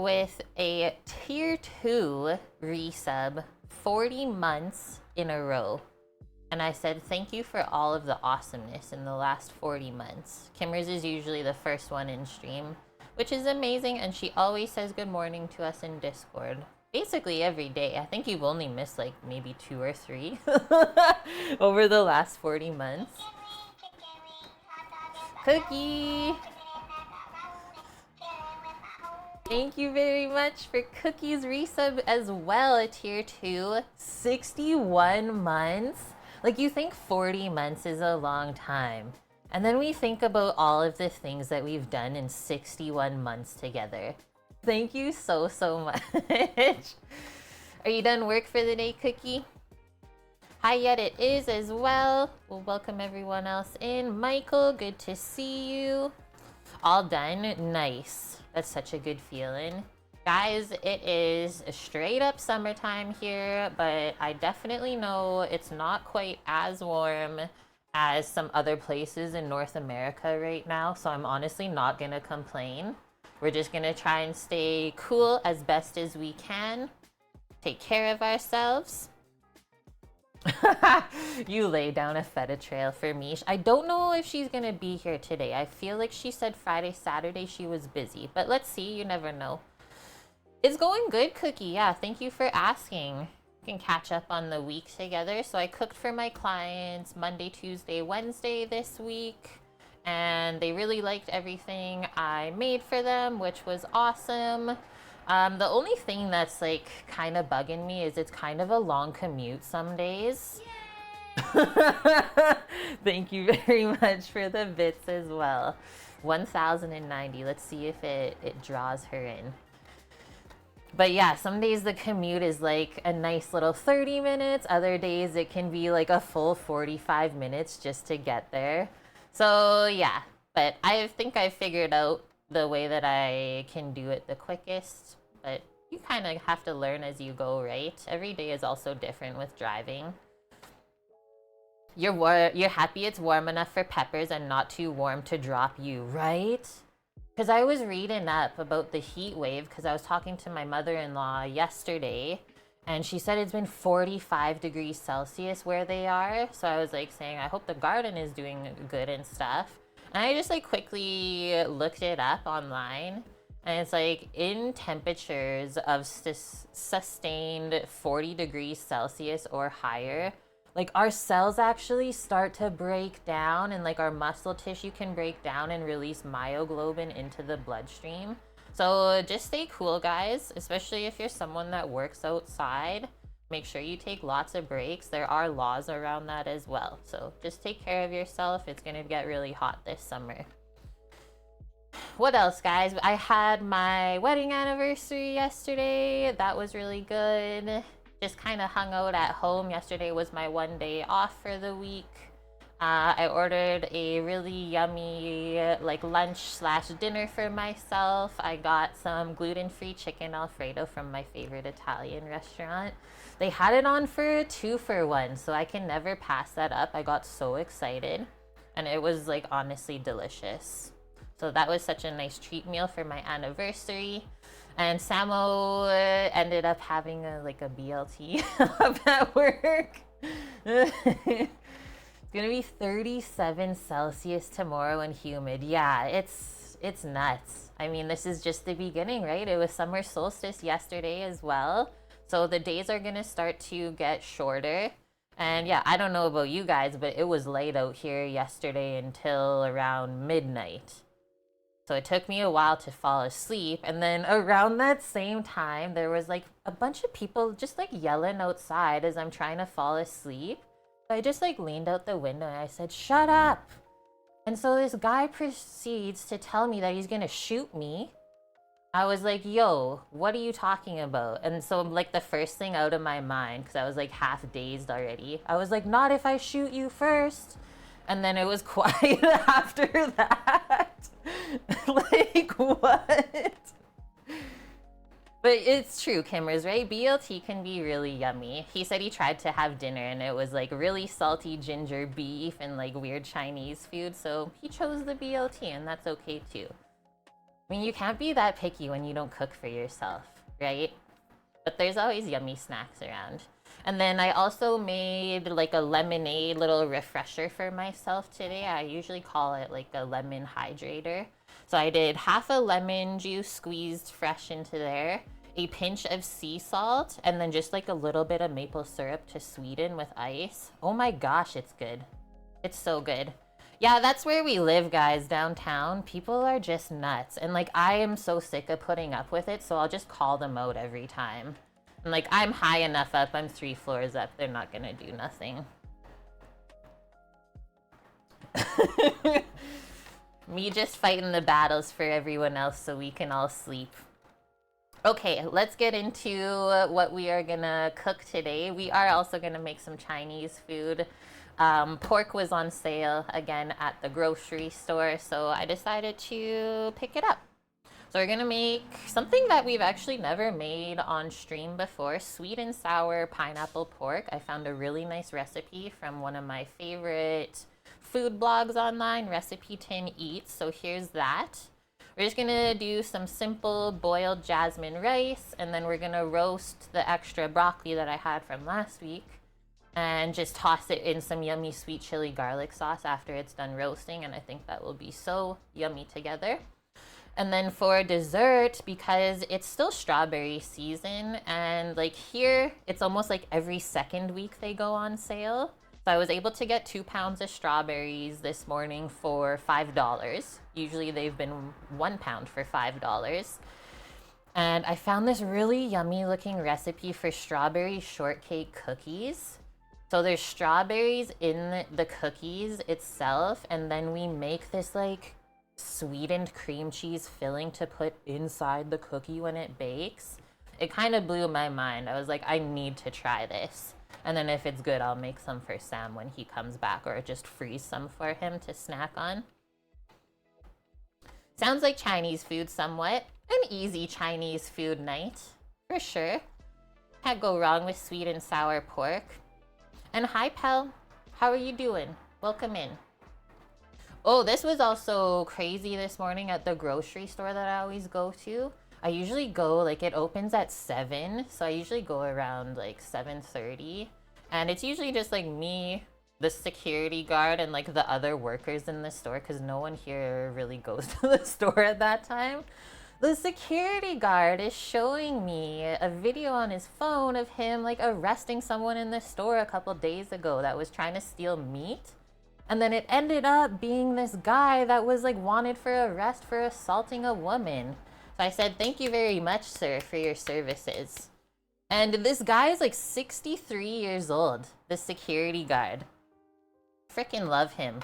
with a tier 2 resub 40 months in a row. And I said, thank you for all of the awesomeness in the last 40 months. Kimmer's is usually the first one in stream, which is amazing. And she always says good morning to us in Discord. Basically every day. I think you've only missed like maybe 2 or 3 over the last 40 months. Cookie! Thank you very much for Cookie's resub as well, a tier 2. 61 months? Like, you think 40 months is a long time. And then we think about all of the things that we've done in 61 months together. Thank you so much. Are you done work for the day, Cookie? Hi, yet it is as well. We'll welcome everyone else in. Michael, good to see you. All done? Nice. That's such a good feeling. Guys, it is a straight up summertime here, but I definitely know it's not quite as warm as some other places in North America right now, so I'm honestly not gonna complain. We're just gonna try and stay cool as best as we can. Take care of ourselves. You lay down a feta trail for me. I don't know if she's gonna be here today. I feel like she said Friday, Saturday she was busy, but let's see, you never know. It's going good, Cookie. Yeah, thank you for asking. We can catch up on the week together. So I cooked for my clients Monday, Tuesday, Wednesday this week, and they really liked everything I made for them, which was awesome. The only thing that's like kind of bugging me is it's kind of a long commute some days. Thank you very much for the bits as well. 1090. Let's see if it draws her in. But yeah, some days the commute is like a nice little 30 minutes. Other days it can be like a full 45 minutes just to get there. So yeah, but I think I figured out the way that I can do it the quickest. But you kind of have to learn as you go, right? Every day is also different with driving. You're happy it's warm enough for peppers and not too warm to drop you, right? Because I was reading up about the heat wave because I was talking to my mother-in-law yesterday, and she said it's been 45 degrees Celsius where they are. So I was like saying, I hope the garden is doing good and stuff. And I just like quickly looked it up online. And it's like in temperatures of sustained 40 degrees Celsius or higher, like our cells actually start to break down, and like our muscle tissue can break down and release myoglobin into the bloodstream. So just stay cool, guys, especially if you're someone that works outside. Make sure you take lots of breaks. There are laws around that as well. So just take care of yourself. It's gonna get really hot this summer. What else, guys? I had my wedding anniversary yesterday. That was really good. Just kind of hung out at home. Yesterday was my one day off for the week. I ordered a really yummy like lunch/dinner for myself. I got some gluten-free chicken Alfredo from my favorite Italian restaurant. They had it on for a 2-for-1, so I can never pass that up. I got so excited, and it was like honestly delicious. So that was such a nice treat meal for my anniversary. And Samo ended up having a BLT up at work. It's gonna be 37 Celsius tomorrow and humid. Yeah, it's nuts. I mean, this is just the beginning, right? It was summer solstice yesterday as well. So the days are gonna start to get shorter. And yeah, I don't know about you guys, but it was light out here yesterday until around midnight. So it took me a while to fall asleep. And then around that same time, there was like a bunch of people just like yelling outside as I'm trying to fall asleep. So I just like leaned out the window and I said, shut up. And so this guy proceeds to tell me that he's gonna shoot me. I was like, yo, what are you talking about? And so like the first thing out of my mind, because I was like half dazed already, I was like, not if I shoot you first. And then it was quiet after that. Like, what? But it's true, Kimmers, right? BLT can be really yummy. He said he tried to have dinner and it was like really salty ginger beef and like weird Chinese food. So he chose the BLT and that's okay too. I mean, you can't be that picky when you don't cook for yourself, right? But there's always yummy snacks around. And then I also made like a lemonade little refresher for myself today. I usually call it like a lemon hydrator. So I did half a lemon juice squeezed fresh into there, a pinch of sea salt, and then just like a little bit of maple syrup to sweeten with ice. Oh my gosh, it's good. It's so good. Yeah, that's where we live, guys, downtown. People are just nuts. And like, I am so sick of putting up with it, so I'll just call them out every time. And like, I'm high enough up, I'm 3 floors up, they're not gonna do nothing. Me just fighting the battles for everyone else so we can all sleep. Okay, let's get into what we are gonna cook today. We are also gonna make some Chinese food. Pork was on sale again at the grocery store, so I decided to pick it up. So we're gonna make something that we've actually never made on stream before, sweet and sour pineapple pork. I found a really nice recipe from one of my favorite food blogs online, Recipe Tin Eats. So here's that. We're just gonna do some simple boiled jasmine rice, and then we're gonna roast the extra broccoli that I had from last week and just toss it in some yummy sweet chili garlic sauce after it's done roasting, and I think that will be so yummy together. And then for dessert, because it's still strawberry season, and like here, it's almost like every second week they go on sale. So I was able to get 2 pounds of strawberries this morning for $5. Usually they've been 1 pound for $5. And I found this really yummy looking recipe for strawberry shortcake cookies. So there's strawberries in the cookies itself, and then we make this like sweetened cream cheese filling to put inside the cookie when it bakes. It kind of blew my mind. I was like, I need to try this. And then if it's good, I'll make some for Sam when he comes back, or just freeze some for him to snack on. Sounds like Chinese food somewhat. An easy Chinese food night, for sure. Can't go wrong with sweet and sour pork. And hi, pal. How are you doing? Welcome in. Oh, this was also crazy this morning at the grocery store that I always go to. I usually go, like, it opens at 7, so I usually go around, like, 7:30. And it's usually just, like, me, the security guard, and, like, the other workers in the store, because no one here really goes to the store at that time. The security guard is showing me a video on his phone of him, like, arresting someone in the store a couple days ago that was trying to steal meat. And then it ended up being this guy that was, like, wanted for arrest for assaulting a woman. So I said, thank you very much, sir, for your services. And this guy is like 63 years old, the security guard. Frickin' love him.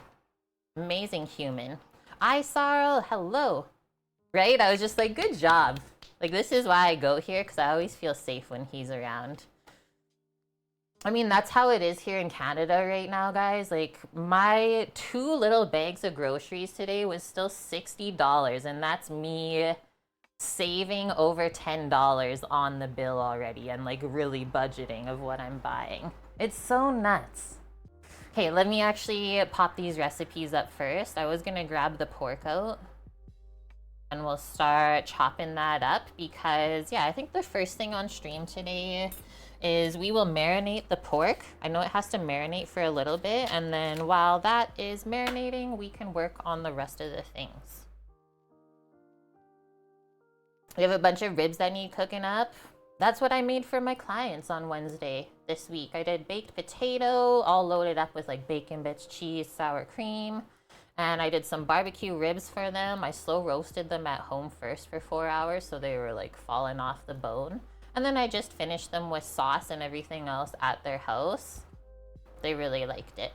Amazing human. Hi, Sarl, hello. Right? I was just like, good job. Like, this is why I go here, because I always feel safe when he's around. I mean, that's how it is here in Canada right now, guys. Like, my 2 little bags of groceries today was still $60, and that's me saving over $10 on the bill already and like really budgeting of what I'm buying. It's so nuts. Okay, let me actually pop these recipes up first. I was gonna grab the pork out and we'll start chopping that up because yeah, I think the first thing on stream today is we will marinate the pork. I know it has to marinate for a little bit, and then while that is marinating, we can work on the rest of the things. We have a bunch of ribs that need cooking up. That's what I made for my clients on Wednesday this week. I did baked potato, all loaded up with like bacon bits, cheese, sour cream. And I did some barbecue ribs for them. I slow roasted them at home first for 4 hours, so they were like falling off the bone. And then I just finished them with sauce and everything else at their house. They really liked it.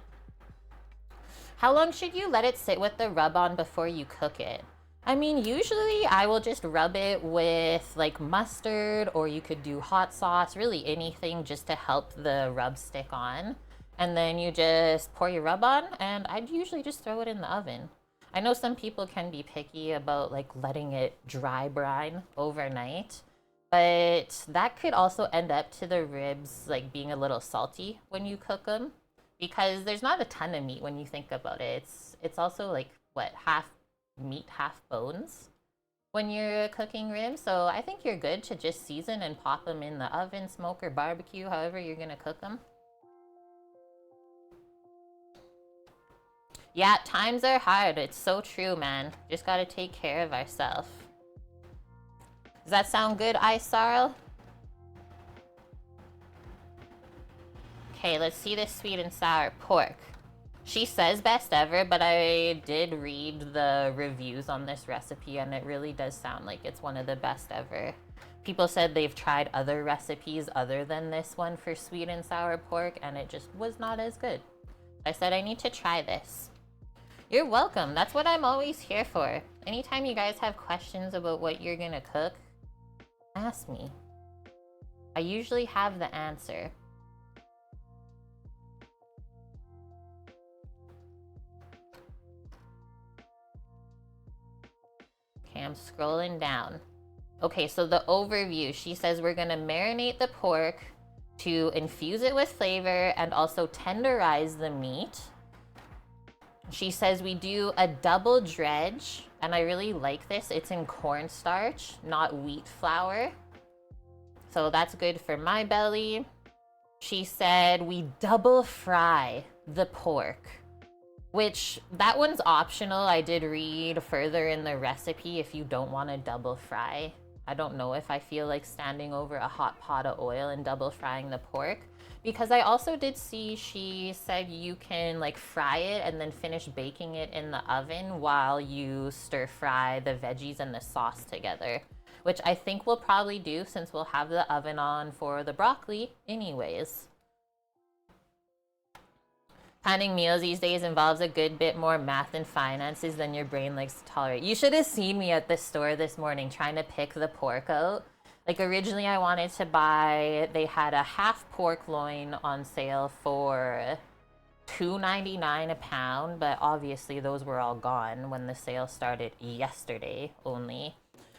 How long should you let it sit with the rub-on before you cook it? I mean, usually I will just rub it with like mustard, or you could do hot sauce, really anything just to help the rub stick on. And then you just pour your rub on, and I'd usually just throw it in the oven. I know some people can be picky about like letting it dry brine overnight, but that could also end up to the ribs like being a little salty when you cook them, because there's not a ton of meat when you think about it. It's also like what, half meat, half bones. when you're cooking ribs. So I think you're good to just season and pop them in the oven, smoke, or barbecue, however you're gonna cook them. Yeah, times are hard. It's so true, man. Just gotta take care of ourselves. Does that sound good, Isarl? Okay, let's see this sweet and sour pork. She says best ever, but I did read the reviews on this recipe and it really does sound like it's one of the best ever. People said they've tried other recipes other than this one for sweet and sour pork and it just was not as good. I said I need to try this. You're welcome. That's what I'm always here for. Anytime you guys have questions about what you're gonna cook, ask me. I usually have the answer. Okay, I'm scrolling down. Okay, so the overview, she says we're gonna marinate the pork to infuse it with flavor and also tenderize the meat. She says we do a double dredge, and I really like this. It's in cornstarch, not wheat flour. So that's good for my belly. She said we double fry the pork, which that one's optional. I did read further in the recipe if you don't want to double fry. I don't know if I feel like standing over a hot pot of oil and double frying the pork, because I also did see she said you can like fry it and then finish baking it in the oven while you stir fry the veggies and the sauce together, which I think we'll probably do since we'll have the oven on for the broccoli anyways. Planning meals these days involves a good bit more math and finances than your brain likes to tolerate. You should have seen me at the store this morning trying to pick the pork out. Like originally I wanted to buy, they had a half pork loin on sale for $2.99 a pound, but obviously those were all gone when the sale started yesterday only.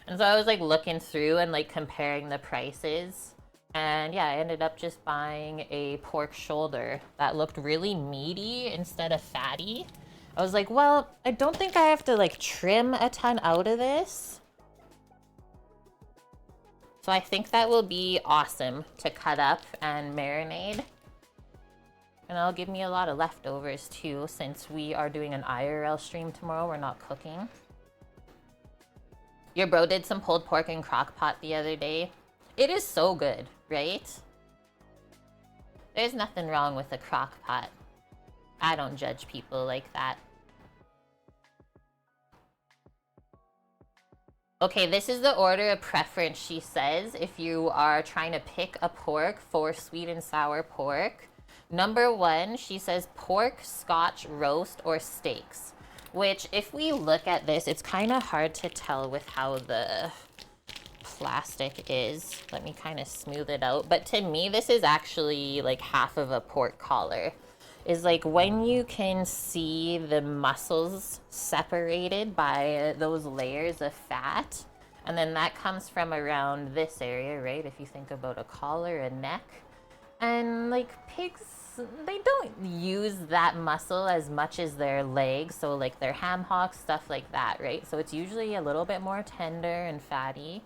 And so I was like looking through and like comparing the prices. And yeah, I ended up just buying a pork shoulder that looked really meaty instead of fatty. I was like, well, I don't think I have to like trim a ton out of this. So I think that will be awesome to cut up and marinate. And it'll give me a lot of leftovers too, since we are doing an IRL stream tomorrow. We're not cooking. Your bro did some pulled pork in crock pot the other day. It is so good, right? There's nothing wrong with a crock pot. I don't judge people like that. Okay, this is the order of preference, she says, if you are trying to pick a pork for sweet and sour pork. Number 1, she says pork, scotch, roast, or steaks. Which, if we look at this, it's kind of hard to tell with how the plastic is. Let me kind of smooth it out. But to me, this is actually like half of a pork collar. Is like when you can see the muscles separated by those layers of fat, and then that comes from around this area, right? If you think about a collar and neck. And like pigs, they don't use that muscle as much as their legs, so like their ham hocks, stuff like that, right? So it's usually a little bit more tender and fatty.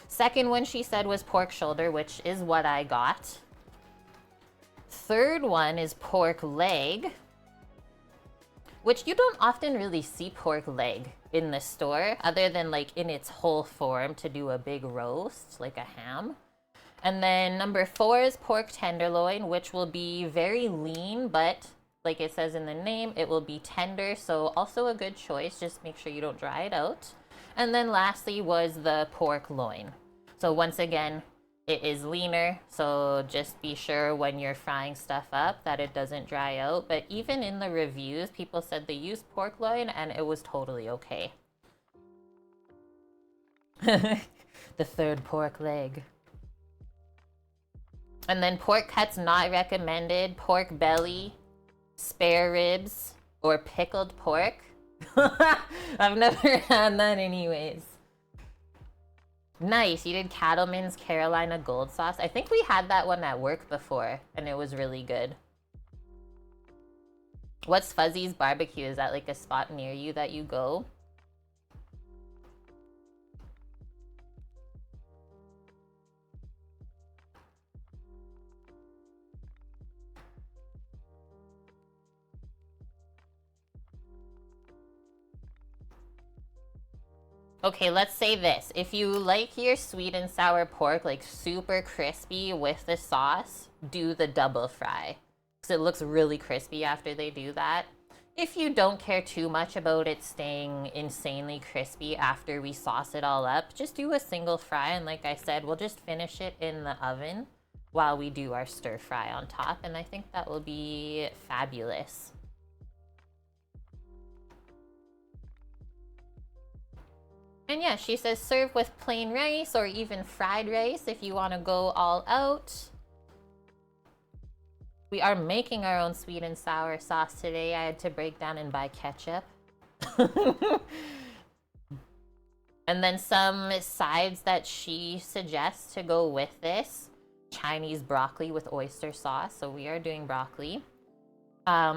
Second one she said was pork shoulder, which is what I got. Third one is pork leg, which you don't often really see pork leg in the store other than like in its whole form to do a big roast like a ham. And then number 4 is pork tenderloin, which will be very lean, but like it says in the name, it will be tender, so also a good choice. Just make sure you don't dry it out. And then lastly was the pork loin. So once again, it is leaner, so just be sure when you're frying stuff up that it doesn't dry out. But even in the reviews, people said they used pork loin and it was totally okay. The third pork leg. And then pork cuts not recommended, pork belly, spare ribs, or pickled pork. I've never had that anyways. Nice, you did Cattleman's Carolina Gold Sauce. I think we had that one at work before, and it was really good. What's Fuzzy's Barbecue? Is that like a spot near you that you go? Okay, let's say this. If you like your sweet and sour pork like super crispy with the sauce, do the double fry. Because it looks really crispy after they do that. If you don't care too much about it staying insanely crispy after we sauce it all up, just do a single fry. And like I said, we'll just finish it in the oven while we do our stir fry on top. And I think that will be fabulous. And yeah, she says serve with plain rice or even fried rice if you want to go all out. We are making our own sweet and sour sauce today. I had to break down and buy ketchup. And then some sides that she suggests to go with this. Chinese broccoli with oyster sauce. So we are doing broccoli.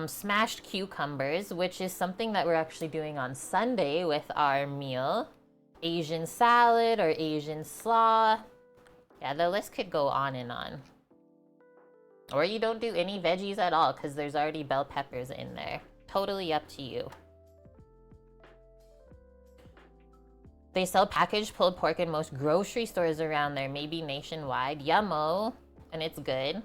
Smashed cucumbers, which is something that we're actually doing on Sunday with our meal. Asian salad or Asian slaw. Yeah, the list could go on and on. Or you don't do any veggies at all because there's already bell peppers in there. Totally up to you. They sell packaged pulled pork in most grocery stores around there, maybe nationwide. Yummo. And it's good.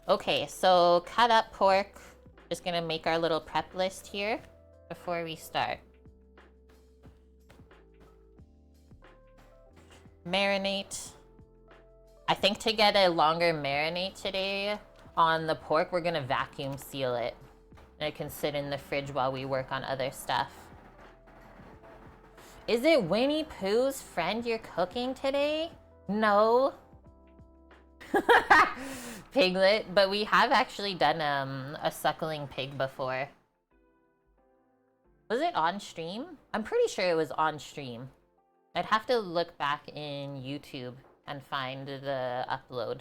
Okay, so cut up pork. Just gonna make our little prep list here before we start. Marinate. I think to get a longer marinate today on the pork, we're gonna vacuum seal it. And it can sit in the fridge while we work on other stuff. Is it Winnie Pooh's friend you're cooking today? No. Piglet, but we have actually done a suckling pig before. Was it on stream? I'm pretty sure it was on stream. I'd have to look back in YouTube and find the upload.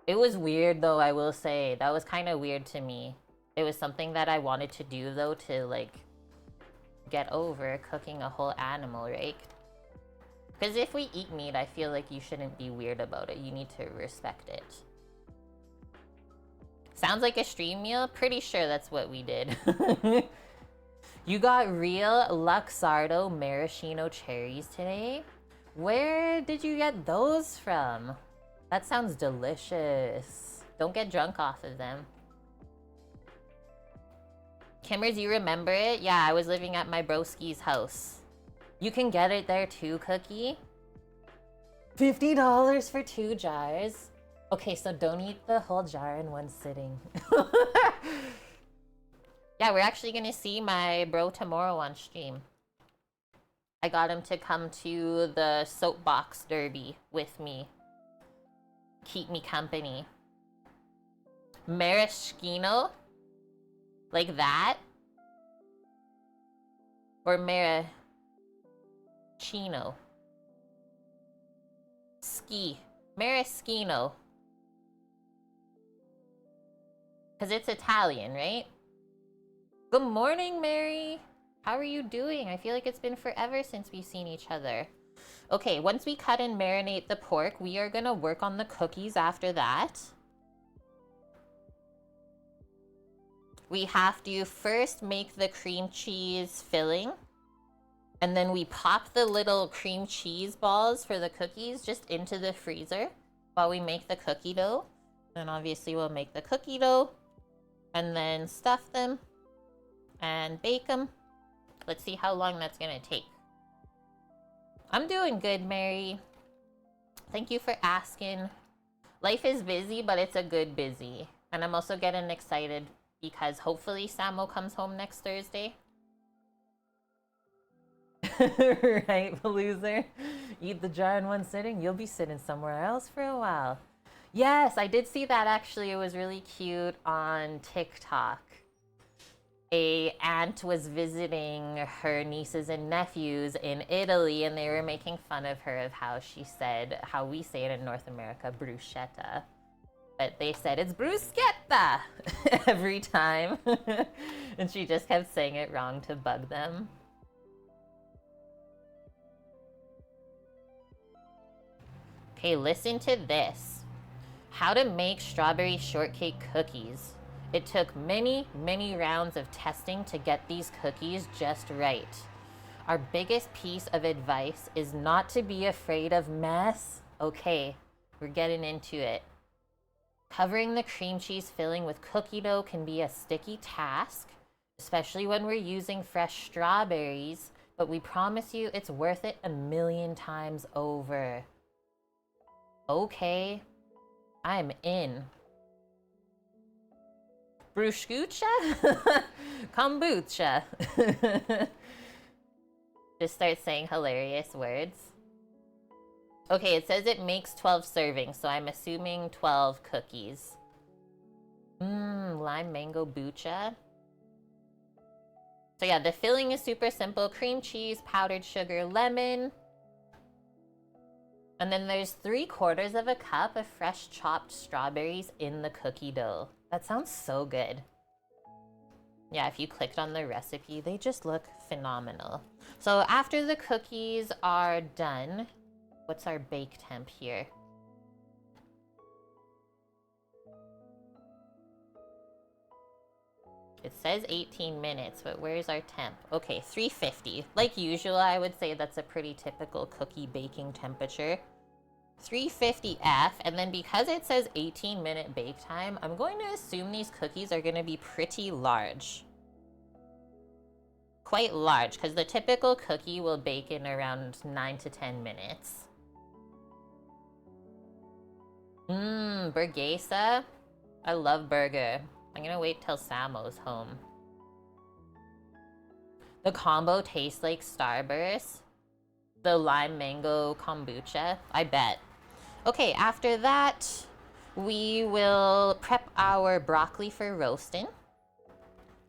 It was weird though, I will say. That was kind of weird to me. It was something that I wanted to do though to like get over cooking a whole animal, right? Because if we eat meat, I feel like you shouldn't be weird about it. You need to respect it. Sounds like a stream meal? Pretty sure that's what we did. You got real Luxardo maraschino cherries today? Where did you get those from? That sounds delicious. Don't get drunk off of them. Kimmers, you remember it? Yeah, I was living at my broski's house. You can get it there too, Cookie. $50 for 2 jars. Okay, so don't eat the whole jar in one sitting. Yeah, we're actually gonna see my bro tomorrow on stream. I got him to come to the soapbox derby with me. Keep me company. Maraschino? Like that? Or maraschino? Ski. Maraschino. Because it's Italian, right? Good morning, Mary. How are you doing? I feel like it's been forever since we've seen each other. Okay, once we cut and marinate the pork, we are gonna work on the cookies after that. We have to first make the cream cheese filling. And then we pop the little cream cheese balls for the cookies just into the freezer while we make the cookie dough. Then obviously we'll make the cookie dough and then stuff them and bake them. Let's see how long that's gonna take. I'm doing good, Mary. Thank you for asking. Life is busy, but it's a good busy. And I'm also getting excited because hopefully Samo comes home next Thursday. Right, loser? Eat the jar in one sitting, you'll be sitting somewhere else for a while. Yes, I did see that actually. It was really cute on TikTok. A aunt was visiting her nieces and nephews in Italy, and they were making fun of her of how she said, how we say it in North America, bruschetta. But they said it's bruschetta every time. And she just kept saying it wrong to bug them. Okay, listen to this. How to make strawberry shortcake cookies. It took many, many rounds of testing to get these cookies just right. Our biggest piece of advice is not to be afraid of mess. Okay, we're getting into it. Covering the cream cheese filling with cookie dough can be a sticky task, especially when we're using fresh strawberries, but we promise you it's worth it 1,000,000 times over. Okay, I'm in. Bruschetta? Kombucha. Just start saying hilarious words. Okay, it says it makes 12 servings, so I'm assuming 12 cookies. Lime mango bucha. So yeah, the filling is super simple. Cream cheese, powdered sugar, lemon. And then there's 3/4 of a cup of fresh chopped strawberries in the cookie dough. That sounds so good. Yeah, if you clicked on the recipe, they just look phenomenal. So after the cookies are done, what's our bake temp here? It says 18 minutes, but where's our temp? Okay, 350. Like usual, I would say that's a pretty typical cookie baking temperature. 350 F, and then because it says 18-minute bake time, I'm going to assume these cookies are going to be pretty large. Quite large, because the typical cookie will bake in around 9 to 10 minutes. Burguesa. I love burger. I'm gonna wait till Samo's home. The combo tastes like Starburst. The lime mango kombucha. I bet. Okay, after that, we will prep our broccoli for roasting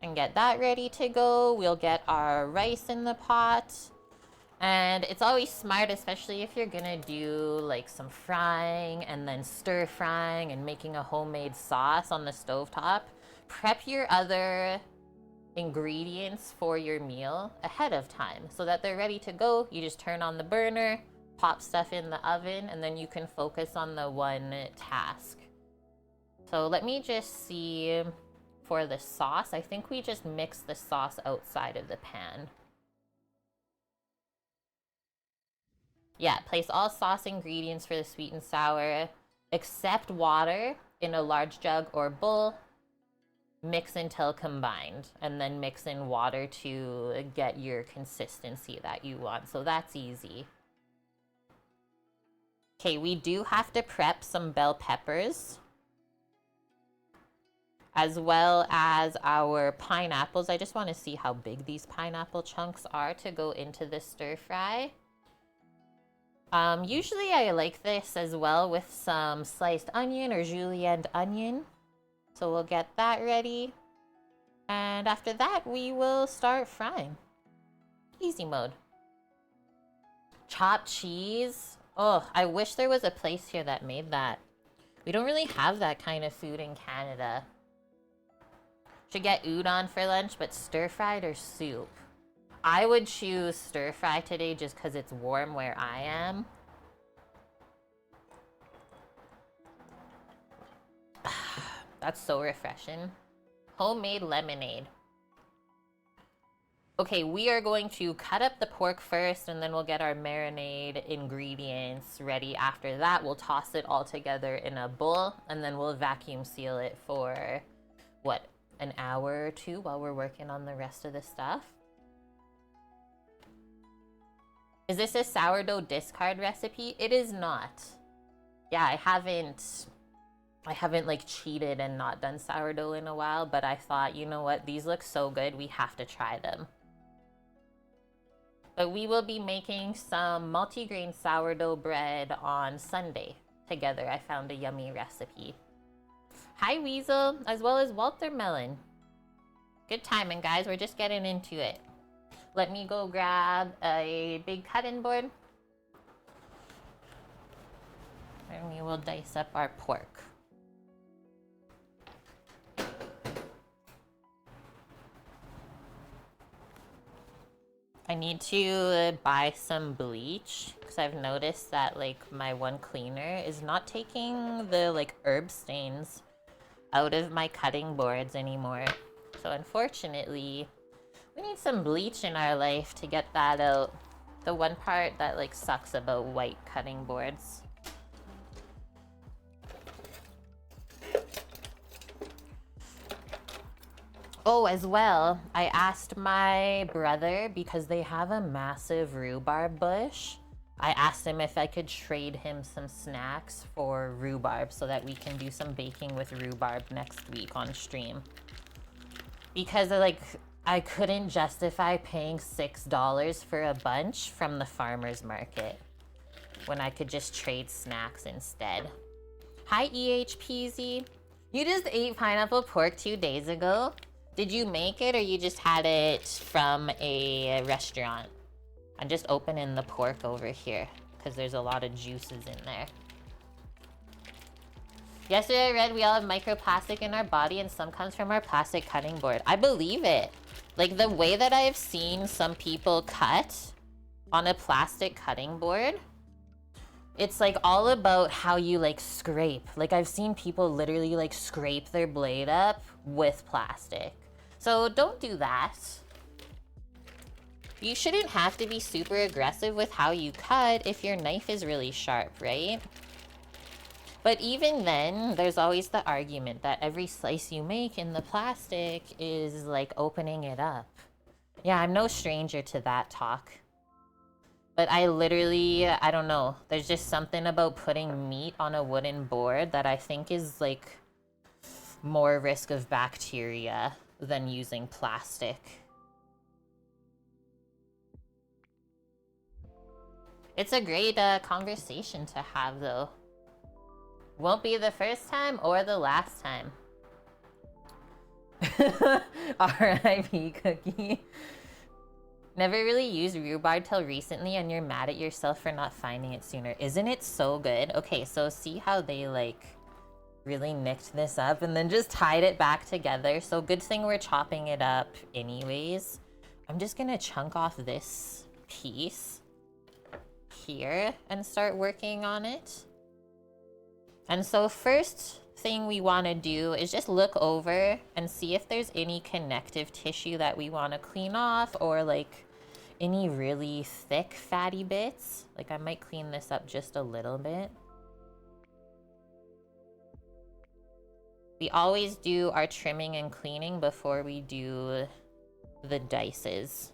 and get that ready to go. We'll get our rice in the pot. And it's always smart, especially if you're gonna do like some frying and then stir frying and making a homemade sauce on the stovetop. Prep your other ingredients for your meal ahead of time so that they're ready to go. You just turn on the burner, pop stuff in the oven, and then you can focus on the one task. So let me just see for the sauce. I think we just mix the sauce outside of the pan. Yeah, place all sauce ingredients for the sweet and sour, except water, in a large jug or bowl. Mix until combined, and then mix in water to get your consistency that you want. So that's easy. Okay, we do have to prep some bell peppers, as well as our pineapples. I just want to see how big these pineapple chunks are to go into the stir fry. Usually I like this as well with some sliced onion or julienne onion. So we'll get that ready. And after that, we will start frying. Easy mode. Chopped cheese. Oh, I wish there was a place here that made that. We don't really have that kind of food in Canada. Should get udon for lunch, but stir-fried or soup? I would choose stir-fry today just because it's warm where I am. That's so refreshing. Homemade lemonade. Okay, we are going to cut up the pork first, and then we'll get our marinade ingredients ready. After that, we'll toss it all together in a bowl, and then we'll vacuum seal it for, what, an hour or two while we're working on the rest of the stuff. Is this a sourdough discard recipe? It is not. Yeah, I haven't like cheated and not done sourdough in a while, but I thought, you know what, these look so good, we have to try them. But we will be making some multigrain sourdough bread on Sunday together. I found a yummy recipe. Hi Weasel, as well as Walter Melon. Good timing, guys, we're just getting into it. Let me go grab a big cutting board. And we will dice up our pork. I need to buy some bleach because I've noticed that like my one cleaner is not taking the like herb stains out of my cutting boards anymore. So unfortunately, We need some bleach in our life to get that out. The one part that like sucks about white cutting boards. Oh, as well, I asked my brother, because they have a massive rhubarb bush, I asked him if I could trade him some snacks for rhubarb so that we can do some baking with rhubarb next week on stream. Because like, I couldn't justify paying $6 for a bunch from the farmer's market when I could just trade snacks instead. Hi EHPZ. You just ate pineapple pork 2 days ago? Did you make it or you just had it from a restaurant? I'm just opening the pork over here because there's a lot of juices in there. Yesterday I read we all have microplastic in our body and some comes from our plastic cutting board. I believe it. Like the way that I have seen some people cut on a plastic cutting board, it's like all about how you like scrape. Like I've seen people literally like scrape their blade up with plastic. So don't do that. You shouldn't have to be super aggressive with how you cut if your knife is really sharp, right? But even then, there's always the argument that every slice you make in the plastic is like opening it up. Yeah, I'm no stranger to that talk. But I literally, I don't know. There's just something about putting meat on a wooden board that I think is like more risk of bacteria than using plastic. It's a great conversation to have though. Won't be the first time or the last time. R.I.P. Cookie. Never really used rhubarb till recently and you're mad at yourself for not finding it sooner. Isn't it so good? Okay, so see how they like really nicked this up and then just tied it back together. So good thing we're chopping it up anyways. I'm just gonna chunk off this piece here and start working on it. And so first thing we want to do is just look over and see if there's any connective tissue that we want to clean off or like any really thick fatty bits. Like I might clean this up just a little bit. We always do our trimming and cleaning before we do the dices.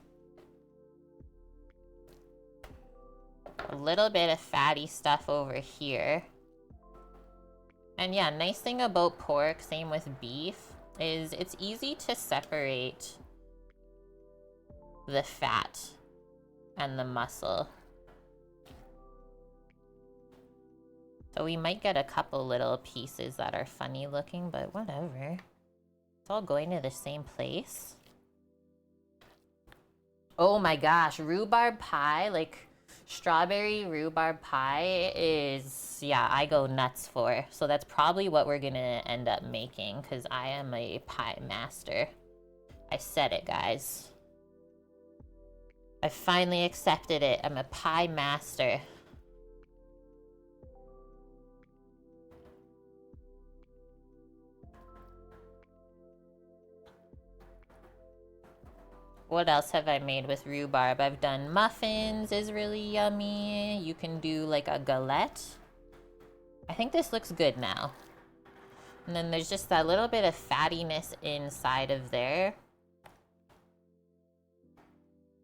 A little bit of fatty stuff over here. And yeah, nice thing about pork, same with beef, is it's easy to separate the fat and the muscle. So we might get a couple little pieces that are funny looking, but whatever. It's all going to the same place. Oh my gosh, rhubarb pie, like strawberry rhubarb pie is, yeah, I go nuts for. So that's probably what we're gonna end up making because I am a pie master. I said it, guys. I finally accepted it. I'm a pie master. What else have I made with rhubarb? I've done muffins, is really yummy. You can do like a galette. I think this looks good now. And then there's just that little bit of fattiness inside of there.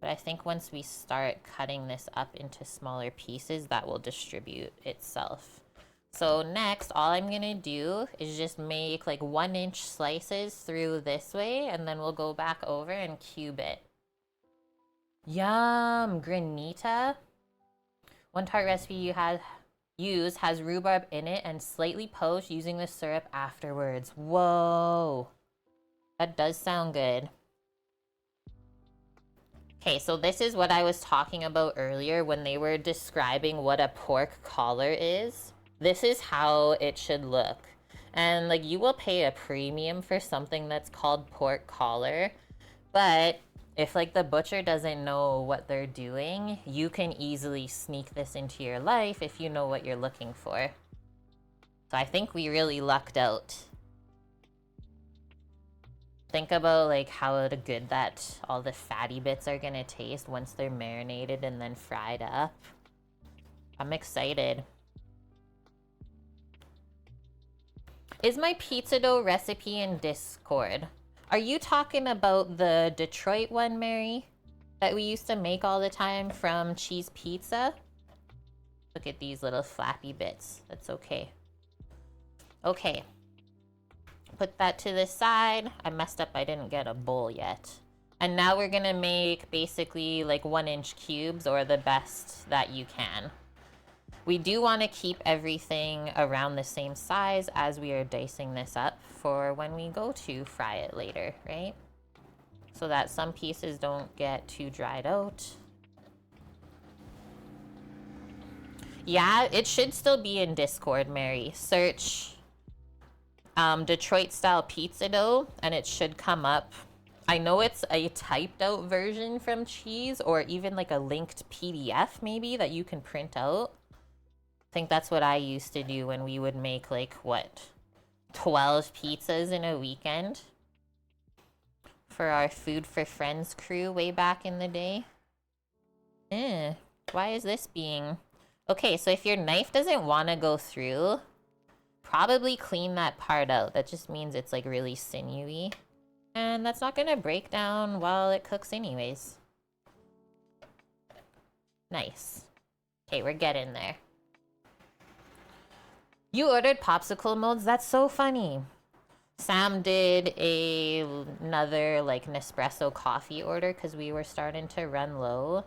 But I think once we start cutting this up into smaller pieces, that will distribute itself. So next, all I'm gonna do is just make like 1-inch slices through this way, and then we'll go back over and cube it. Yum, granita. One tart recipe you use has rhubarb in it and slightly poached using the syrup afterwards. Whoa, that does sound good. Okay, so this is what I was talking about earlier when they were describing what a pork collar is. This is how it should look. And like you will pay a premium for something that's called pork collar, but if like the butcher doesn't know what they're doing, you can easily sneak this into your life if you know what you're looking for. So I think we really lucked out. Think about like how good that all the fatty bits are gonna taste once they're marinated and then fried up. I'm excited. Is my pizza dough recipe in Discord? Are you talking about the Detroit one, Mary? That we used to make all the time from Cheese Pizza? Look at these little flappy bits. That's okay. Okay. Put that to the side. I messed up, I didn't get a bowl yet. And now we're gonna make basically like 1-inch cubes, or the best that you can. We do want to keep everything around the same size as we are dicing this up for when we go to fry it later, right? So that some pieces don't get too dried out. Yeah, it should still be in Discord, Mary. Search Detroit style pizza dough and it should come up. I know it's a typed out version from Cheese, or even like a linked PDF maybe that you can print out. I think that's what I used to do when we would make like, what, 12 pizzas in a weekend for our Food for Friends crew way back in the day. Why is this being... Okay, so if your knife doesn't want to go through, probably clean that part out. That just means it's like really sinewy. And that's not gonna break down while it cooks anyways. Nice. Okay, we're getting there. You ordered popsicle molds? That's so funny. Sam did another like Nespresso coffee order because we were starting to run low.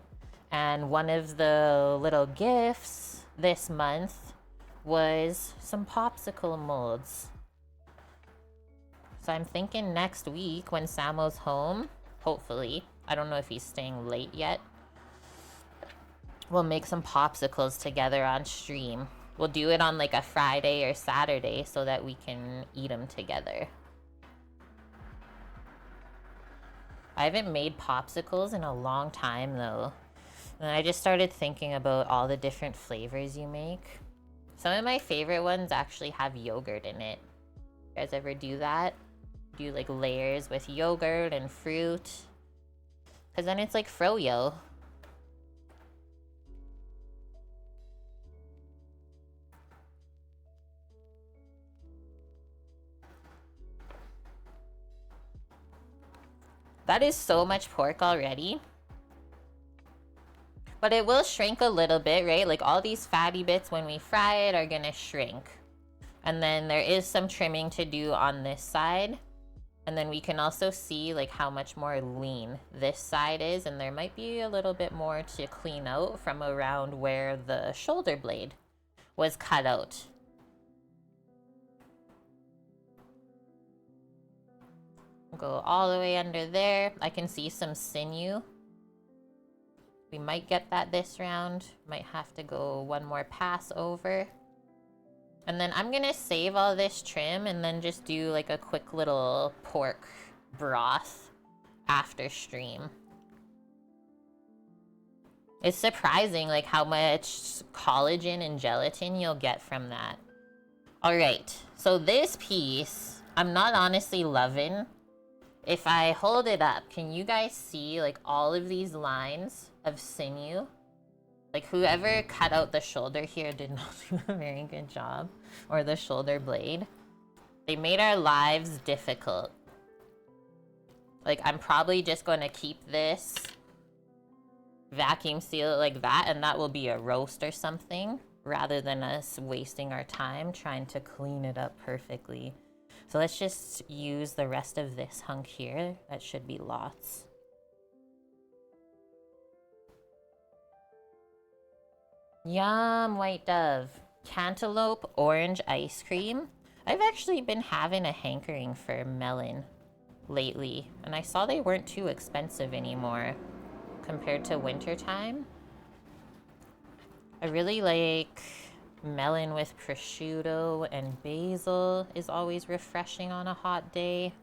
And one of the little gifts this month was some popsicle molds. So I'm thinking next week when Samo's home, hopefully, I don't know if he's staying late yet, we'll make some popsicles together on stream. We'll do it on like a Friday or Saturday so that we can eat them together. I haven't made popsicles in a long time though. And I just started thinking about all the different flavors you make. Some of my favorite ones actually have yogurt in it. You guys ever do that? Do like layers with yogurt and fruit? Because then it's like froyo. That is so much pork already. But it will shrink a little bit, right? Like all these fatty bits when we fry it are gonna shrink. And then there is some trimming to do on this side. And then we can also see like how much more lean this side is. And there might be a little bit more to clean out from around where the shoulder blade was cut out. Go all the way under there. I can see some sinew. We might get that this round. Might have to go one more pass over. And then I'm gonna save all this trim and then just do like a quick little pork broth after stream. It's surprising like how much collagen and gelatin you'll get from that. All right, so this piece, I'm not honestly loving. If I hold it up, can you guys see like all of these lines of sinew? Like whoever cut out the shoulder here did not do a very good job. Or the shoulder blade. They made our lives difficult. Like I'm probably just going to keep this, vacuum seal it like that, and that will be a roast or something, rather than us wasting our time trying to clean it up perfectly. So let's just use the rest of this hunk here. That should be lots. Yum, white dove. Cantaloupe orange ice cream. I've actually been having a hankering for melon lately, and I saw they weren't too expensive anymore compared to wintertime. I really like melon with prosciutto, and basil is always refreshing on a hot day.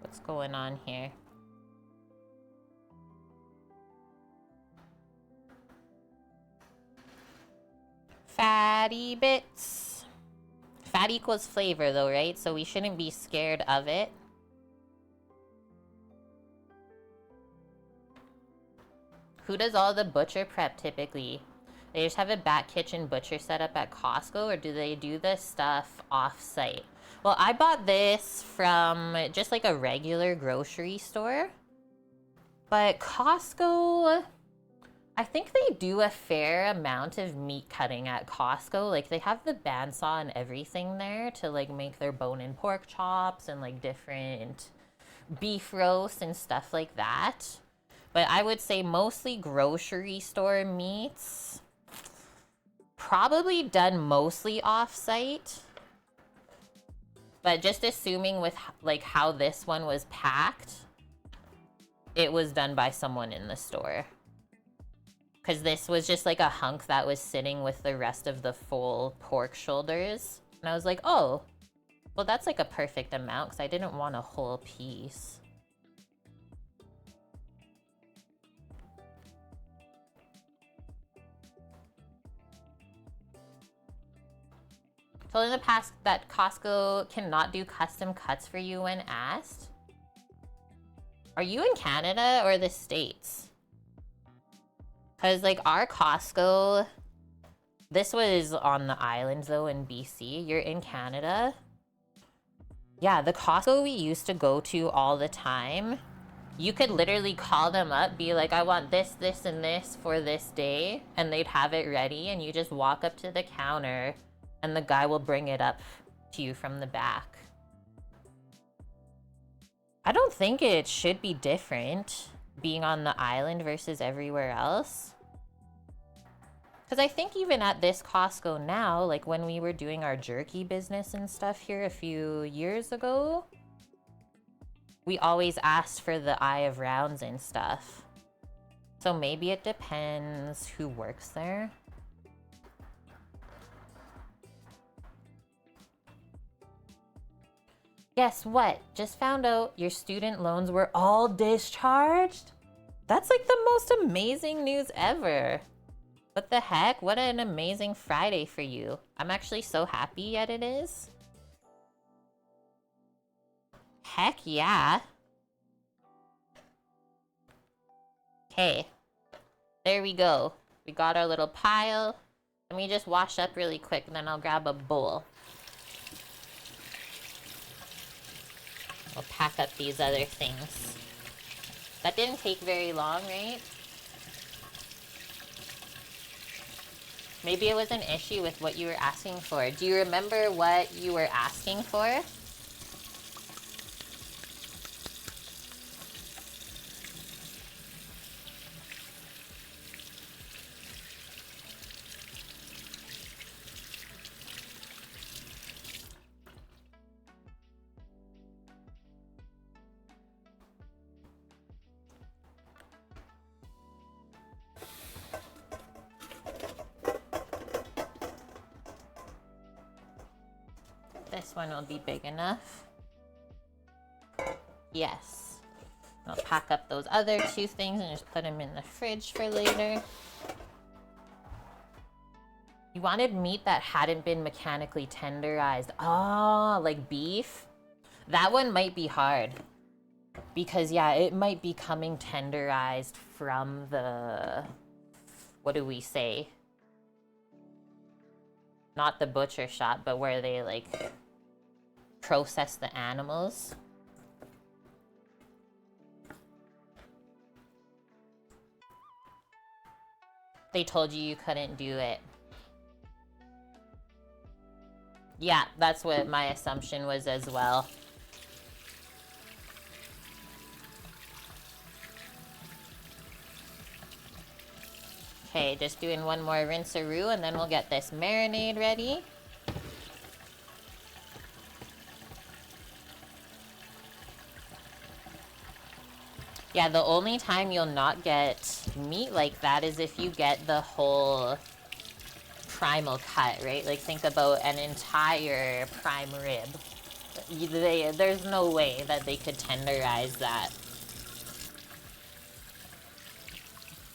What's going on here? Fatty bits. Fat equals flavor though, right? So we shouldn't be scared of it. Who does all the butcher prep typically? They just have a back kitchen butcher set up at Costco, or do they do this stuff off-site? Well, I bought this from just like a regular grocery store. But Costco, I think they do a fair amount of meat cutting at Costco. Like, they have the bandsaw and everything there to like make their bone-in pork chops and like different beef roasts and stuff like that. But I would say mostly grocery store meats. Probably done mostly off-site. But just assuming with like how this one was packed, it was done by someone in the store. Because this was just like a hunk that was sitting with the rest of the full pork shoulders. And I was like, oh, well, that's like a perfect amount because I didn't want a whole piece. Told in the past that Costco cannot do custom cuts for you when asked. Are you in Canada or the States? Because like our Costco, this was on the island though in BC. You're in Canada. Yeah, the Costco we used to go to all the time, you could literally call them up, be like, I want this, this, and this for this day, and they'd have it ready, and you just walk up to the counter, and the guy will bring it up to you from the back. I don't think it should be different being on the island versus everywhere else. Because I think even at this Costco now, like when we were doing our jerky business and stuff here a few years ago, we always asked for the eye of rounds and stuff. So maybe it depends who works there. Guess what? Just found out your student loans were all discharged? That's like the most amazing news ever. What the heck? What an amazing Friday for you. I'm actually so happy yet it is. Heck yeah. Okay. There we go. We got our little pile. Let me just wash up really quick and then I'll grab a bowl. I'll pack up these other things. That didn't take very long, right? Maybe it was an issue with what you were asking for. Do you remember what you were asking for? This one will be big enough. Yes. I'll pack up those other two things and just put them in the fridge for later. You wanted meat that hadn't been mechanically tenderized. Oh, like beef? That one might be hard. Because, yeah, it might be coming tenderized from the... What do we say? Not the butcher shop, but where they, like, process the animals. They told you couldn't do it. Yeah, that's what my assumption was as well. Okay, just doing one more rinse-a-roo and then we'll get this marinade ready. Yeah, the only time you'll not get meat like that is if you get the whole primal cut, right? Like, think about an entire prime rib. There's no way that they could tenderize that.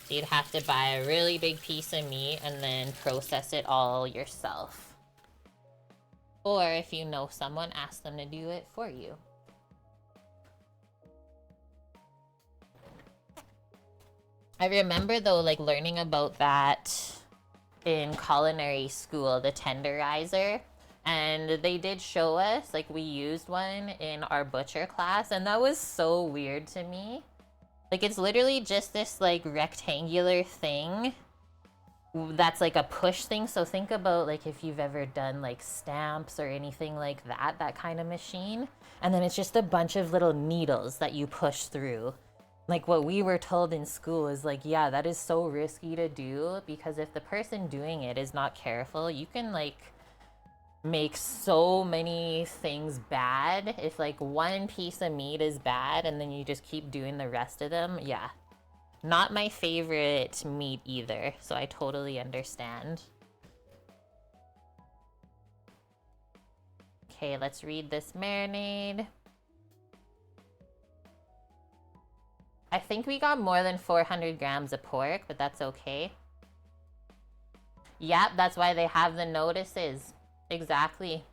So you'd have to buy a really big piece of meat and then process it all yourself. Or if you know someone, ask them to do it for you. I remember though, like learning about that in culinary school, the tenderizer. And they did show us, like we used one in our butcher class, and that was so weird to me. Like it's literally just this like rectangular thing that's like a push thing. So think about like if you've ever done like stamps or anything like that, that kind of machine. And then it's just a bunch of little needles that you push through. Like what we were told in school is like, yeah, that is so risky to do, because if the person doing it is not careful, you can like make so many things bad. If like one piece of meat is bad and then you just keep doing the rest of them, yeah. Not my favorite meat either, so I totally understand. Okay, let's read this marinade. I think we got more than 400 grams of pork, but that's okay. Yep, that's why they have the notices. Exactly.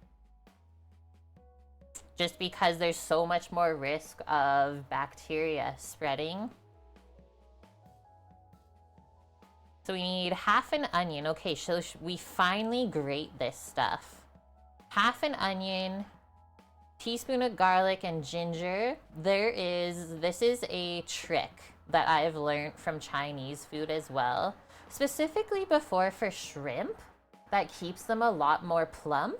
Just because there's so much more risk of bacteria spreading. So we need half an onion. Okay, so we finally grate this stuff. Half an onion, teaspoon of garlic and ginger. This is a trick that I've learned from Chinese food as well. Specifically before for shrimp, that keeps them a lot more plump,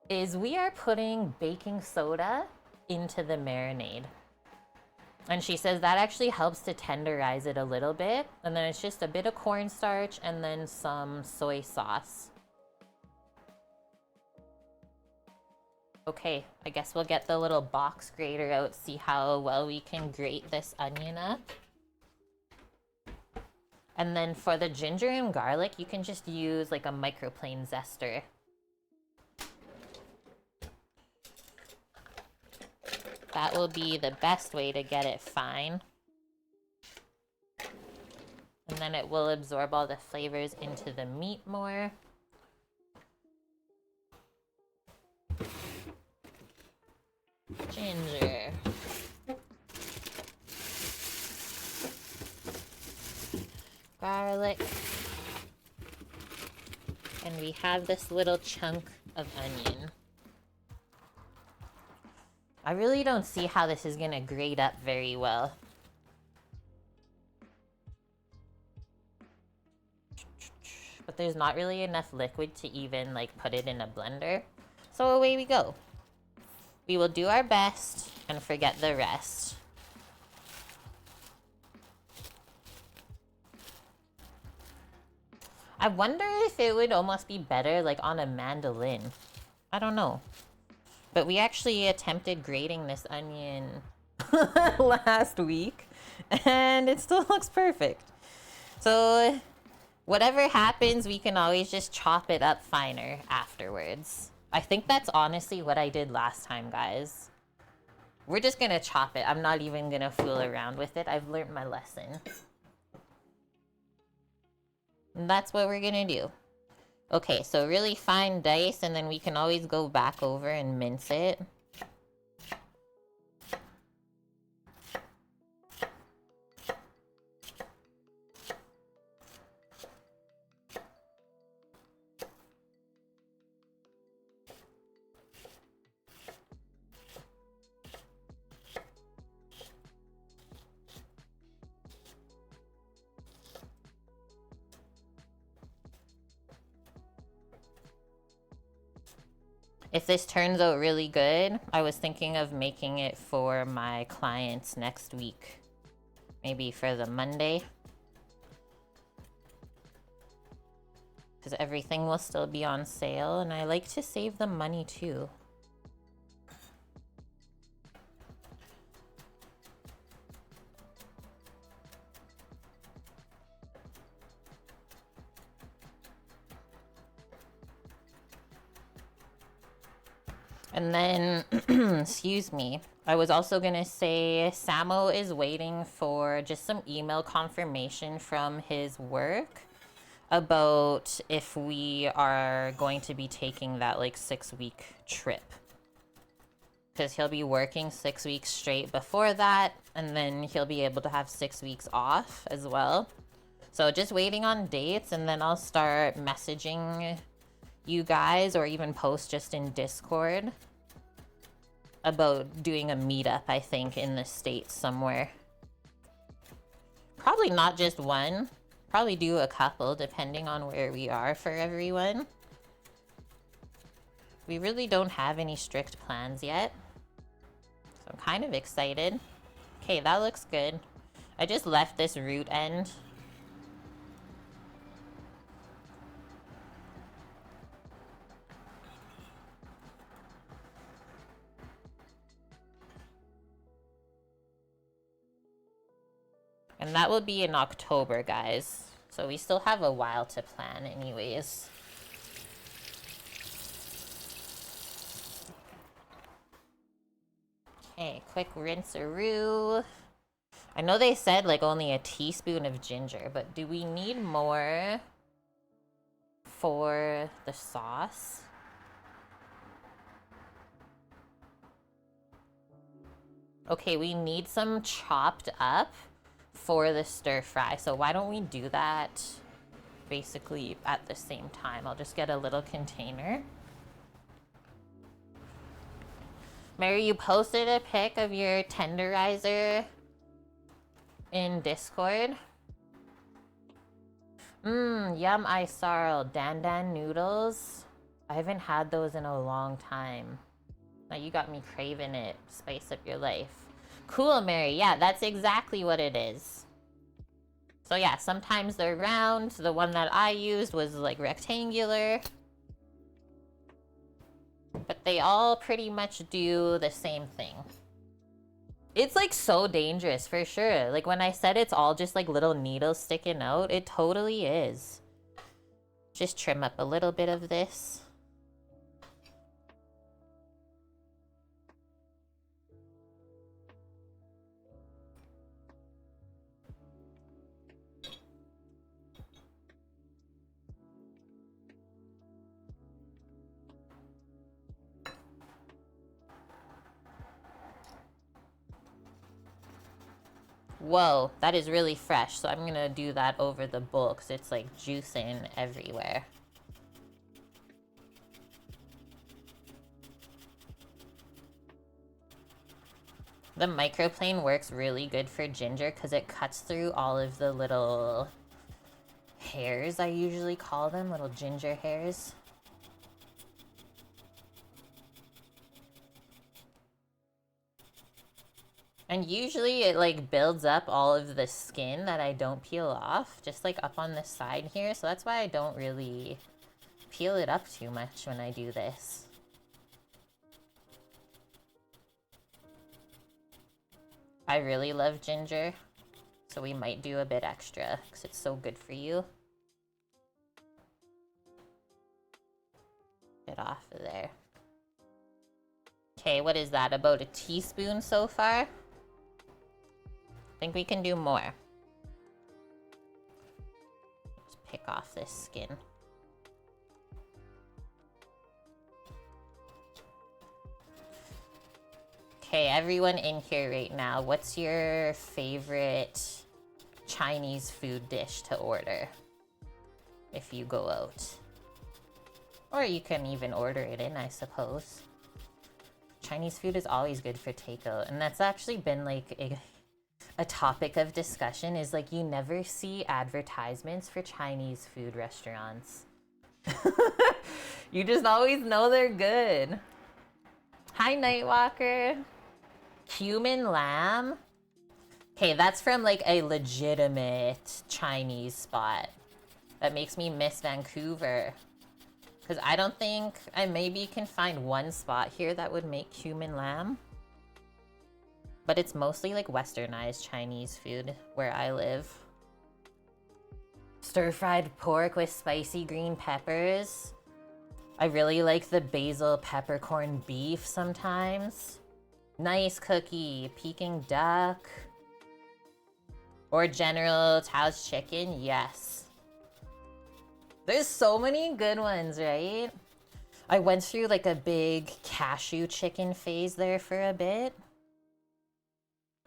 is we are putting baking soda into the marinade. And she says that actually helps to tenderize it a little bit. And then it's just a bit of cornstarch and then some soy sauce. Okay, I guess we'll get the little box grater out, see how well we can grate this onion up. And then for the ginger and garlic, you can just use like a microplane zester. That will be the best way to get it fine. And then it will absorb all the flavors into the meat more. Ginger. Garlic. And we have this little chunk of onion. I really don't see how this is gonna grate up very well. But there's not really enough liquid to even like put it in a blender. So away we go. We will do our best and forget the rest. I wonder if it would almost be better like on a mandolin. I don't know. But we actually attempted grating this onion last week, and it still looks perfect. So whatever happens, we can always just chop it up finer afterwards. I think that's honestly what I did last time, guys. We're just gonna chop it. I'm not even gonna fool around with it. I've learned my lesson. And that's what we're gonna do. Okay, so really fine dice, and then we can always go back over and mince it. If this turns out really good, I was thinking of making it for my clients next week. Maybe for the Monday. Because everything will still be on sale, and I like to save them money too. And then, excuse me, I was also gonna say Samo is waiting for just some email confirmation from his work about if we are going to be taking that like 6-week trip. Because he'll be working 6 weeks straight before that, and then he'll be able to have 6 weeks off as well. So just waiting on dates, and then I'll start messaging you guys or even post just in Discord about doing a meetup, I think, in the States somewhere. Probably not just one. Probably do a couple, depending on where we are for everyone. We really don't have any strict plans yet. So I'm kind of excited. Okay, that looks good. I just left this root end. And that will be in October, guys. So we still have a while to plan anyways. Okay, quick rinse-a-roo. I know they said like only a teaspoon of ginger, but do we need more for the sauce? Okay, we need some chopped up for the stir fry. So why don't we do that basically at the same time? I'll just get a little container. Mary, you posted a pic of your tenderizer in Discord. Yum isarl, dan dan noodles. I haven't had those in a long time. Now you got me craving it. Spice up your life. Cool, Mary. Yeah, that's exactly what it is. So yeah, sometimes they're round. The one that I used was like rectangular. But they all pretty much do the same thing. It's like so dangerous for sure. Like when I said it's all just like little needles sticking out, it totally is. Just trim up a little bit of this. Whoa, that is really fresh. So I'm gonna do that over the bowl because it's like juicing everywhere. The microplane works really good for ginger because it cuts through all of the little hairs, I usually call them, little ginger hairs. And usually it like builds up all of the skin that I don't peel off, just like up on the side here. So that's why I don't really peel it up too much when I do this. I really love ginger, so we might do a bit extra because it's so good for you. Get off of there. Okay, what is that? About a teaspoon so far? I think we can do more. Just pick off this skin. Okay, everyone in here right now, what's your favorite Chinese food dish to order if you go out? Or you can even order it in, I suppose. Chinese food is always good for takeout, and that's actually been like a topic of discussion, is like you never see advertisements for Chinese food restaurants. You just always know they're good. Hi, Nightwalker. Cumin lamb? Okay, that's from like a legitimate Chinese spot. That makes me miss Vancouver. Because I don't think I maybe can find one spot here that would make cumin lamb. But it's mostly like westernized Chinese food where I live. Stir-fried pork with spicy green peppers. I really like the basil peppercorn beef sometimes. Nice cookie. Peking duck. Or General Tao's chicken. Yes. There's so many good ones, right? I went through like a big cashew chicken phase there for a bit.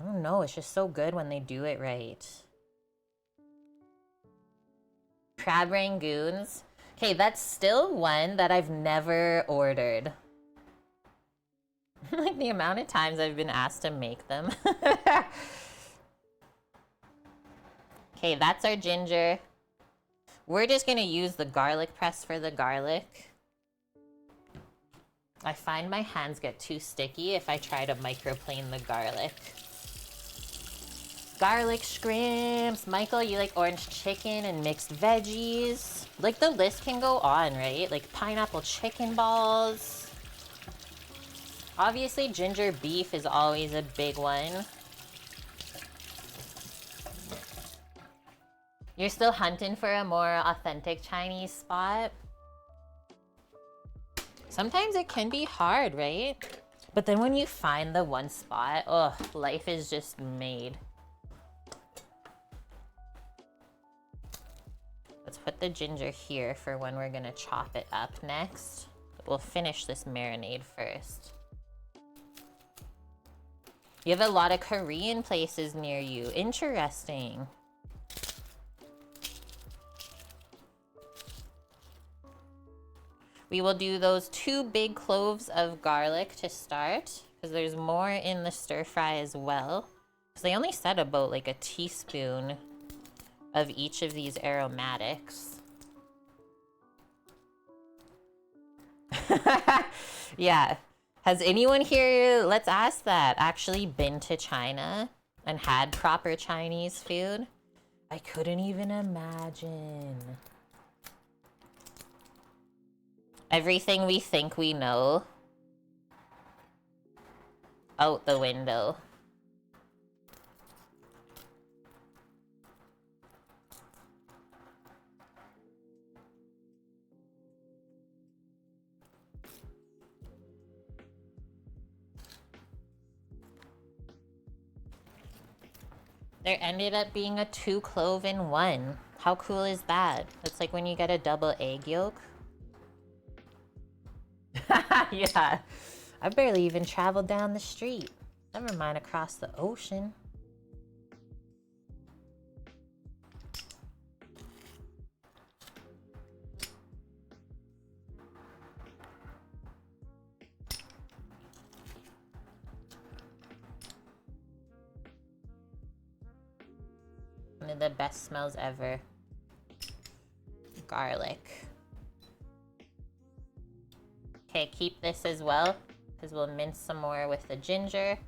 I don't know, it's just so good when they do it right. Crab rangoons. Okay, that's still one that I've never ordered. Like the amount of times I've been asked to make them. Okay, that's our ginger. We're just gonna use the garlic press for the garlic. I find my hands get too sticky if I try to microplane the garlic. Garlic shrimps. Michael, you like orange chicken and mixed veggies. Like the list can go on, right? Like pineapple chicken balls. Obviously, ginger beef is always a big one. You're still hunting for a more authentic Chinese spot? Sometimes it can be hard, right? But then when you find the one spot, oh, life is just made. Let's put the ginger here for when we're gonna chop it up next. But we'll finish this marinade first. You have a lot of Korean places near you. Interesting. We will do those 2 big cloves of garlic to start, because there's more in the stir fry as well. Because they only said about like a teaspoon of each of these aromatics. Yeah. Has anyone here, let's ask that, actually been to China and had proper Chinese food? I couldn't even imagine. Everything we think we know, out the window. There ended up being a 2 clove in 1. How cool is that? It's like when you get a double egg yolk. Yeah. I barely even traveled down the street. Never mind across the ocean. One of the best smells ever. Garlic. Okay, keep this as well, because we'll mince some more with the ginger.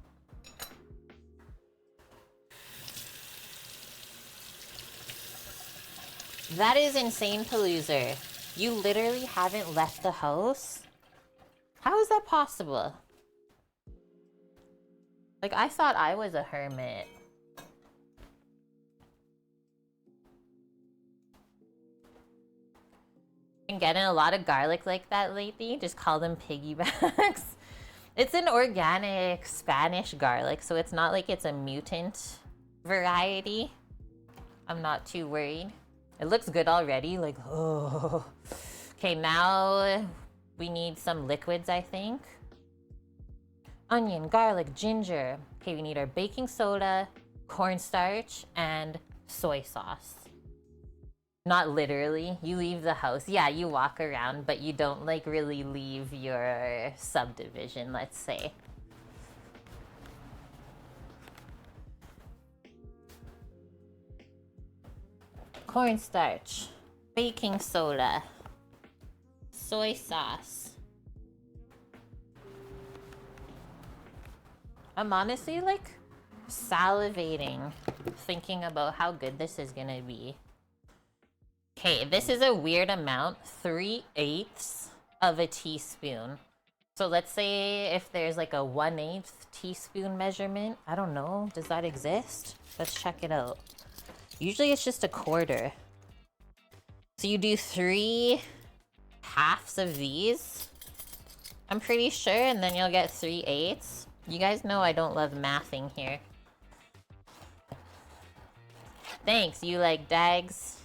That is insane, Paloozer. You literally haven't left the house? How is that possible? Like, I thought I was a hermit. Been getting a lot of garlic like that lately. Just call them piggybacks. It's an organic Spanish garlic, so it's not like it's a mutant variety. I'm not too worried. It looks good already, like, oh. Okay, now we need some liquids, I think. Onion, garlic, ginger. Okay, we need our baking soda, cornstarch, and soy sauce. Not literally. You leave the house. Yeah, you walk around, but you don't like really leave your subdivision, let's say. Cornstarch, baking soda, soy sauce. I'm honestly like salivating thinking about how good this is gonna be. Okay, this is a weird amount, 3/8 of a teaspoon. So let's say if there's like a 1/8 teaspoon measurement. I don't know, does that exist? Let's check it out. Usually it's just a quarter. So you do 3 halves of these, I'm pretty sure, and then you'll get 3/8. You guys know I don't love mathing here. Thanks, you like Dags.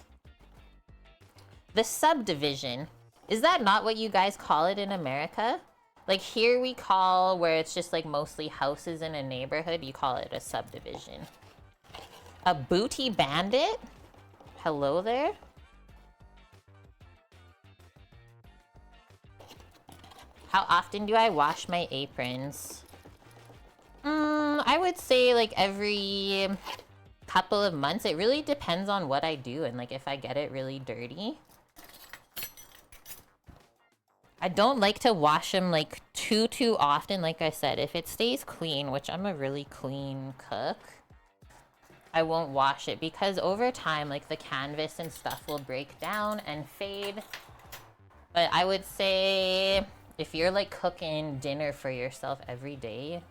The subdivision. Is that not what you guys call it in America? Like here we call where it's just like mostly houses in a neighborhood, you call it a subdivision. A booty bandit? Hello there? How often do I wash my aprons? I would say like every couple of months. It really depends on what I do and like if I get it really dirty. I don't like to wash them like too often. Like I said, if it stays clean, which I'm a really clean cook, I won't wash it because over time, like the canvas and stuff will break down and fade. But I would say if you're like cooking dinner for yourself every day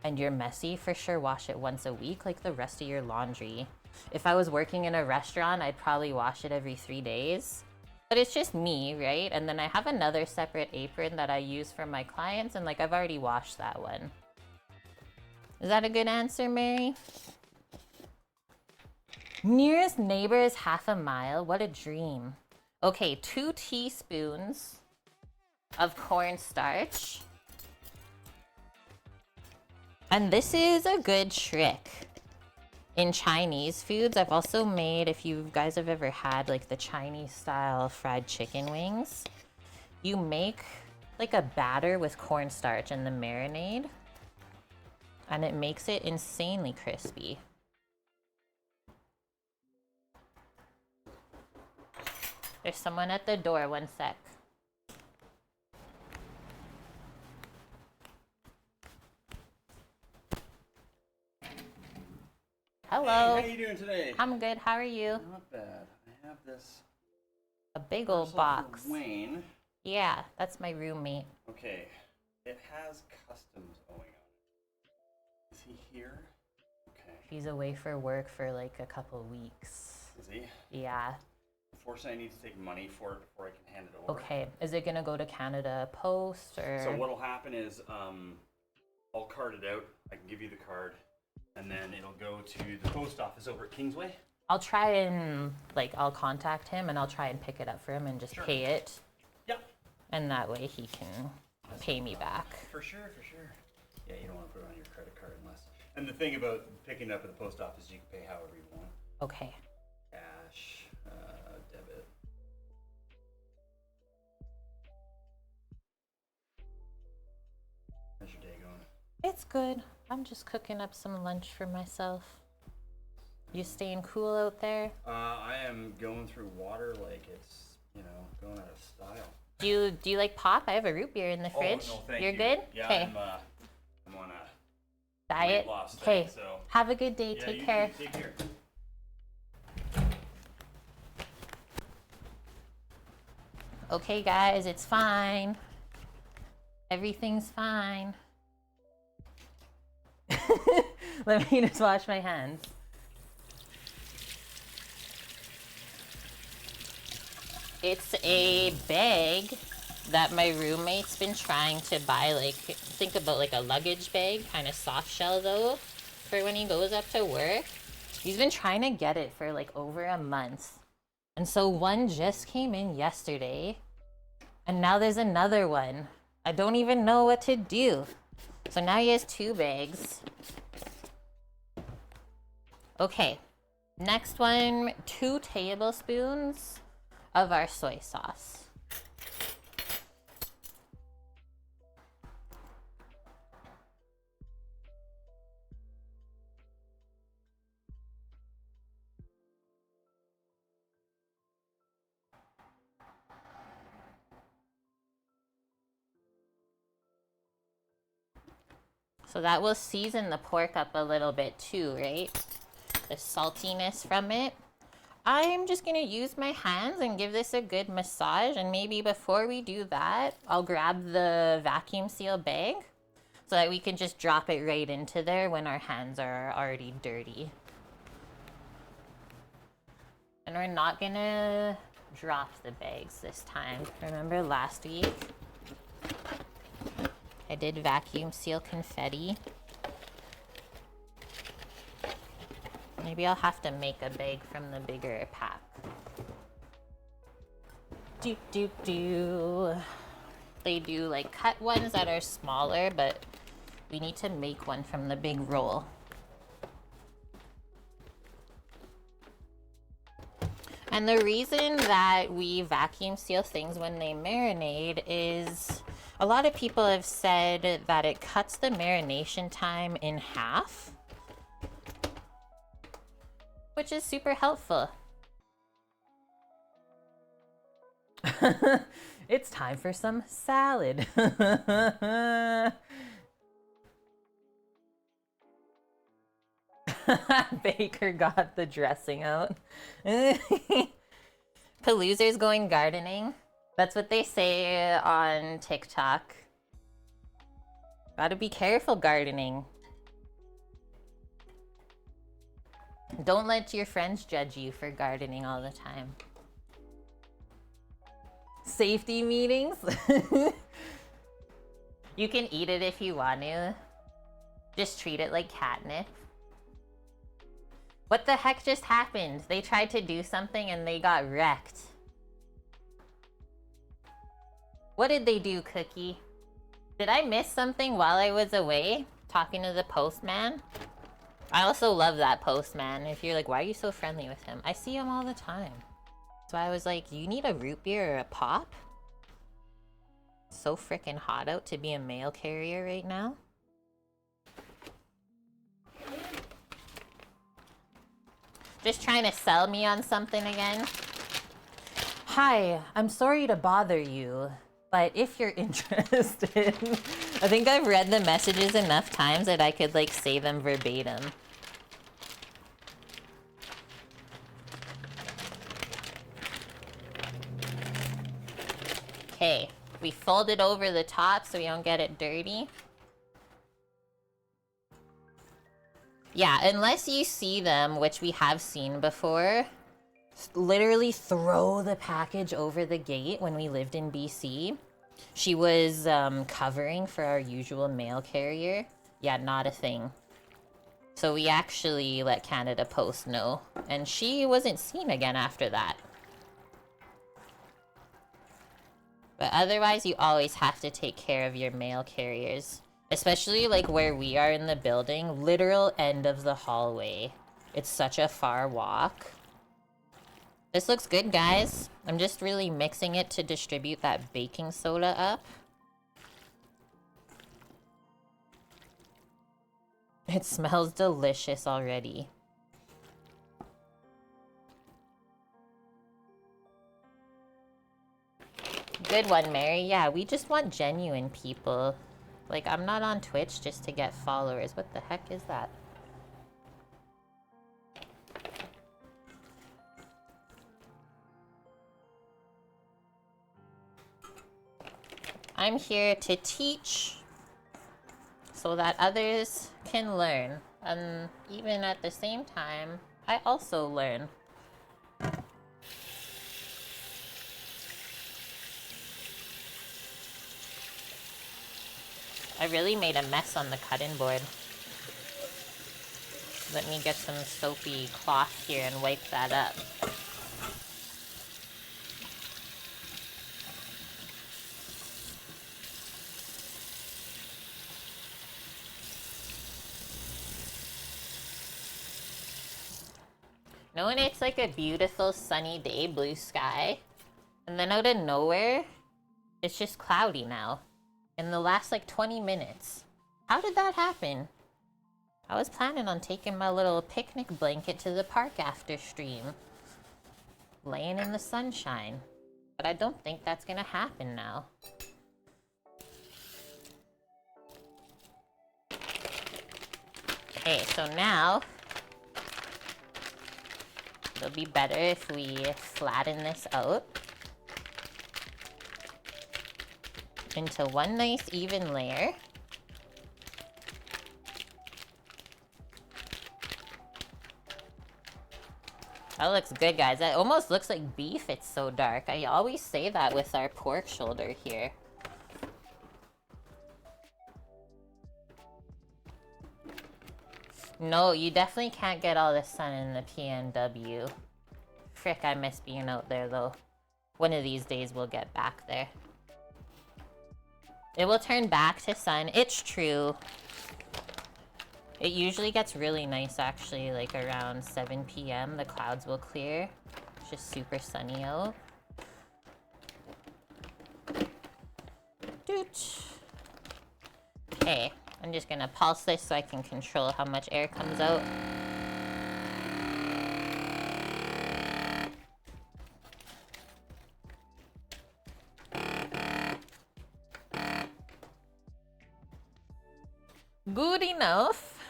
and you're messy, for sure wash it once a week, like the rest of your laundry. If I was working in a restaurant, I'd probably wash it every 3 days. But it's just me, right? And then I have another separate apron that I use for my clients, and like I've already washed that one. Is that a good answer, Mary? Nearest neighbor is 1/2 mile. What a dream. Okay, 2 teaspoons of cornstarch. And this is a good trick. In Chinese foods, I've also made, if you guys have ever had like the Chinese style fried chicken wings, you make like a batter with cornstarch and the marinade, and it makes it insanely crispy. There's someone at the door, 1 sec. Hello. Hey, how are you doing today? I'm good. How are you? Not bad. I have this. A big old box. Wayne. Yeah, that's my roommate. Okay. It has customs going on it. Is he here? Okay. He's away for work for like a couple weeks. Is he? Yeah. Unfortunately, I need to take money for it before I can hand it over. Okay. Is it gonna go to Canada Post or? So what'll happen is, I'll card it out. I can give you the card. And then it'll go to the post office over at Kingsway. I'll try and I'll contact him and I'll try and pick it up for him and just pay it. Yep. And that way he can pay me back. For sure. Yeah, you don't want to put it on your credit card unless. And the thing about picking it up at the post office, you can pay however you want. Okay. Cash, debit. How's your day going? It's good. I'm just cooking up some lunch for myself. You staying cool out there? I am going through water like it's, going out of style. Do you like pop? I have a root beer in the fridge. Oh, no, thank You're you. good? Yeah, Okay. I'm on a Diet. weight loss Okay. thing, so. Have a good day. Yeah, Take you care. too. Take care. Okay, guys, it's fine. Everything's fine. Let me just wash my hands. It's a bag that my roommate's been trying to buy, like, think about like a luggage bag, kind of soft shell though, for when he goes up to work. He's been trying to get it for like over a month. And so one just came in yesterday, and now there's another one. I don't even know what to do. So now he has 2 bags. Okay, next one, 2 tablespoons of our soy sauce. So that will season the pork up a little bit too, right? The saltiness from it. I'm just gonna use my hands and give this a good massage, and maybe before we do that, I'll grab the vacuum seal bag so that we can just drop it right into there when our hands are already dirty. And we're not gonna drop the bags this time. Remember last week? I did vacuum seal confetti. Maybe I'll have to make a bag from the bigger pack. Do do do. They do like cut ones that are smaller, but we need to make one from the big roll. And the reason that we vacuum seal things when they marinate is a lot of people have said that it cuts the marination time in half, which is super helpful. It's time for some salad. Baker got the dressing out. Palooza's going gardening. That's what they say on TikTok. Gotta be careful gardening. Don't let your friends judge you for gardening all the time. Safety meetings? You can eat it if you want to. Just treat it like catnip. What the heck just happened? They tried to do something and they got wrecked. What did they do, Cookie? Did I miss something while I was away talking to the postman? I also love that postman. If you're like, why are you so friendly with him? I see him all the time. So I was like, you need a root beer or a pop? So freaking hot out to be a mail carrier right now. Just trying to sell me on something again. Hi, I'm sorry to bother you, but if you're interested, I think I've read the messages enough times that I could like say them verbatim. Okay, we fold it over the top so we don't get it dirty. Yeah, unless you see them, which we have seen before, literally throw the package over the gate when we lived in BC. She was covering for our usual mail carrier. Yeah, not a thing. So we actually let Canada Post know, and she wasn't seen again after that. But otherwise, you always have to take care of your mail carriers. Especially like where we are in the building, literal end of the hallway. It's such a far walk. This looks good, guys. I'm just really mixing it to distribute that baking soda up. It smells delicious already. Good one, Mary. Yeah, we just want genuine people. Like, I'm not on Twitch just to get followers. What the heck is that? I'm here to teach so that others can learn. And even at the same time, I also learn. I really made a mess on the cutting board. Let me get some soapy cloth here and wipe that up. No, when it's like a beautiful sunny day, blue sky, and then out of nowhere, it's just cloudy now. In the last like 20 minutes. How did that happen? I was planning on taking my little picnic blanket to the park after stream. Laying in the sunshine. But I don't think that's gonna happen now. Okay, so now it'll be better if we flatten this out into one nice even layer. That looks good, guys. That almost looks like beef. It's so dark. I always say that with our pork shoulder here. No, you definitely can't get all the sun in the PNW. Frick, I miss being out there, though. One of these days we'll get back there. It will turn back to sun. It's true. It usually gets really nice actually, like around 7 p.m. The clouds will clear. It's just super sunny out. Doot. Okay, I'm just gonna pulse this so I can control how much air comes out. Good enough.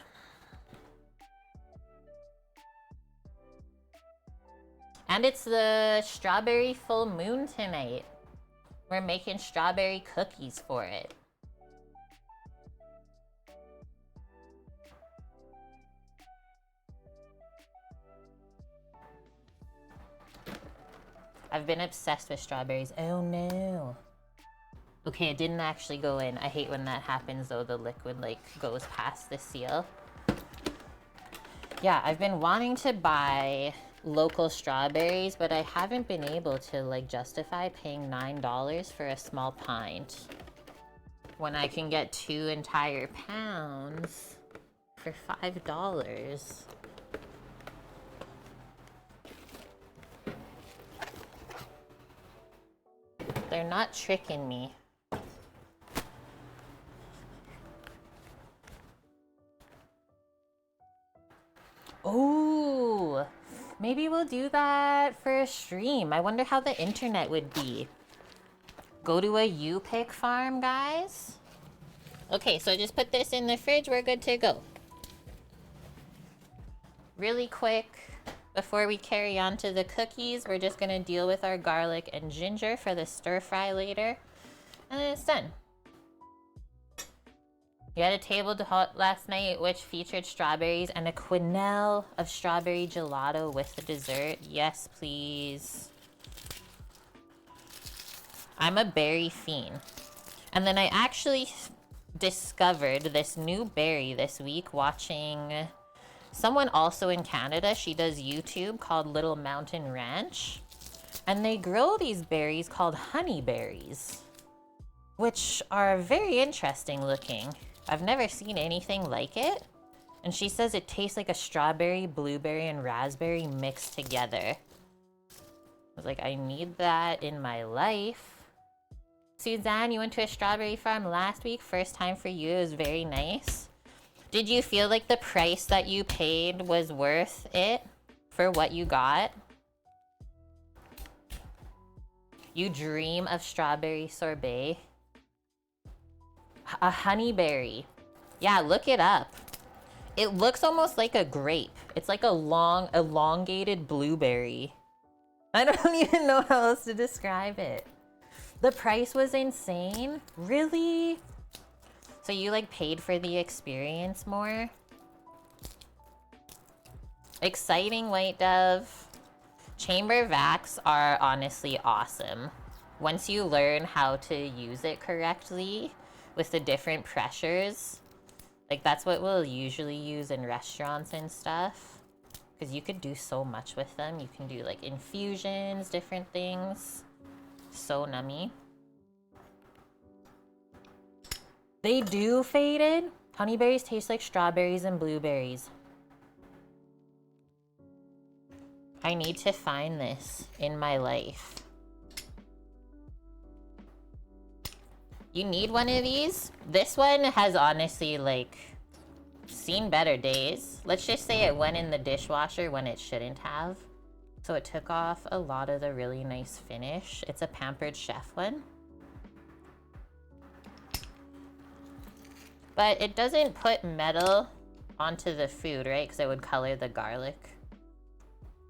And it's the strawberry full moon tonight. We're making strawberry cookies for it. I've been obsessed with strawberries. Oh no. Okay, it didn't actually go in. I hate when that happens though, the liquid like goes past the seal. Yeah, I've been wanting to buy local strawberries, but I haven't been able to like justify paying $9 for a small pint when I can get 2 entire pounds for $5. They're not tricking me. Oh, maybe we'll do that for a stream. I wonder how the internet would be. Go to a U-pick farm, guys. Okay, so just put this in the fridge. We're good to go. Really quick, before we carry on to the cookies, we're just gonna deal with our garlic and ginger for the stir fry later. And then it's done. You had a table d'hôte last night which featured strawberries and a quenelle of strawberry gelato with the dessert. Yes, please. I'm a berry fiend. And then I actually discovered this new berry this week watching someone also in Canada. She does YouTube called Little Mountain Ranch. And they grow these berries called honeyberries, which are very interesting looking. I've never seen anything like it. And she says it tastes like a strawberry, blueberry, and raspberry mixed together. I was like, I need that in my life. Suzanne, you went to a strawberry farm last week. First time for you. It was very nice. Did you feel like the price that you paid was worth it for what you got? You dream of strawberry sorbet. A honeyberry. Yeah, look it up. It looks almost like a grape. It's like a long, elongated blueberry. I don't even know how else to describe it. The price was insane. Really? So you like paid for the experience more? Exciting, White Dove. Chamber vacs are honestly awesome. Once you learn how to use it correctly with the different pressures, like that's what we'll usually use in restaurants and stuff. Because you could do so much with them. You can do like infusions, different things. So nummy. They do faded. Honeyberries taste like strawberries and blueberries. I need to find this in my life. You need one of these? This one has honestly like seen better days. Let's just say it went in the dishwasher when it shouldn't have. So it took off a lot of the really nice finish. It's a Pampered Chef one. But it doesn't put metal onto the food, right? Because it would color the garlic.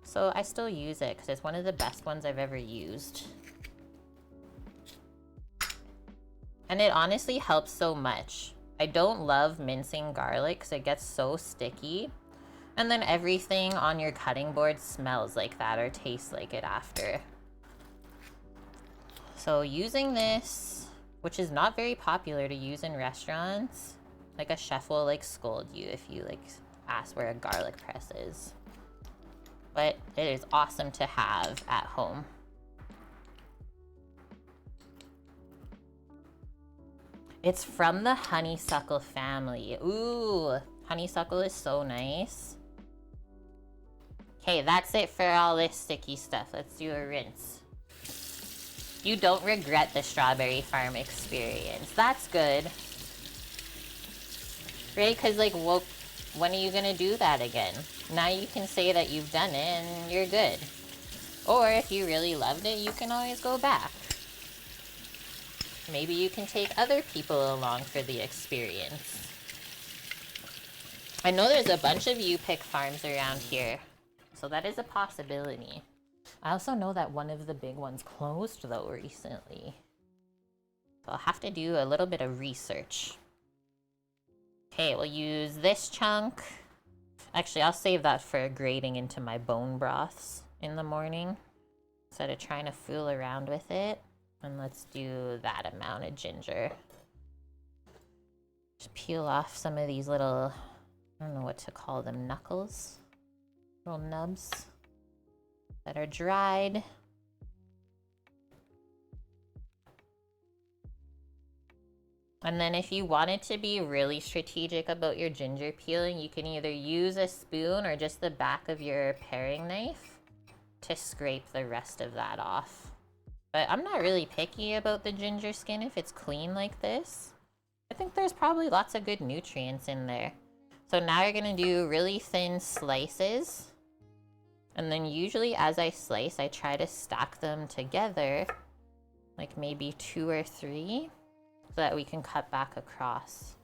So I still use it because it's one of the best ones I've ever used. And it honestly helps so much. I don't love mincing garlic because it gets so sticky. And then everything on your cutting board smells like that or tastes like it after. So using this, which is not very popular to use in restaurants, like a chef will like scold you if you like ask where a garlic press is. But it is awesome to have at home. It's from the honeysuckle family. Ooh, honeysuckle is so nice. Okay, that's it for all this sticky stuff. Let's do a rinse. You don't regret the strawberry farm experience. That's good. Right? Because, like, when are you going to do that again? Now you can say that you've done it and you're good. Or if you really loved it, you can always go back. Maybe you can take other people along for the experience. I know there's a bunch of U-Pick farms around here, so that is a possibility. I also know that one of the big ones closed, though, recently. So I'll have to do a little bit of research. Okay, we'll use this chunk. Actually, I'll save that for grating into my bone broths in the morning, instead of trying to fool around with it. And let's do that amount of ginger. Just peel off some of these little, I don't know what to call them, knuckles? Little nubs that are dried. And then if you wanted to be really strategic about your ginger peeling, you can either use a spoon or just the back of your paring knife to scrape the rest of that off. But I'm not really picky about the ginger skin if it's clean like this. I think there's probably lots of good nutrients in there. So now you're gonna do really thin slices. And then usually as I slice, I try to stack them together, like maybe 2 or 3, so that we can cut back across.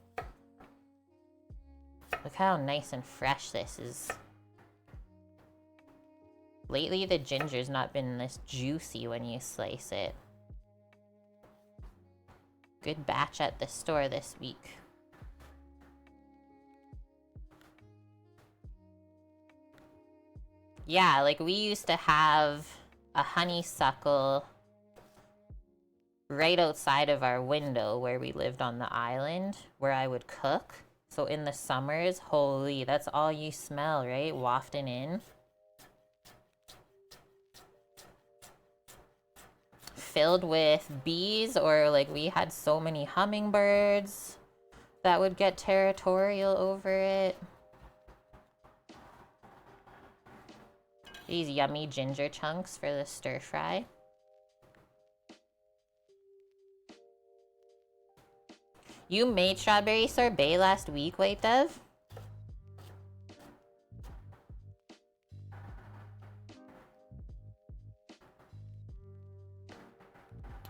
Look how nice and fresh this is. Lately, the ginger's not been this juicy when you slice it. Good batch at the store this week. Yeah, like we used to have a honeysuckle right outside of our window where we lived on the island, where I would cook. So in the summers, holy, that's all you smell, right? Wafting in. Filled with bees, or like we had so many hummingbirds that would get territorial over it. These yummy ginger chunks for the stir fry. You made strawberry sorbet last week, White Dove?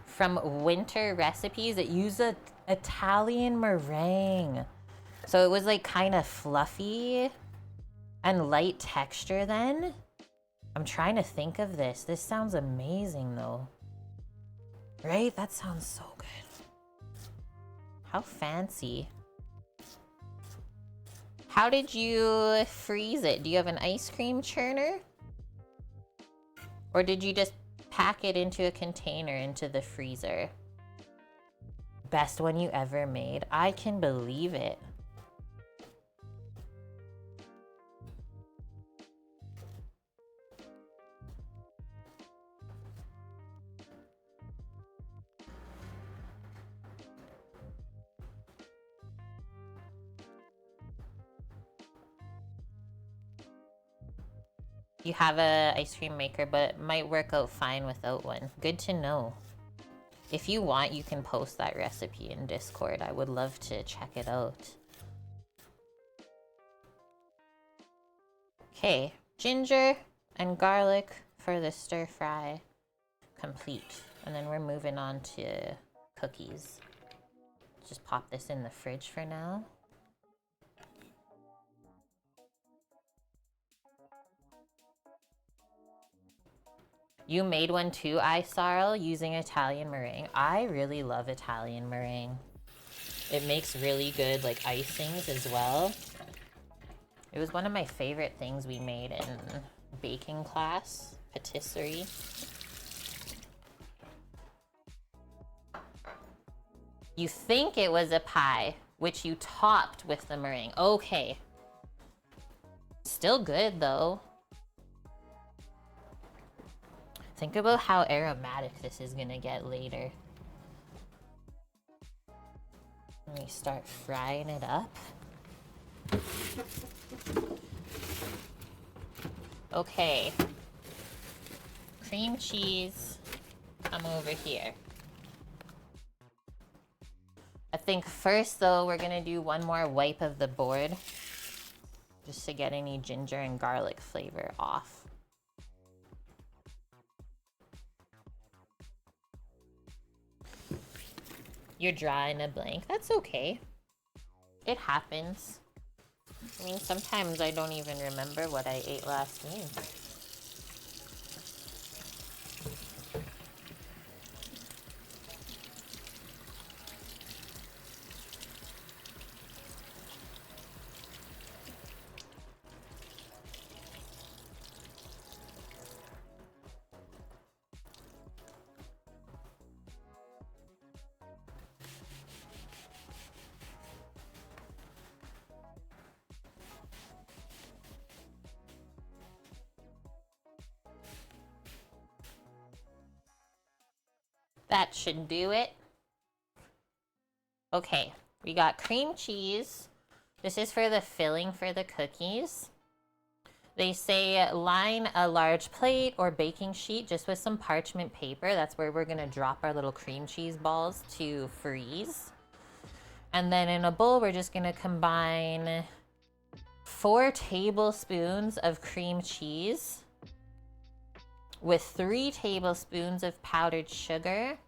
From Winter Recipes, it used a Italian meringue. So it was like kind of fluffy and light texture then. I'm trying to think of this. This sounds amazing though. Right? That sounds so good. How fancy. How did you freeze it? Do you have an ice cream churner? Or did you just pack it into a container into the freezer? Best one you ever made. I can believe it. You have a ice cream maker, but it might work out fine without one. Good to know. If you want, you can post that recipe in Discord. I would love to check it out. Okay, ginger and garlic for the stir fry complete. And then we're moving on to cookies. Just pop this in the fridge for now. You made one too, Isarl, using Italian meringue. I really love Italian meringue. It makes really good like icings as well. It was one of my favorite things we made in baking class, patisserie. You think it was a pie, which you topped with the meringue. Okay. Still good though. Think about how aromatic this is gonna get later. And we start frying it up. Okay. Cream cheese, come over here. I think first though, we're gonna do one more wipe of the board just to get any ginger and garlic flavor off. You're drawing a blank. That's okay. It happens. I mean, sometimes I don't even remember what I ate last week. That should do it. Okay, we got cream cheese. This is for the filling for the cookies. They say line a large plate or baking sheet just with some parchment paper. That's where we're gonna drop our little cream cheese balls to freeze. And then in a bowl, we're just gonna combine 4 tablespoons of cream cheese with 3 tablespoons of powdered sugar,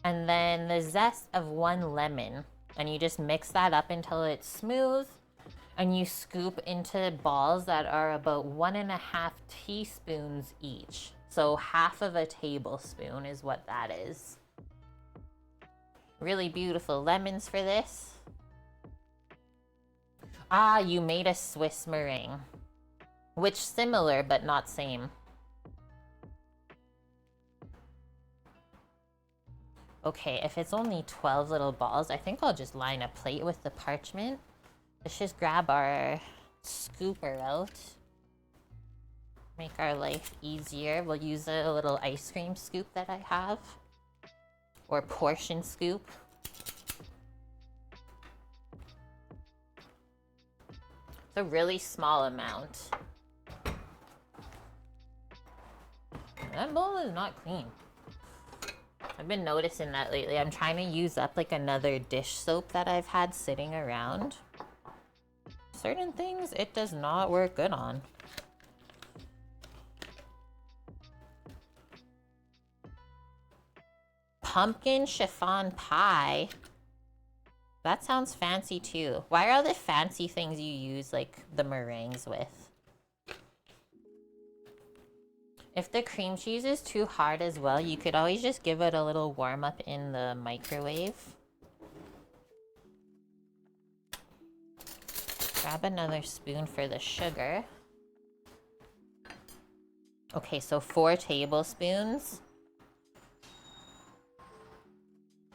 and then the zest of 1 lemon. And you just mix that up until it's smooth, and you scoop into balls that are about 1.5 teaspoons each. So half of a tablespoon is what that is. Really beautiful lemons for this. Ah, you made a Swiss meringue, which similar but not same. Okay, if it's only 12 little balls, I think I'll just line a plate with the parchment. Let's just grab our scooper out. Make our life easier. We'll use a little ice cream scoop that I have. Or portion scoop. It's a really small amount. That bowl is not clean. I've been noticing that lately. I'm trying to use up like another dish soap that I've had sitting around. Certain things it does not work good on. Pumpkin chiffon pie. That sounds fancy too. Why are all the fancy things you use like the meringues with? If the cream cheese is too hard as well, you could always just give it a little warm up in the microwave. Grab another spoon for the sugar. Okay, so 4 tablespoons.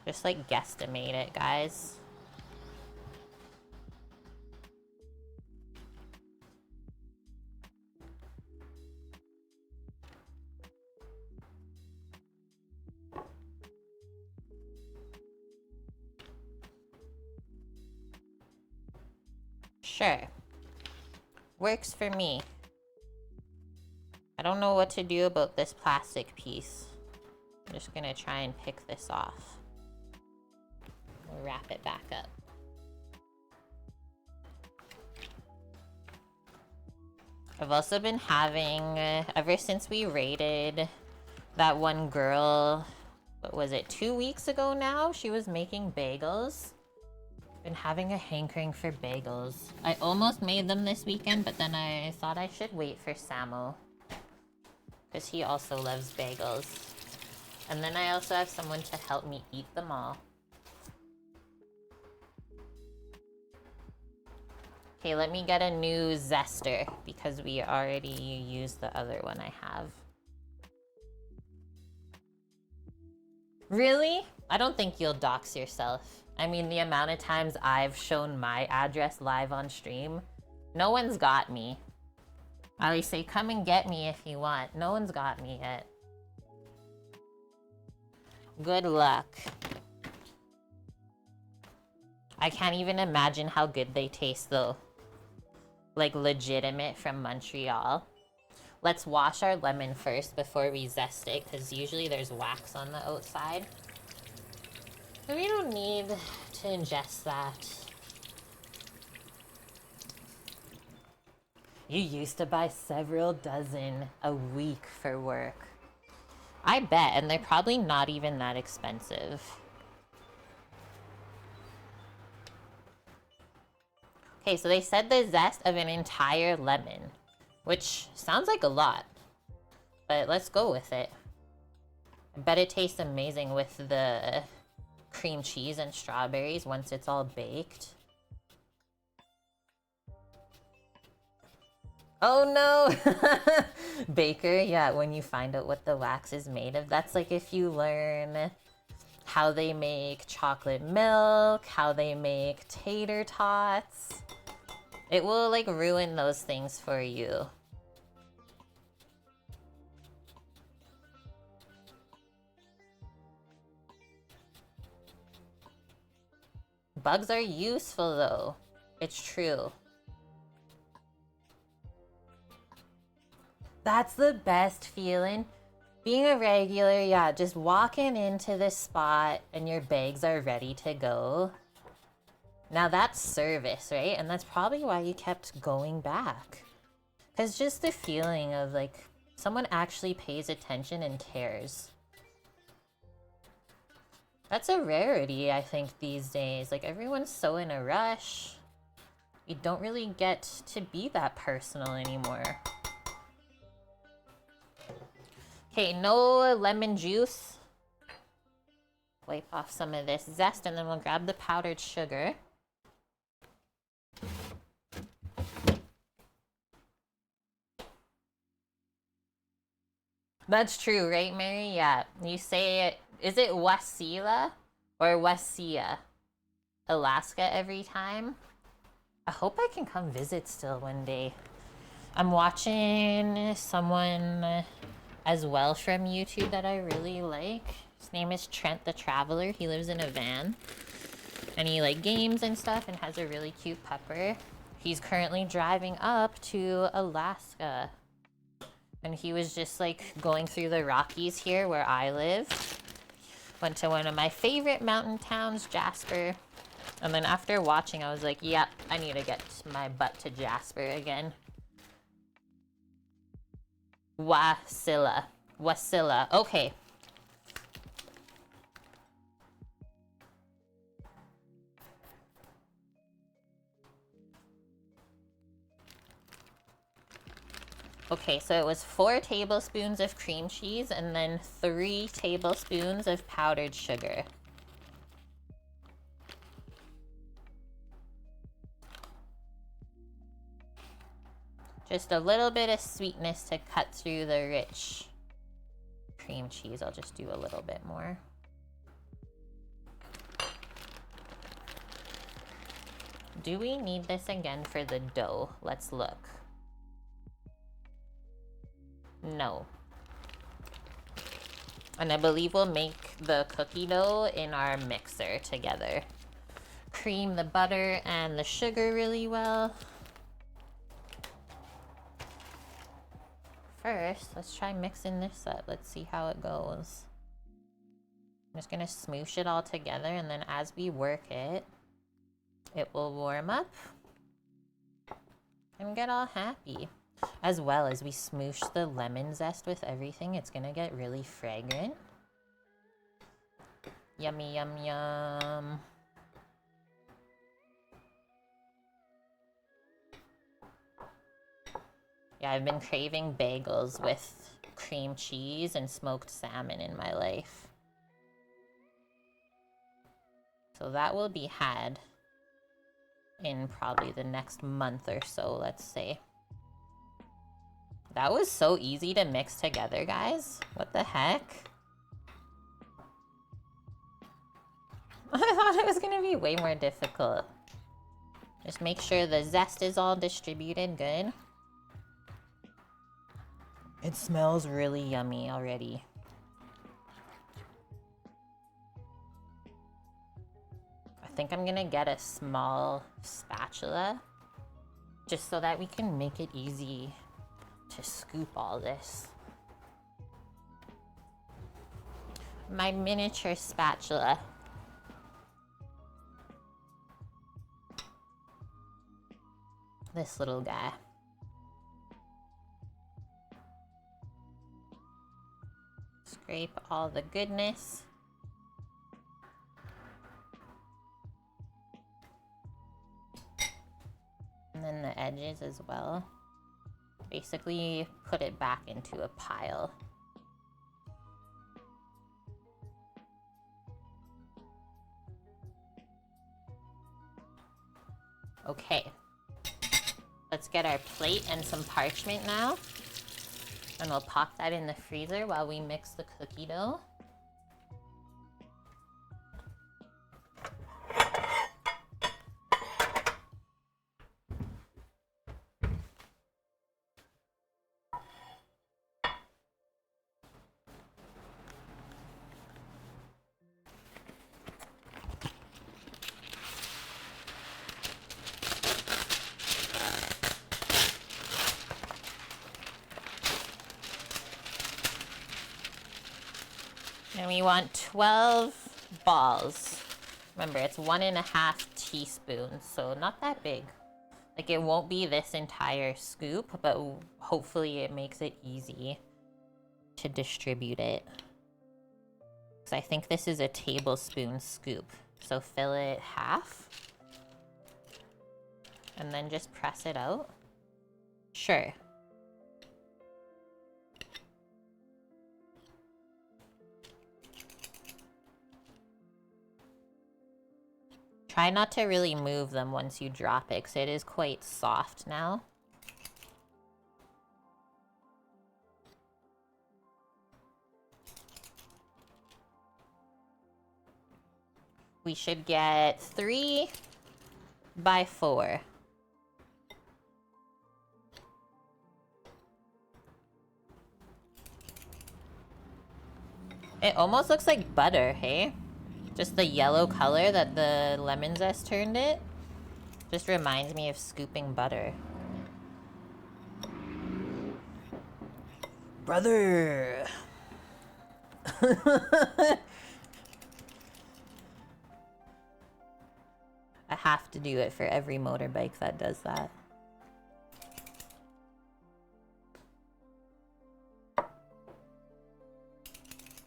Just like guesstimate it, guys. Sure. Works for me. I don't know what to do about this plastic piece. I'm just gonna try and pick this off. We'll wrap it back up. I've also been having, ever since we raided that one girl, what was it, 2 weeks ago now? She was making bagels. Been having a hankering for bagels. I almost made them this weekend, but then I thought I should wait for Samo, because he also loves bagels. And then I also have someone to help me eat them all. Okay, let me get a new zester, because we already used the other one I have. Really? I don't think you'll dox yourself. I mean, the amount of times I've shown my address live on stream, no one's got me. I always say, come and get me if you want. No one's got me yet. Good luck. I can't even imagine how good they taste though. Like legitimate from Montreal. Let's wash our lemon first before we zest it, because usually there's wax on the outside. And we don't need to ingest that. You used to buy several dozen a week for work. I bet, and they're probably not even that expensive. Okay, so they said the zest of an entire lemon, which sounds like a lot, but let's go with it. I bet it tastes amazing with the cream cheese and strawberries once it's all baked. Oh no! Baker, yeah, when you find out what the wax is made of, that's like if you learn how they make chocolate milk, how they make tater tots. It will like ruin those things for you. Bugs are useful though. It's true. That's the best feeling. Being a regular, yeah, just walking into this spot and your bags are ready to go. Now that's service, right? And that's probably why you kept going back. Because just the feeling of like someone actually pays attention and cares. That's a rarity, I think, these days. Like everyone's so in a rush. You don't really get to be that personal anymore. Okay, no lemon juice. Wipe off some of this zest and then we'll grab the powdered sugar. That's true, right, Mary? Yeah. You say it, is it Wasilla or Wasia? Alaska every time? I hope I can come visit still one day. I'm watching someone as well from YouTube that I really like. His name is Trent the Traveler. He lives in a van and he like games and stuff and has a really cute pupper. He's currently driving up to Alaska. And he was just like going through the Rockies here where I live. Went to one of my favorite mountain towns, Jasper. And then after watching, I was like, yep, I need to get my butt to Jasper again. Wasilla. Wasilla. Okay. Okay, so it was 4 tablespoons of cream cheese and then 3 tablespoons of powdered sugar. Just a little bit of sweetness to cut through the rich cream cheese. I'll just do a little bit more. Do we need this again for the dough? Let's look. No. And I believe we'll make the cookie dough in our mixer together. Cream the butter and the sugar really well. First, let's try mixing this up. Let's see how it goes. I'm just gonna smoosh it all together and then as we work it, it will warm up and get all happy. As well as we smoosh the lemon zest with everything, it's gonna get really fragrant. Yummy, yum, yum. Yeah, I've been craving bagels with cream cheese and smoked salmon in my life. So that will be had in probably the next month or so, let's say. That was so easy to mix together, guys. What the heck? I thought it was gonna be way more difficult. Just make sure the zest is all distributed good. It smells really yummy already. I think I'm gonna get a small spatula just so that we can make it easy to scoop all this. My miniature spatula. This little guy. Scrape all the goodness. And then the edges as well. Basically put it back into a pile. Okay. Let's get our plate and some parchment now. And we'll pop that in the freezer while we mix the cookie dough. And we want 12 balls. Remember, it's 1.5 teaspoons, so not that big. Like, it won't be this entire scoop, but hopefully it makes it easy to distribute it. Because I think this is a tablespoon scoop. So fill it half. And then just press it out. Sure. Try not to really move them once you drop it, because it is quite soft now. We should get 3 by 4. It almost looks like butter, hey? Just the yellow color that the lemon zest turned it just reminds me of scooping butter. Brother! I have to do it for every motorbike that does that.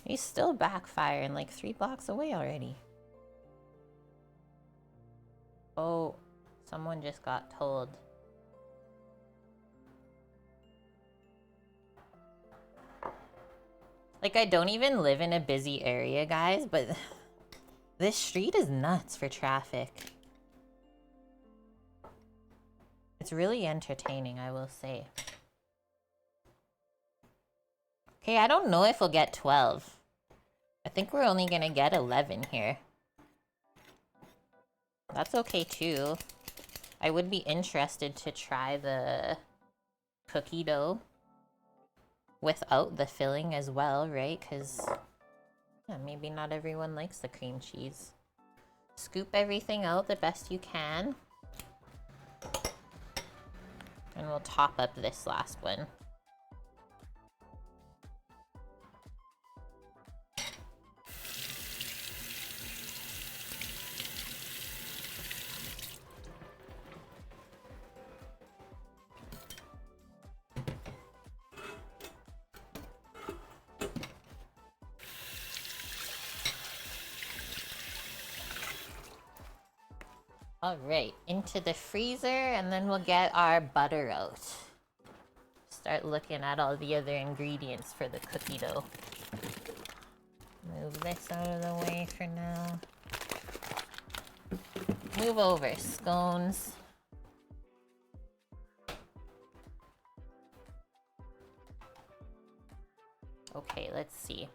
He's still backfiring, like 3 blocks away already. Oh, someone just got told. Like, I don't even live in a busy area, guys, but this street is nuts for traffic. It's really entertaining, I will say. Okay, I don't know if we'll get 12. I think we're only gonna get 11 here. That's okay too. I would be interested to try the cookie dough without the filling as well, right? Because yeah, maybe not everyone likes the cream cheese. Scoop everything out the best you can. And we'll top up this last one. All right, into the freezer, and then we'll get our butter out. Start looking at all the other ingredients for the cookie dough. Move this out of the way for now. Move over, scones. Okay, let's see.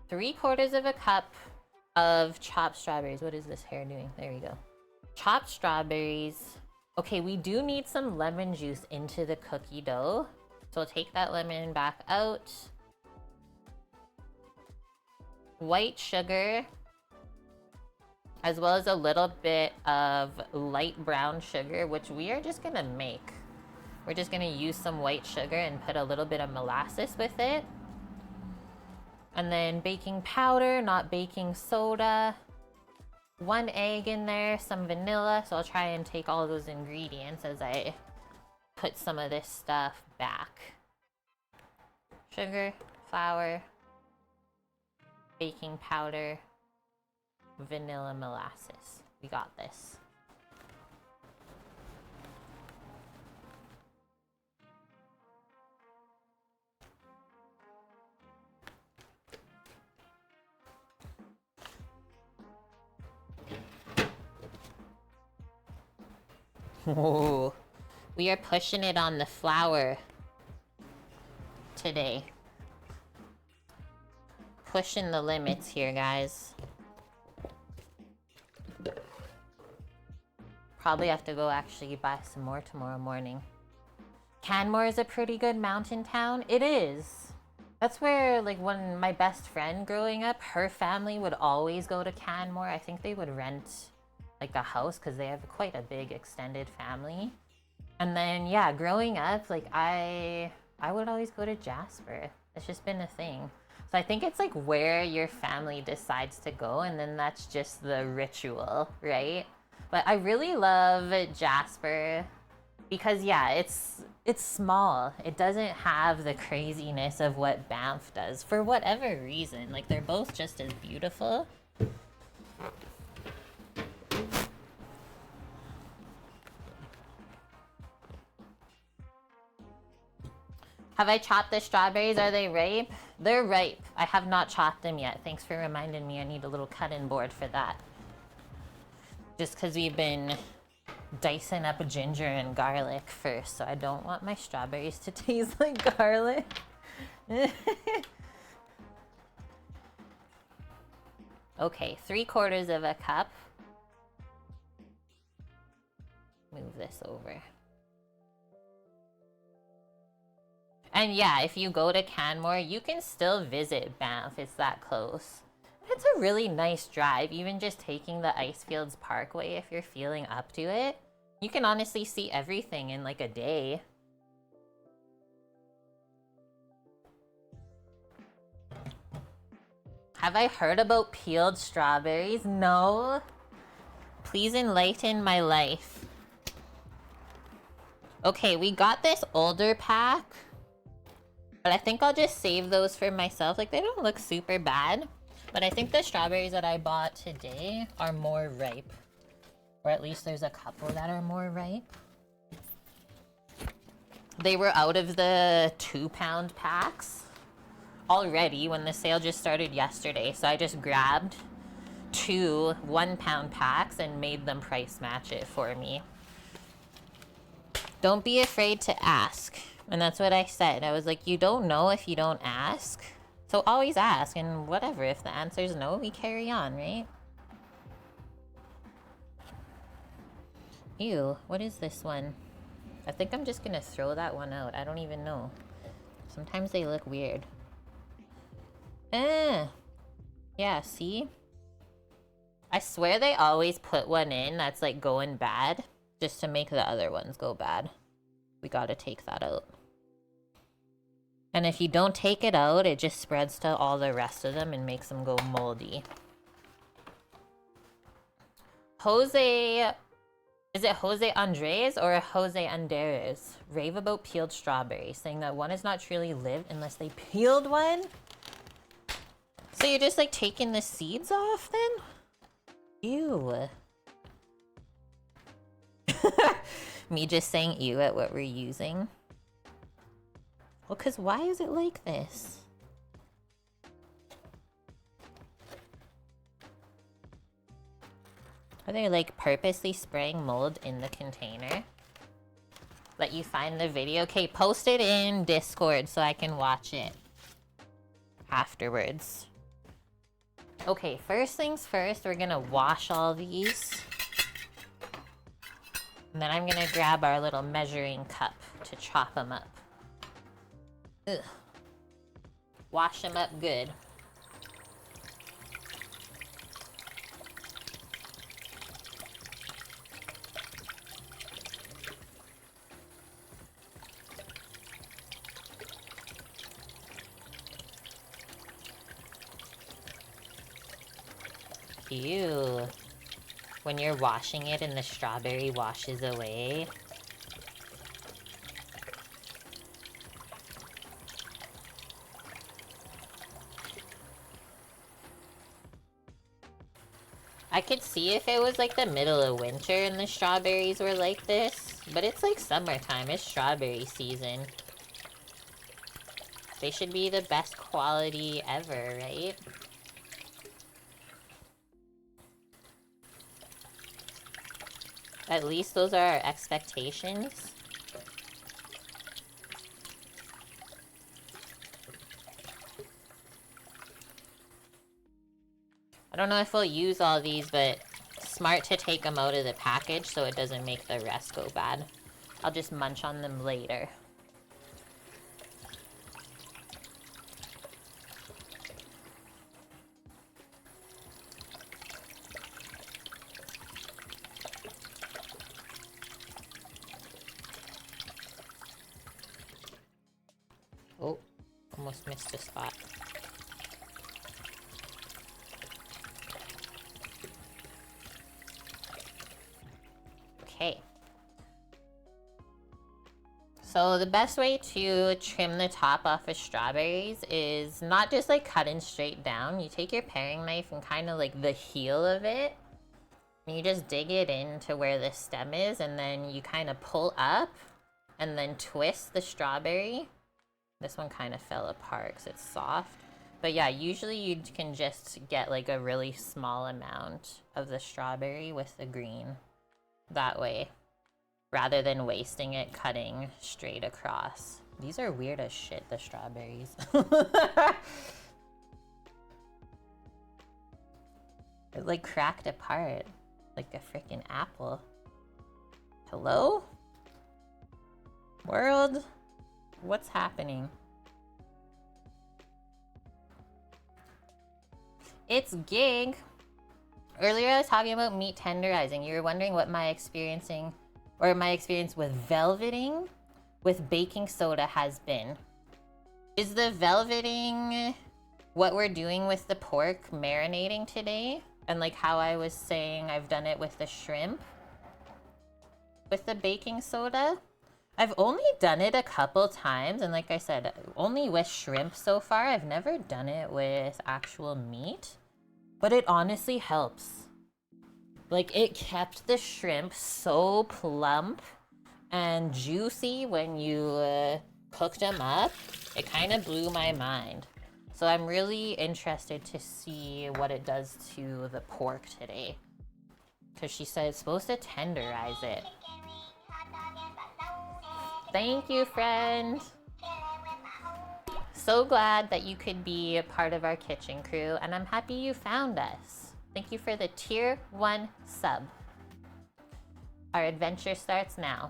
3/4 cup of chopped strawberries. What is this hair doing? There we go. Chopped strawberries. Okay, we do need some lemon juice into the cookie dough. So we'll take that lemon back out. white sugar, as well as a little bit of light brown sugar, which we are just gonna make. We're just gonna use some white sugar and put a little bit of molasses with it. And then baking powder, not baking soda. 1 egg in there, some vanilla. So I'll try and take all those ingredients as I put some of this stuff back. Sugar, flour, baking powder, vanilla, molasses. We got this. Oh, we are pushing it on the flour today. Pushing the limits here, guys. Probably have to go actually buy some more tomorrow morning. Canmore is a pretty good mountain town. It is. That's where, like, when my best friend growing up, her family would always go to Canmore. I think they would rent like a house because they have quite a big extended family. And then yeah, growing up, like I would always go to Jasper. It's just been a thing. So I think it's like where your family decides to go, and then that's just the ritual, right? But I really love Jasper because yeah, it's small. It doesn't have the craziness of what Banff does for whatever reason. Like they're both just as beautiful. Have I chopped the strawberries? Are they ripe? They're ripe. I have not chopped them yet. Thanks for reminding me. I need a little cutting board for that. Just because we've been dicing up ginger and garlic first, so I don't want my strawberries to taste like garlic. Okay, 3/4 of a cup. Move this over. And yeah, if you go to Canmore, you can still visit Banff. It's that close. It's a really nice drive, even just taking the Icefields Parkway if you're feeling up to it. You can honestly see everything in like a day. Have I heard about peeled strawberries? No. Please enlighten my life. Okay, we got this older pack. But I think I'll just save those for myself. Like, they don't look super bad. But I think the strawberries that I bought today are more ripe. Or at least there's a couple that are more ripe. They were out of the 2-pound packs already when the sale just started yesterday. So I just grabbed 2 1-pound packs and made them price match it for me. Don't be afraid to ask. And that's what I said. I was like, you don't know if you don't ask. So always ask, and whatever. If the answer is no, we carry on, right? Ew, what is this one? I think I'm just gonna throw that one out. I don't even know. Sometimes they look weird. Yeah, see? I swear they always put one in that's like going bad just to make the other ones go bad. We gotta take that out. And if you don't take it out, it just spreads to all the rest of them and makes them go moldy. Jose... Is it Jose Andres or Jose Andres? Rave about peeled strawberries, saying that one is not truly lived unless they peeled one? So you're just like taking the seeds off then? Ew. Me just saying ew at what we're using. Well, because why is it like this? Are they like purposely spraying mold in the container? Let you find the video. Okay, post it in Discord so I can watch it afterwards. Okay, first things first, we're gonna wash all these. And then I'm gonna grab our little measuring cup to chop them up. Ugh. Wash them up good. Ew. When you're washing it and the strawberry washes away. I could see if it was like the middle of winter and the strawberries were like this, but it's like summertime, it's strawberry season. They should be the best quality ever, right? At least those are our expectations. I don't know if we'll use all these, but smart to take them out of the package so it doesn't make the rest go bad. I'll just munch on them later. Oh, almost missed a spot. Okay. So the best way to trim the top off of strawberries is not just like cutting straight down. You take your paring knife and kind of like the heel of it, and you just dig it into where the stem is, and then you kind of pull up and then twist the strawberry. This one kind of fell apart because it's soft. But yeah, usually you can just get like a really small amount of the strawberry with the green that way, rather than wasting it cutting straight across. These are weird as shit, the strawberries. It like cracked apart like a freaking apple. Hello? World? What's happening? It's Gig. Earlier I was talking about meat tenderizing. You were wondering what my experience with velveting with baking soda has been. Is the velveting what we're doing with the pork marinating today? And like how I was saying I've done it with the shrimp with the baking soda? I've only done it a couple times, and like I said, only with shrimp so far. I've never done it with actual meat, but it honestly helps. Like, it kept the shrimp so plump and juicy when you cooked them up. It kind of blew my mind. So I'm really interested to see what it does to the pork today, because she said it's supposed to tenderize it. Thank you, friend. So glad that you could be a part of our kitchen crew, and I'm happy you found us. Thank you for the tier 1 sub. Our adventure starts now.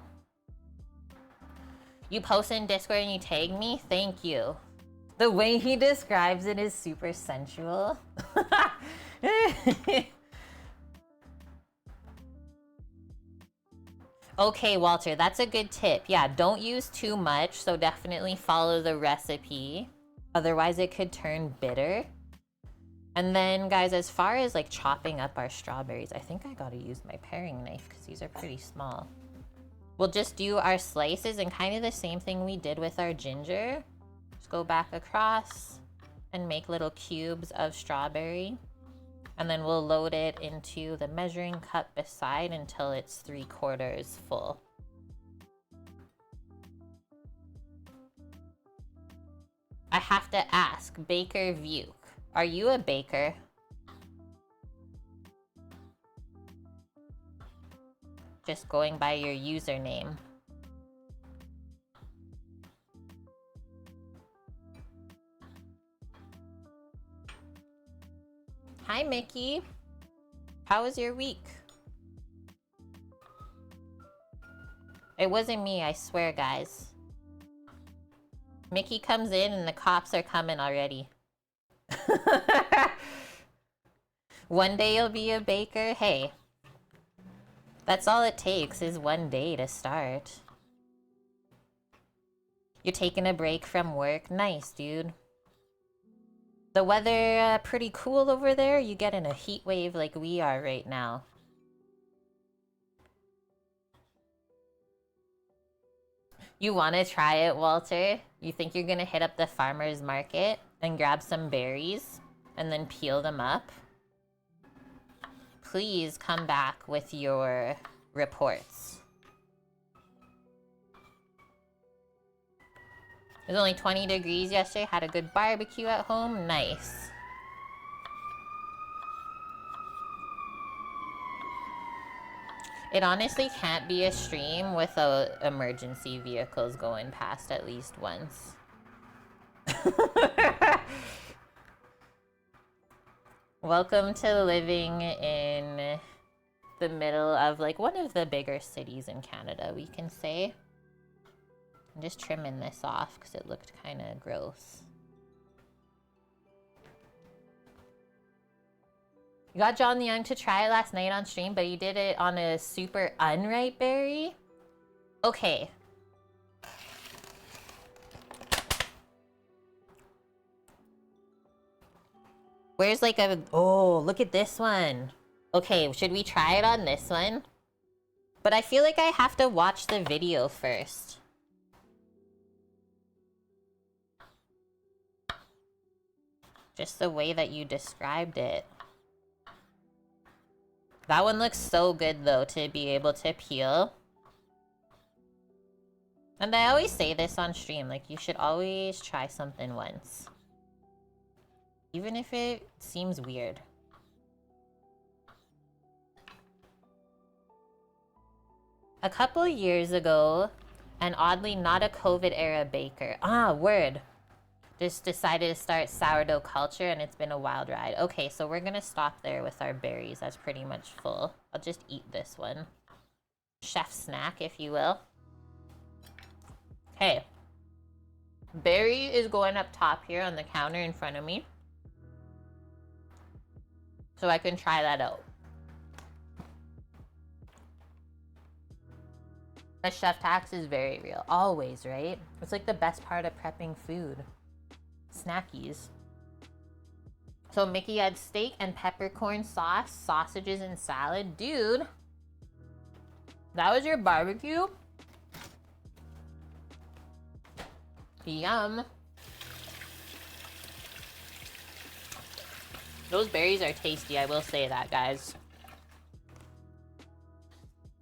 You post in Discord and you tag me? Thank you. The way he describes it is super sensual. Okay, Walter, that's a good tip. Yeah, don't use too much, so definitely follow the recipe. Otherwise, it could turn bitter. And then, guys, as far as like chopping up our strawberries, I think I gotta use my paring knife because these are pretty small. We'll just do our slices and kind of the same thing we did with our ginger. Just go back across and make little cubes of strawberry. And then we'll load it into the measuring cup beside until it's 3/4 full. I have to ask, Baker Vuke, are you a baker? Just going by your username. Hi, Mickey. How was your week? It wasn't me, I swear, guys. Mickey comes in and the cops are coming already. One day you'll be a baker. Hey, that's all it takes is one day to start. You're taking a break from work? Nice, dude. The weather pretty cool over there? You getting a heat wave like we are right now? You want to try it, Walter? You think you're gonna hit up the farmer's market and grab some berries and then peel them up? Please come back with your reports. It was only 20 degrees yesterday. Had a good barbecue at home. Nice. It honestly can't be a stream without emergency vehicles going past at least once. Welcome to living in the middle of like one of the bigger cities in Canada, we can say. I'm just trimming this off because it looked kind of gross. You got John the Young to try it last night on stream, but you did it on a super unripe berry? Okay. Where's like a... Oh, look at this one. Okay, should we try it on this one? But I feel like I have to watch the video first. Just the way that you described it. That one looks so good, though, to be able to peel. And I always say this on stream, like, you should always try something once. Even if it seems weird. A couple years ago, and oddly not a COVID-era baker. Ah, word. Just decided to start sourdough culture and it's been a wild ride. Okay, so we're gonna stop there with our berries. That's pretty much full. I'll just eat this one. Chef snack, if you will. Okay. Berry is going up top here on the counter in front of me. So I can try that out. A chef tax is very real. Always, right? It's like the best part of prepping food. Snackies. So Mickey had steak and peppercorn sauce, sausages and salad. Dude, that was your barbecue? Yum. Those berries are tasty, I will say that, guys.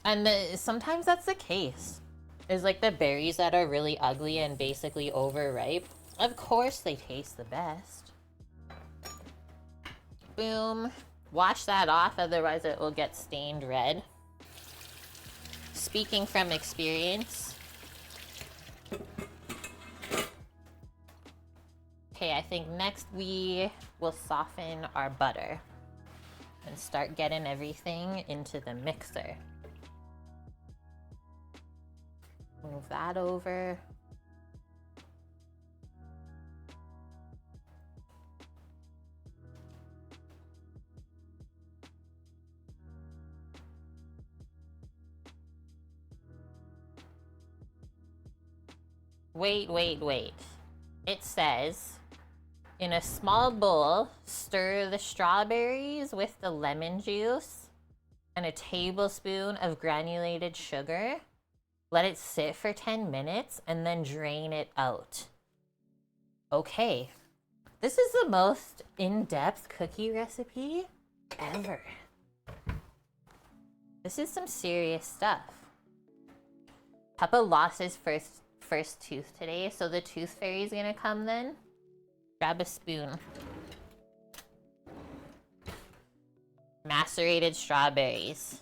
And sometimes that's the case. Is like the berries that are really ugly and basically overripe. Of course they taste the best. Boom. Wash that off, otherwise it will get stained red. Speaking from experience. Okay, I think next we will soften our butter and start getting everything into the mixer. Move that over. Wait. It says, in a small bowl, stir the strawberries with the lemon juice and a tablespoon of granulated sugar. Let it sit for 10 minutes and then drain it out. Okay. This is the most in-depth cookie recipe ever. This is some serious stuff. Papa lost his first tooth today, so the tooth fairy's gonna come then. Grab a spoon. Macerated strawberries.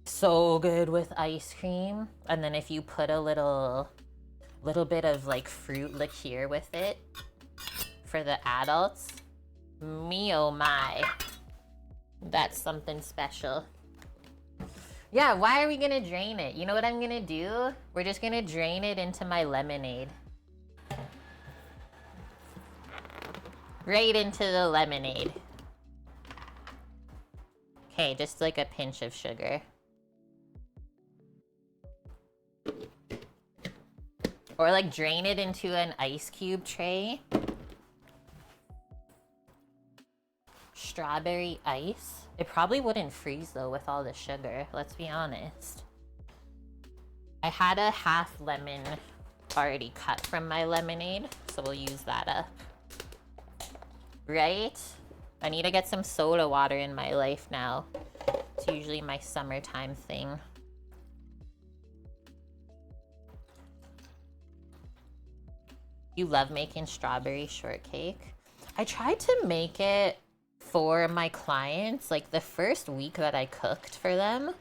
So good with ice cream. And then if you put a little bit of like fruit liqueur with it for the adults, me oh my. That's something special. Yeah, why are we gonna drain it? You know what I'm gonna do? We're just gonna drain it into my lemonade. Right into the lemonade. Okay, just like a pinch of sugar. Or like drain it into an ice cube tray. strawberry ice. It probably wouldn't freeze though with all the sugar, let's be honest. I had a half lemon already cut from my lemonade, so we'll use that up. Right? I need to get some soda water in my life now. It's usually my summertime thing. You love making strawberry shortcake? I tried to make it for my clients like the first week that I cooked for them.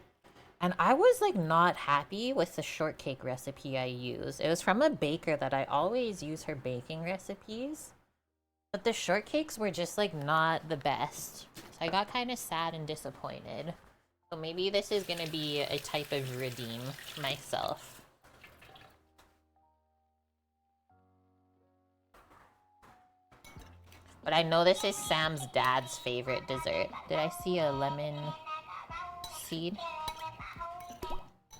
And I was like not happy with the shortcake recipe I used. It was from a baker that I always use her baking recipes. But the shortcakes were just like not the best. So I got kind of sad and disappointed. So maybe this is gonna be a type of redeem myself. But I know this is Sam's dad's favorite dessert. Did I see a lemon seed?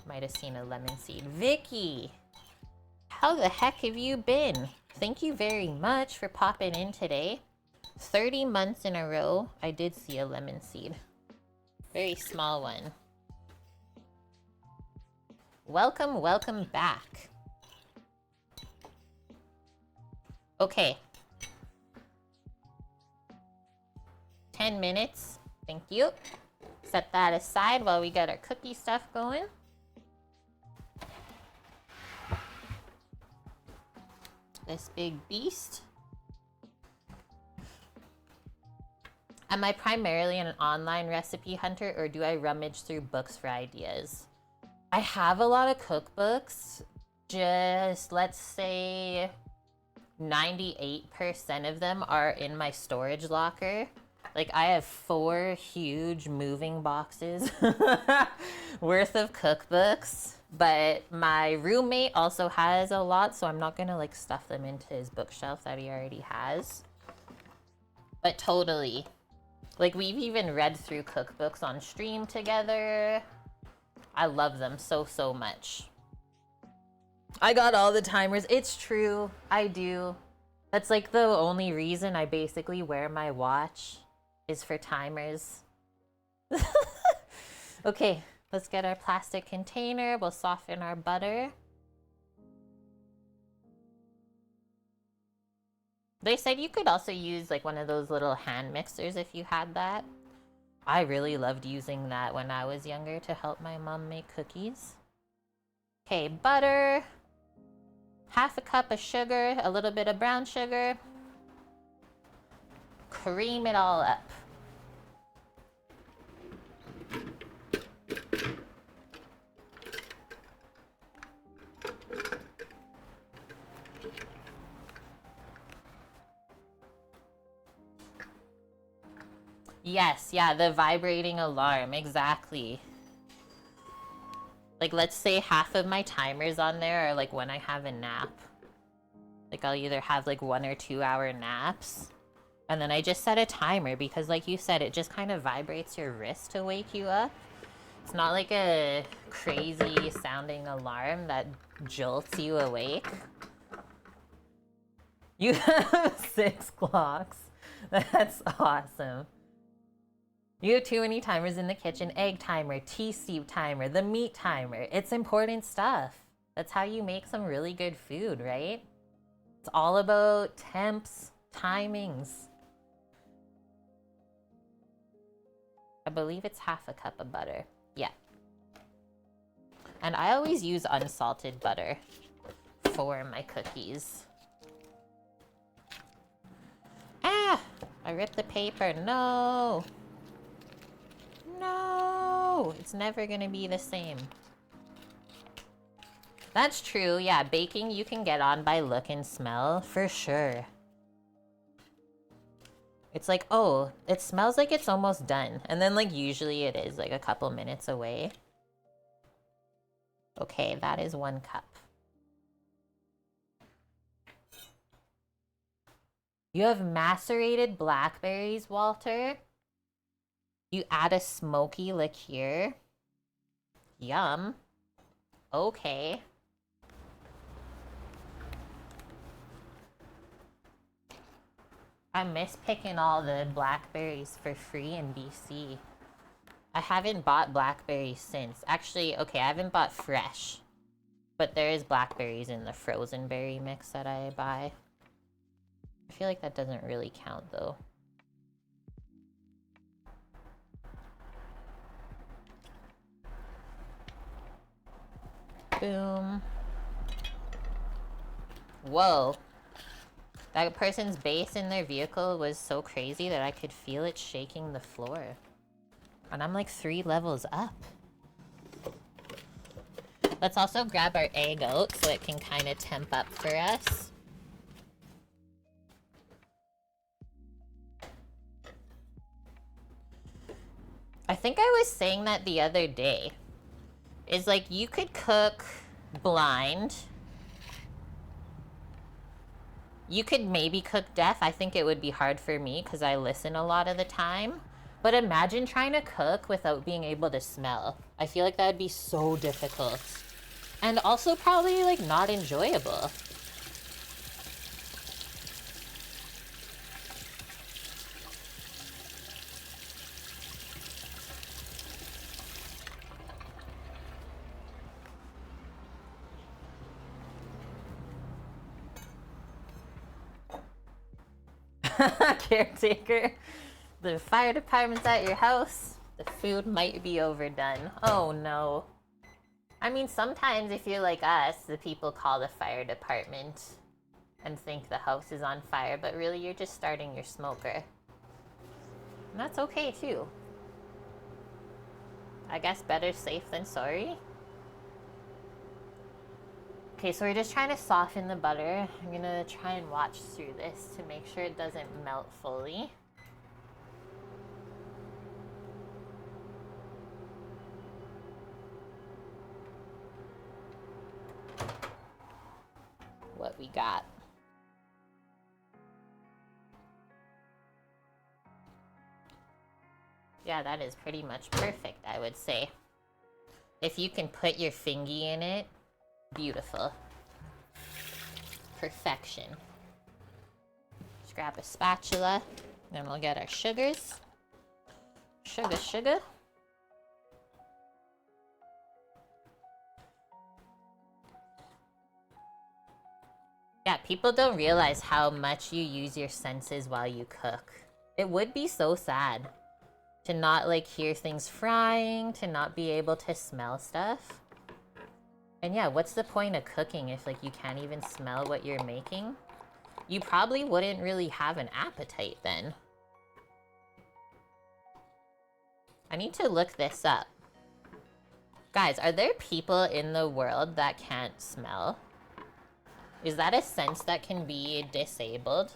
Might have seen a lemon seed. Vicky! How the heck have you been? Thank you very much for popping in today. 30 months in a row, I did see a lemon seed. Very small one. Welcome, welcome back. Okay. 10 minutes. Thank you. Set that aside while we get our cookie stuff going. This big beast. Am I primarily an online recipe hunter, or do I rummage through books for ideas? I have a lot of cookbooks. Just, let's say 98% of them are in my storage locker. Like, I have 4 huge moving boxes worth of cookbooks. But my roommate also has a lot, so I'm not gonna like stuff them into his bookshelf that he already has. But totally. Like, we've even read through cookbooks on stream together. I love them so, so much. I got all the timers. It's true. I do. That's like the only reason I basically wear my watch is for timers. Okay, let's get our plastic container. We'll soften our butter. They said you could also use like one of those little hand mixers if you had that. I really loved using that when I was younger to help my mom make cookies. Okay, butter. Half a cup of sugar, a little bit of brown sugar. Cream it all up. Yes, yeah, the vibrating alarm, exactly. Like, let's say half of my timers on there are like when I have a nap. Like, I'll either have like 1 or 2 hour naps. And then I just set a timer because like you said, it just kind of vibrates your wrist to wake you up. It's not like a crazy sounding alarm that jolts you awake. You have 6 clocks. That's awesome. You have too many timers in the kitchen. Egg timer, tea steep timer, the meat timer. It's important stuff. That's how you make some really good food, right? It's all about temps, timings. I believe it's half a cup of butter. Yeah. And I always use unsalted butter for my cookies. Ah! I ripped the paper. No! No! It's never gonna be the same. That's true. Yeah, baking you can get on by look and smell, for sure. It's like, oh, it smells like it's almost done. And then, like, usually it is, like, a couple minutes away. Okay, that is 1 cup. You have macerated blackberries, Walter. You add a smoky liqueur. Yum. Okay. I miss picking all the blackberries for free in BC. I haven't bought blackberries since. Actually, okay, I haven't bought fresh. But there is blackberries in the frozen berry mix that I buy. I feel like that doesn't really count though. Boom. Whoa. That person's bass in their vehicle was so crazy that I could feel it shaking the floor. And I'm like 3 levels up. Let's also grab our egg out so it can kind of temp up for us. I think I was saying that the other day. Is like you could cook blind. You could maybe cook deaf. I think it would be hard for me because I listen a lot of the time. But imagine trying to cook without being able to smell. I feel like that would be so difficult. And also probably like not enjoyable. Caretaker. The fire department's at your house. The food might be overdone. Oh no. I mean, sometimes if you're like us, the people call the fire department and think the house is on fire, but really you're just starting your smoker. And that's okay too. I guess better safe than sorry. Okay, so we're just trying to soften the butter. I'm gonna try and watch through this to make sure it doesn't melt fully. What we got. Yeah, that is pretty much perfect, I would say. If you can put your fingy in it, beautiful. Perfection. Just grab a spatula, then we'll get our sugars. Sugar, sugar. Yeah, people don't realize how much you use your senses while you cook. It would be so sad to not like hear things frying, to not be able to smell stuff. And yeah, what's the point of cooking if like you can't even smell what you're making? You probably wouldn't really have an appetite then. I need to look this up. Guys, are there people in the world that can't smell? Is that a sense that can be disabled?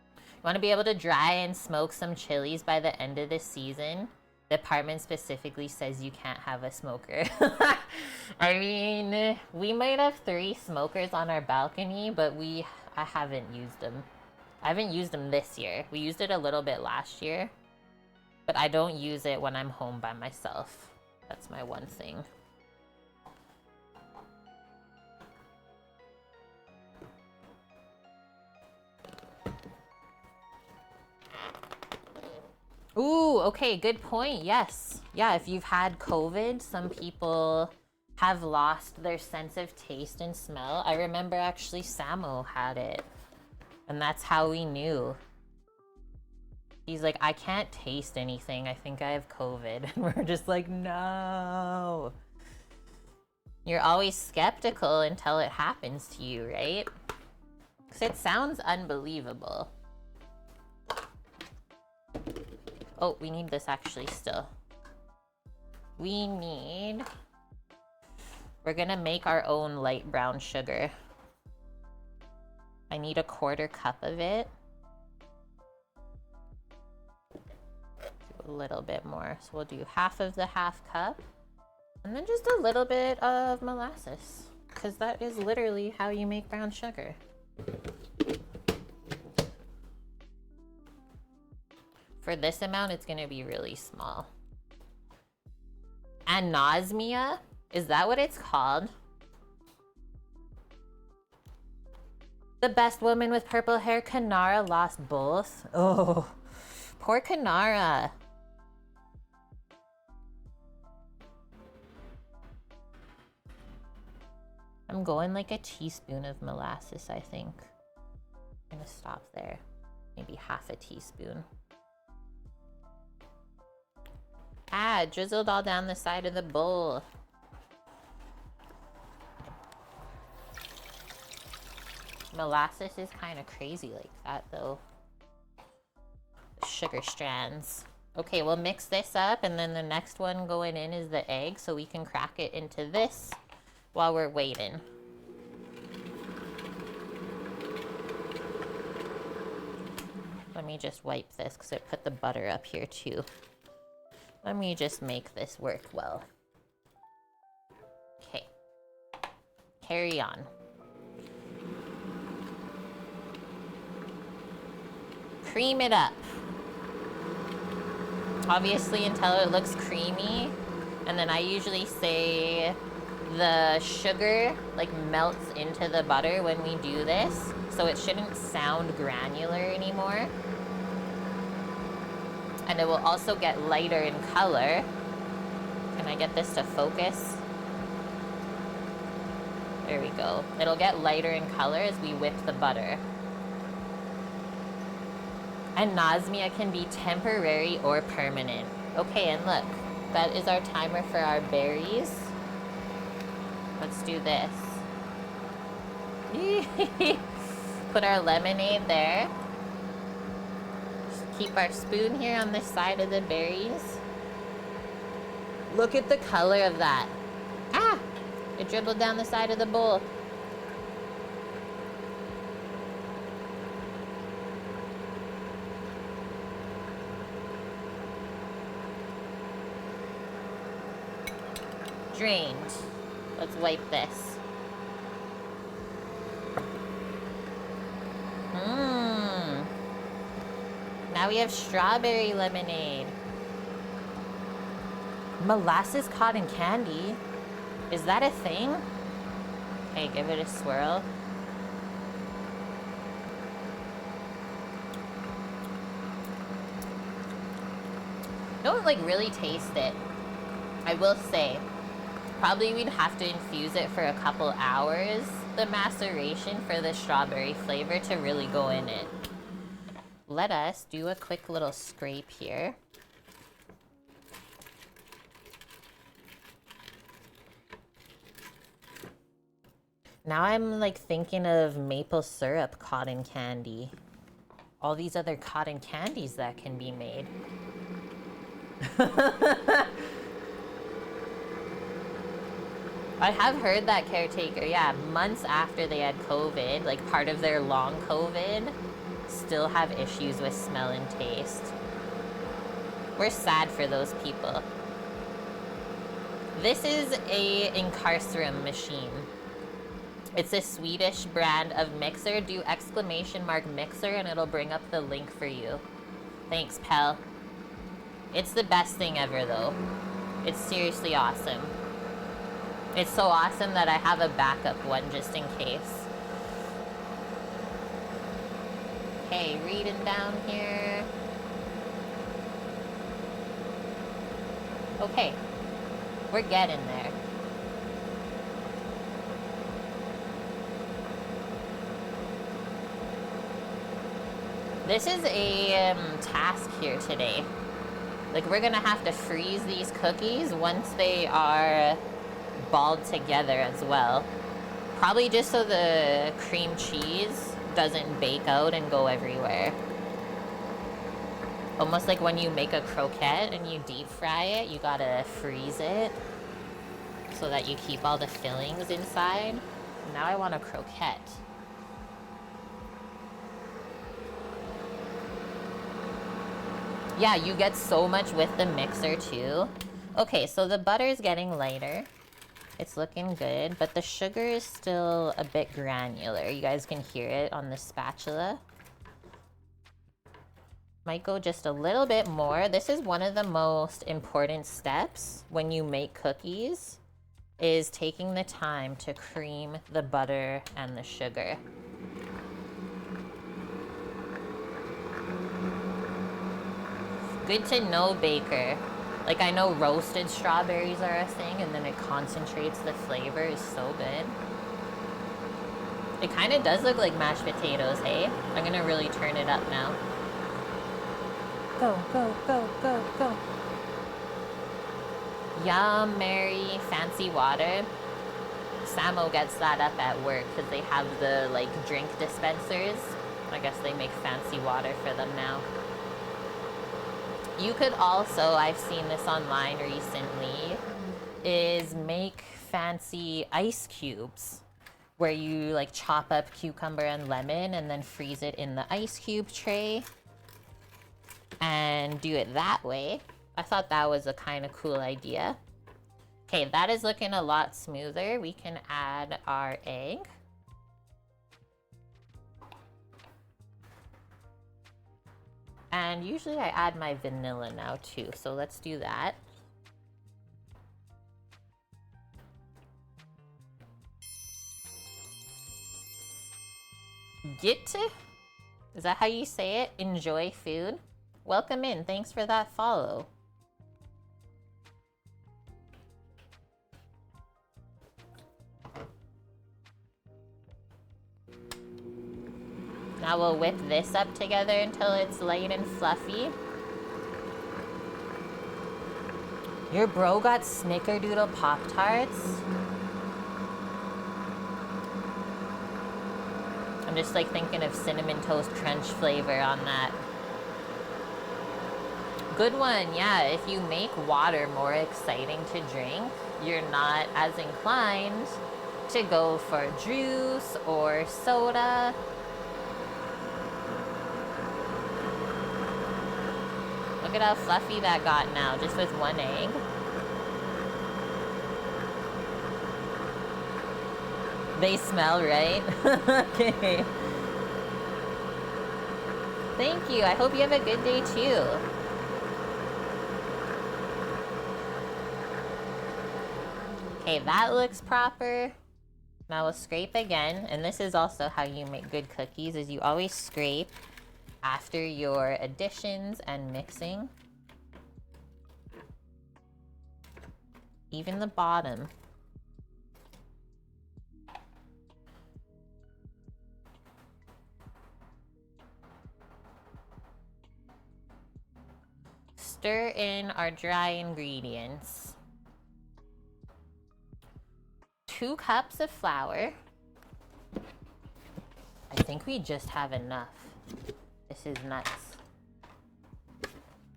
You want to be able to dry and smoke some chilies by the end of the season? The department specifically says you can't have a smoker. I mean, we might have 3 smokers on our balcony, but I haven't used them. I haven't used them this year. We used it a little bit last year, but I don't use it when I'm home by myself. That's my one thing. Ooh, okay, good point. Yes. Yeah, if you've had COVID, some people have lost their sense of taste and smell. I remember actually Samo had it, and that's how we knew. He's like, I can't taste anything. I think I have COVID. And we're just like, no. You're always skeptical until it happens to you, right? Because it sounds unbelievable. Oh, we need this actually still. We're gonna make our own light brown sugar. I need a 1/4 cup of it. Do a little bit more. So we'll do half of the 1/2 cup. And then just a little bit of molasses. Because that is literally how you make brown sugar. For this amount, it's gonna be really small. Anosmia? Is that what it's called? The best woman with purple hair, Kanara, lost both. Oh, poor Kanara. I'm going like a teaspoon of molasses, I think. I'm gonna stop there. Maybe half a teaspoon. Ah, drizzled all down the side of the bowl. Molasses is kind of crazy like that though. Sugar strands. Okay, we'll mix this up, and then the next one going in is the egg, so we can crack it into this while we're waiting. Let me just wipe this because I put the butter up here too. Let me just make this work well. Okay. Carry on. Cream it up. Obviously until it looks creamy. And then I usually say the sugar like melts into the butter when we do this. So it shouldn't sound granular anymore. And it will also get lighter in color. Can I get this to focus? There we go. It'll get lighter in color as we whip the butter. Anosmia can be temporary or permanent. Okay, and look, that is our timer for our berries. Let's do this. Put our lemonade there. Just keep our spoon here on this side of the berries. Look at the color of that. Ah! It dribbled down the side of the bowl. Drained. Let's wipe this. Now we have strawberry lemonade. Molasses cotton candy? Is that a thing? Okay, give it a swirl. Don't like really taste it. I will say, probably we'd have to infuse it for a couple hours, the maceration, for the strawberry flavor to really go in it. Let us do a quick little scrape here. Now I'm like thinking of maple syrup cotton candy. All these other cotton candies that can be made. I have heard that caretaker, yeah, months after they had COVID, like part of their long COVID, still have issues with smell and taste. We're sad for those people. This is a Incarcerum machine. It's a Swedish brand of mixer. Do !mixer and it'll bring up the link for you. Thanks, pal. It's the best thing ever though. It's seriously awesome. It's so awesome that I have a backup one just in case. Okay, reading down here. Okay, we're getting there. This is a task here today. Like, we're gonna have to freeze these cookies once they are balled together as well. Probably just so the cream cheese doesn't bake out and go everywhere. Almost like when you make a croquette and you deep fry it, you gotta freeze it so that you keep all the fillings inside. Now I want a croquette. Yeah, you get so much with the mixer too. Okay, so the butter is getting lighter. It's looking good, but the sugar is still a bit granular. You guys can hear it on the spatula. Might go just a little bit more. This is one of the most important steps when you make cookies, is taking the time to cream the butter and the sugar. Good to know, Baker. Like, I know roasted strawberries are a thing, and then it concentrates the flavor. Is so good. It kind of does look like mashed potatoes, hey? I'm gonna really turn it up now. Go, go, go, go, go. Yum, Mary, fancy water. Samo gets that up at work because they have the, like, drink dispensers. I guess they make fancy water for them now. You could also, I've seen this online recently, is make fancy ice cubes where you like chop up cucumber and lemon and then freeze it in the ice cube tray and do it that way. I thought that was a kind of cool idea. Okay, that is looking a lot smoother. We can add our egg. And usually I add my vanilla now too, so let's do that. Get? Is that how you say it? Enjoy food? Welcome in, thanks for that follow. Now we'll whip this up together until it's light and fluffy. Your bro got Snickerdoodle Pop-Tarts? I'm just like thinking of Cinnamon Toast Crunch flavor on that. Good one, yeah. If you make water more exciting to drink, you're not as inclined to go for juice or soda. Look at how fluffy that got now, just with one egg. They smell right. Okay. Thank you. I hope you have a good day too. Okay, that looks proper. Now we'll scrape again. And this is also how you make good cookies, is you always scrape after your additions and mixing. Even the bottom. Stir in our dry ingredients. 2 cups of flour. I think we just have enough. This is nuts.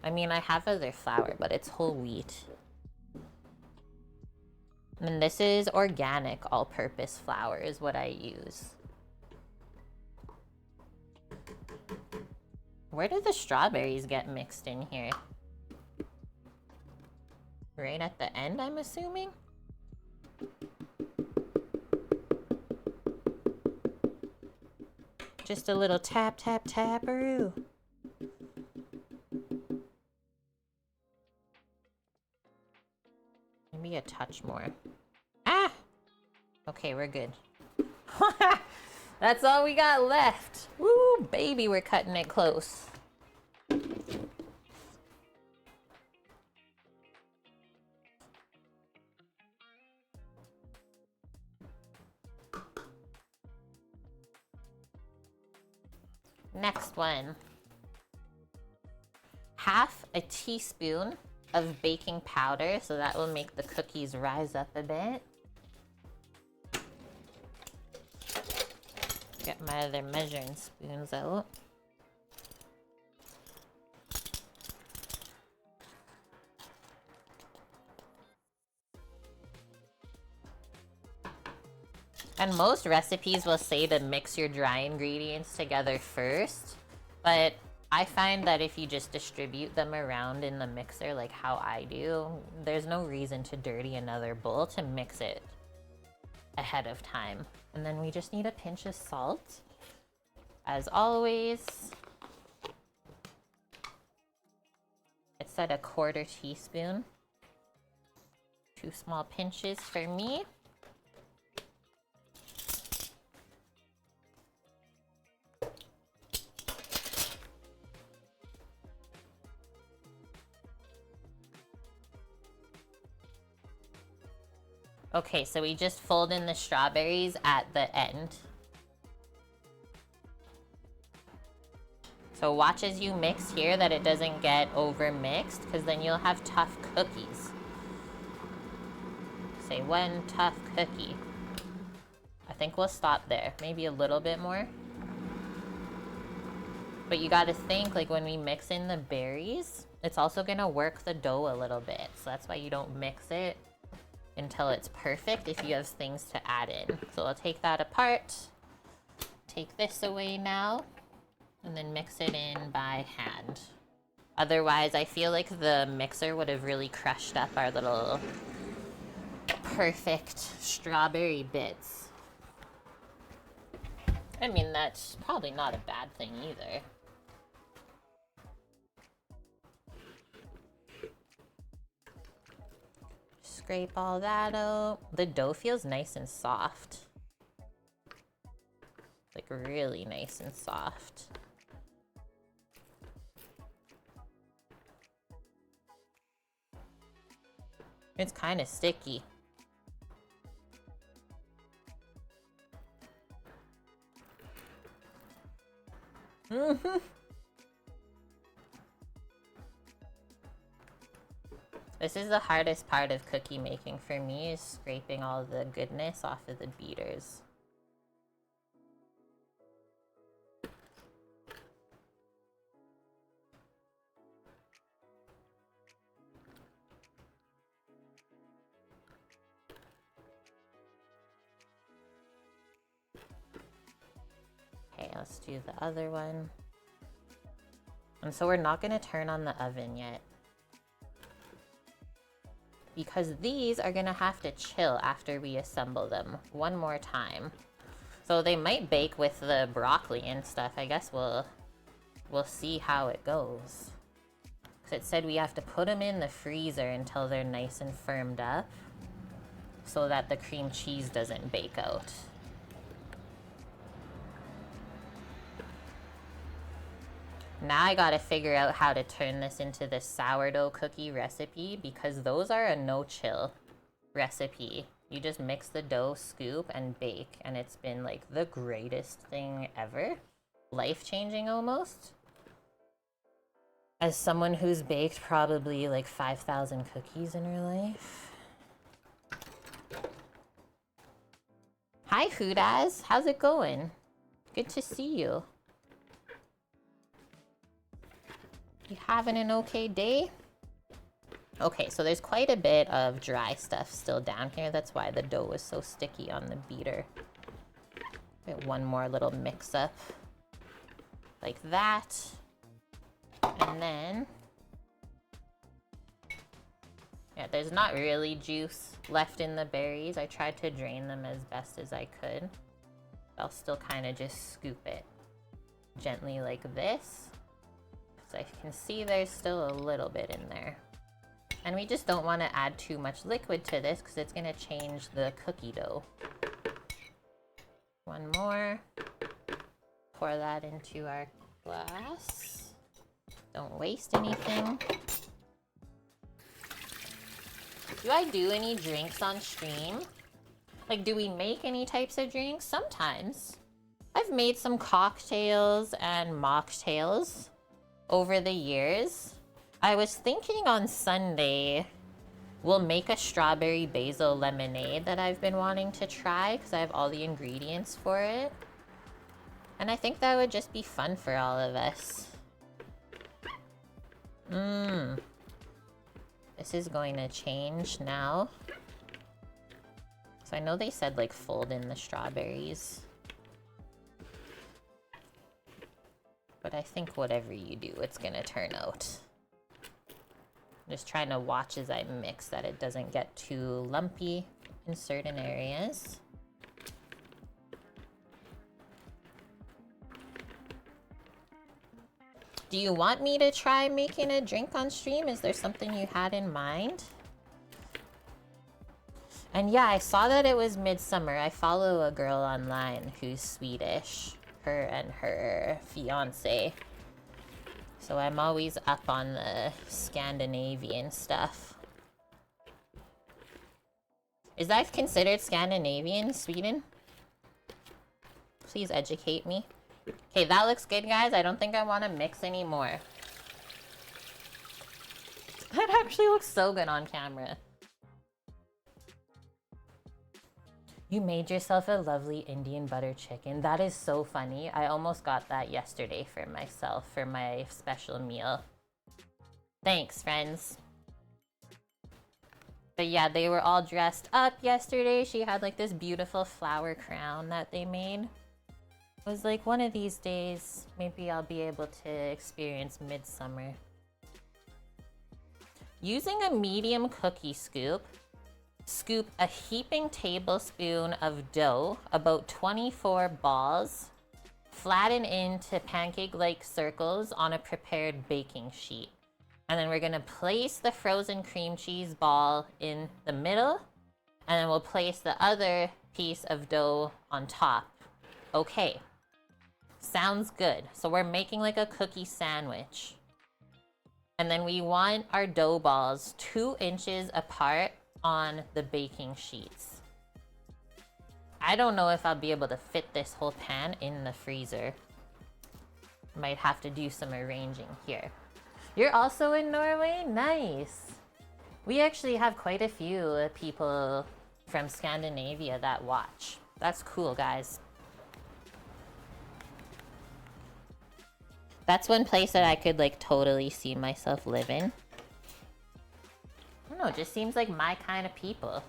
I mean, I have other flour, but it's whole wheat. And this is organic all-purpose flour is what I use. Where did the strawberries get mixed in here? Right at the end, I'm assuming? Just a little tap, tap, taparoo. Maybe a touch more. Ah! Okay, we're good. That's all we got left. Woo, baby, we're cutting it close. Next one. Half a teaspoon of baking powder, so that will make the cookies rise up a bit. Get my other measuring spoons out. And most recipes will say to mix your dry ingredients together first, but I find that if you just distribute them around in the mixer like how I do, there's no reason to dirty another bowl to mix it ahead of time. And then we just need a pinch of salt. As always, it's at a 1/4 teaspoon. 2 small pinches for me. Okay, so we just fold in the strawberries at the end. So watch as you mix here that it doesn't get over mixed, because then you'll have tough cookies. Say one tough cookie. I think we'll stop there. Maybe a little bit more. But you gotta think, like when we mix in the berries, it's also gonna work the dough a little bit. So that's why you don't mix it until it's perfect if you have things to add in. So I'll take that apart. Take this away now. And then mix it in by hand. Otherwise, I feel like the mixer would have really crushed up our little perfect strawberry bits. I mean, that's probably not a bad thing either. Scrape all that out. The dough feels nice and soft. Like really nice and soft. It's kind of sticky. This is the hardest part of cookie making for me, is scraping all the goodness off of the beaters. Okay, let's do the other one. And so we're not going to turn on the oven yet, because these are going to have to chill after we assemble them one more time. So they might bake with the broccoli and stuff. I guess we'll see how it goes. Because it said we have to put them in the freezer until they're nice and firmed up so that the cream cheese doesn't bake out. Now I gotta figure out how to turn this into the sourdough cookie recipe, because those are a no-chill recipe. You just mix the dough, scoop, and bake, and it's been like the greatest thing ever. Life-changing almost. As someone who's baked probably like 5,000 cookies in her life. Hi Hoodaz, how's it going? Good to see you. You having an okay day? Okay, so there's quite a bit of dry stuff still down here. That's why the dough is so sticky on the beater. Get one more little mix up like that. And then, yeah, there's not really juice left in the berries. I tried to drain them as best as I could. I'll still kind of just scoop it gently like this. So I can see there's still a little bit in there. And we just don't want to add too much liquid to this because it's going to change the cookie dough. One more. Pour that into our glass. Don't waste anything. Do I do any drinks on stream? Like, do we make any types of drinks? Sometimes. I've made some cocktails and mocktails over the years. I was thinking on Sunday we'll make a strawberry basil lemonade that I've been wanting to try because I have all the ingredients for it. And I think that would just be fun for all of us. This is going to change now. So I know they said like fold in the strawberries. But I think whatever you do, it's gonna turn out. I'm just trying to watch as I mix that it doesn't get too lumpy in certain areas. Do you want me to try making a drink on stream? Is there something you had in mind? And yeah, I saw that it was midsummer. I follow a girl online who's Swedish. Her and her fiance. So I'm always up on the Scandinavian stuff. Is that considered Scandinavian, Sweden? Please educate me. Okay, that looks good, guys. I don't think I want to mix anymore. That actually looks so good on camera. You made yourself a lovely Indian butter chicken. That is so funny. I almost got that yesterday for myself for my special meal. Thanks, friends. But yeah, they were all dressed up yesterday. She had like this beautiful flower crown that they made. It was like, one of these days, maybe I'll be able to experience midsummer. Using a medium cookie scoop, scoop a heaping tablespoon of dough, about 24 balls, flatten into pancake-like circles on a prepared baking sheet. And then we're gonna place the frozen cream cheese ball in the middle, and then we'll place the other piece of dough on top. Okay, sounds good. So we're making like a cookie sandwich. And then we want our dough balls 2 inches apart on the baking sheets. I don't know if I'll be able to fit this whole pan in the freezer. Might have to do some arranging here. You're also in Norway? Nice. We actually have quite a few people from Scandinavia that watch. That's cool, guys. That's one place that I could like totally see myself living. I don't know, it just seems like my kind of people.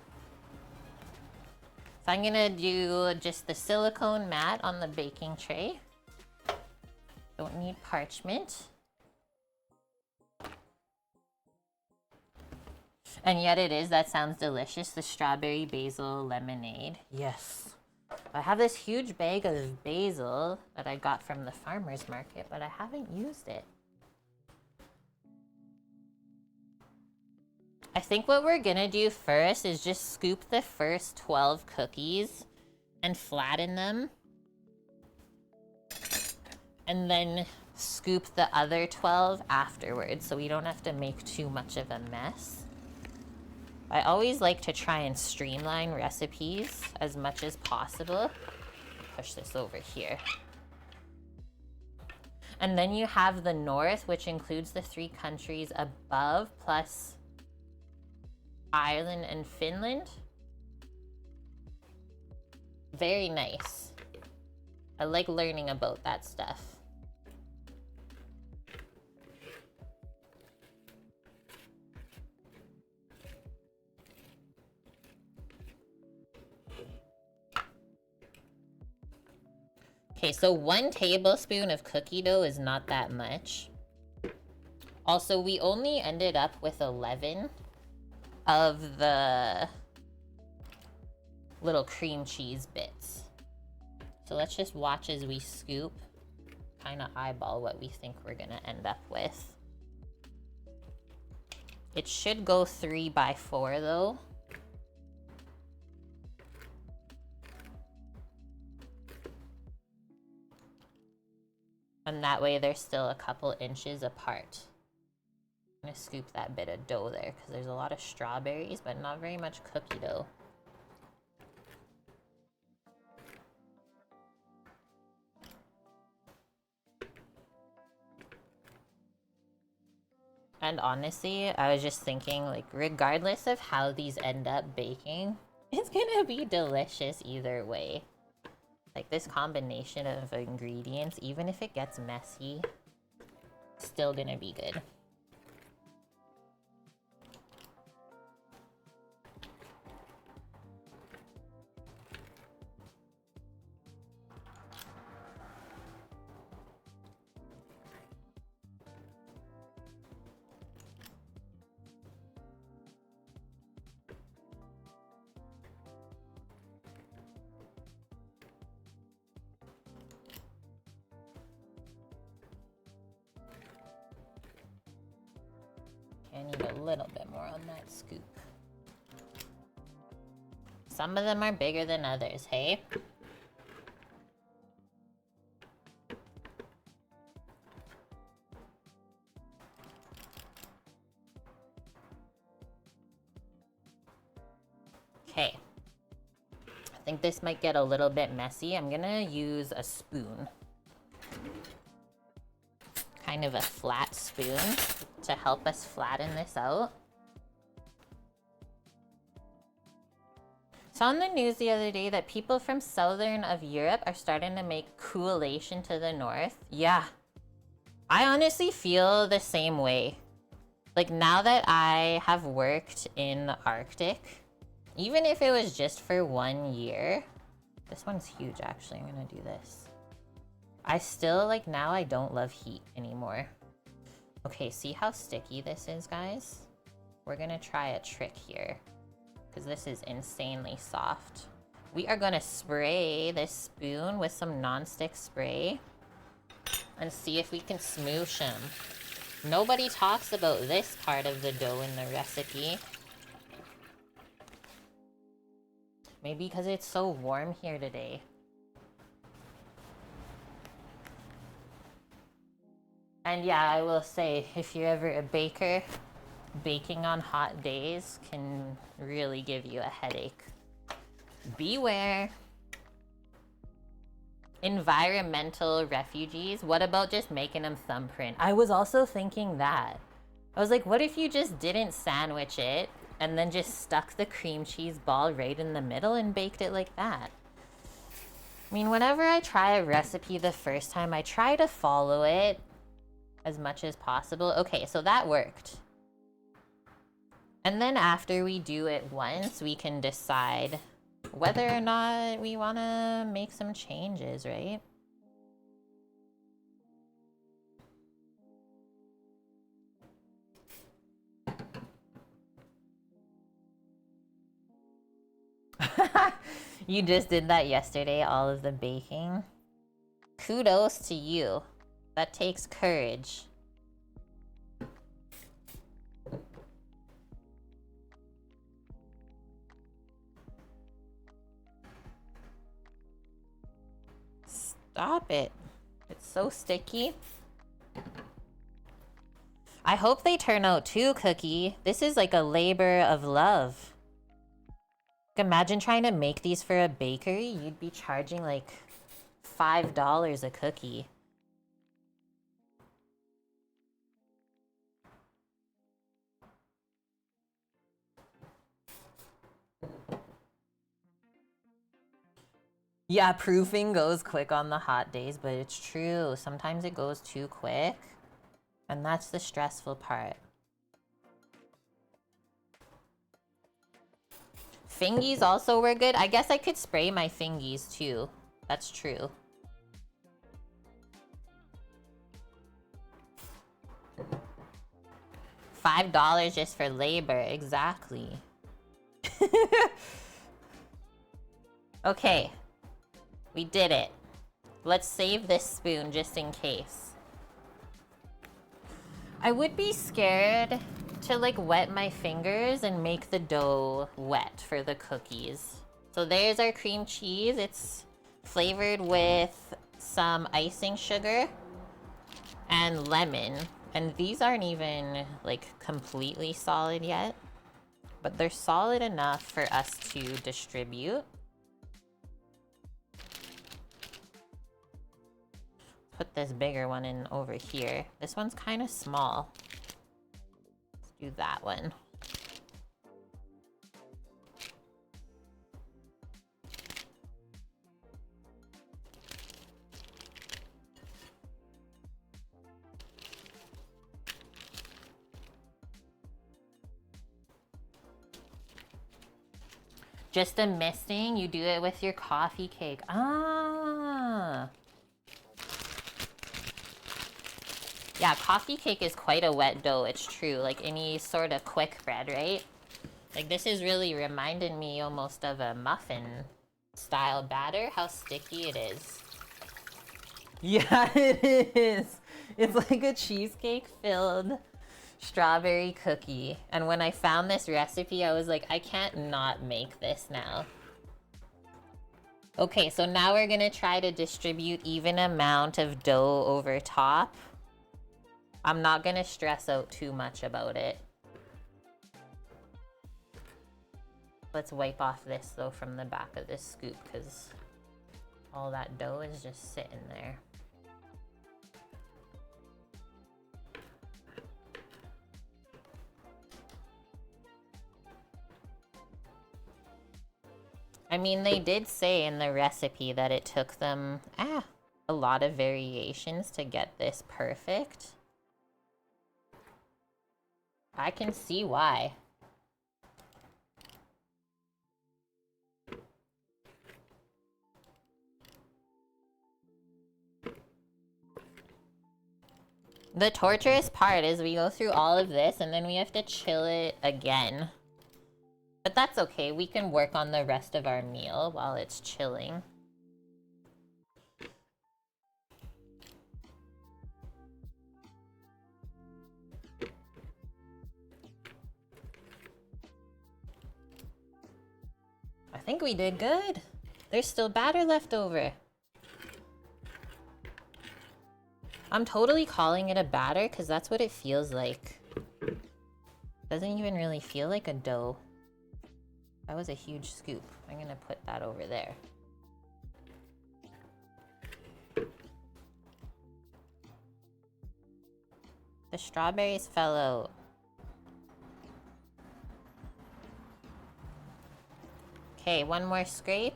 So I'm gonna do just the silicone mat on the baking tray. Don't need parchment. And yet it is, that sounds delicious, the strawberry basil lemonade. Yes. I have this huge bag of basil that I got from the farmer's market, but I haven't used it. I think what we're gonna do first is just scoop the first 12 cookies and flatten them. And then scoop the other 12 afterwards so we don't have to make too much of a mess. I always like to try and streamline recipes as much as possible. Push this over here. And then you have the north, which includes the 3 countries above, plus Ireland and Finland. Very nice. I like learning about that stuff. Okay, so 1 tablespoon of cookie dough is not that much. Also, we only ended up with 11 of the little cream cheese bits. So let's just watch as we scoop, kind of eyeball what we think we're gonna end up with. It should go 3 by 4 though. And that way they're still a couple inches apart. I'm gonna scoop that bit of dough there because there's a lot of strawberries, but not very much cookie dough. And honestly, I was just thinking, like, regardless of how these end up baking, it's gonna be delicious either way. Like, this combination of ingredients, even if it gets messy, still gonna be good. I need a little bit more on that scoop. Some of them are bigger than others, hey? Okay, I think this might get a little bit messy. I'm gonna use a spoon. Kind of a flat spoon to help us flatten this out. Saw on the news the other day that people from southern of Europe are starting to make coolation to the north. Yeah. I honestly feel the same way. Like, now that I have worked in the Arctic, even if it was just for 1 year, this one's huge actually, I'm gonna do this. I still, like, now I don't love heat anymore. Okay, see how sticky this is, guys? We're gonna try a trick here, because this is insanely soft. We are gonna spray this spoon with some nonstick spray and see if we can smoosh them. Nobody talks about this part of the dough in the recipe. Maybe because it's so warm here today. And yeah, I will say, if you're ever a baker, baking on hot days can really give you a headache. Beware. Environmental refugees. What about just making them thumbprint? I was also thinking that. I was like, what if you just didn't sandwich it and then just stuck the cream cheese ball right in the middle and baked it like that? I mean, whenever I try a recipe the first time, I try to follow it as much as possible. Okay, so that worked. And then after we do it once, we can decide whether or not we want to make some changes, right? You just did that yesterday, all of the baking. Kudos to you. That takes courage. Stop it. It's so sticky. I hope they turn out too, Cookie. This is like a labor of love. Imagine trying to make these for a bakery. You'd be charging like $5 a cookie. Yeah, proofing goes quick on the hot days, but it's true. Sometimes it goes too quick, and that's the stressful part. Fingies also were good. I guess I could spray my fingies too. That's true. $5 just for labor, exactly. Okay. We did it. Let's save this spoon just in case. I would be scared to like wet my fingers and make the dough wet for the cookies. So there's our cream cheese. It's flavored with some icing sugar and lemon. And these aren't even like completely solid yet, but they're solid enough for us to distribute. Put this bigger one in over here. This one's kind of small. Let's do that one. Just a misting, you do it with your coffee cake. Ah. Yeah, coffee cake is quite a wet dough, it's true. Like any sort of quick bread, right? Like this is really reminding me almost of a muffin style batter, how sticky it is. Yeah, it is. It's like a cheesecake filled strawberry cookie. And when I found this recipe, I was like, I can't not make this now. Okay, so now we're gonna try to distribute even amount of dough over top. I'm not gonna stress out too much about it. Let's wipe off this though from the back of this scoop because all that dough is just sitting there. I mean, they did say in the recipe that it took them a lot of variations to get this perfect. I can see why. The torturous part is we go through all of this and then we have to chill it again. But that's okay, we can work on the rest of our meal while it's chilling. I think we did good. There's still batter left over. I'm totally calling it a batter because that's what it feels like. Doesn't even really feel like a dough. That was a huge scoop. I'm gonna put that over there. The strawberries fell out. Okay, one more scrape.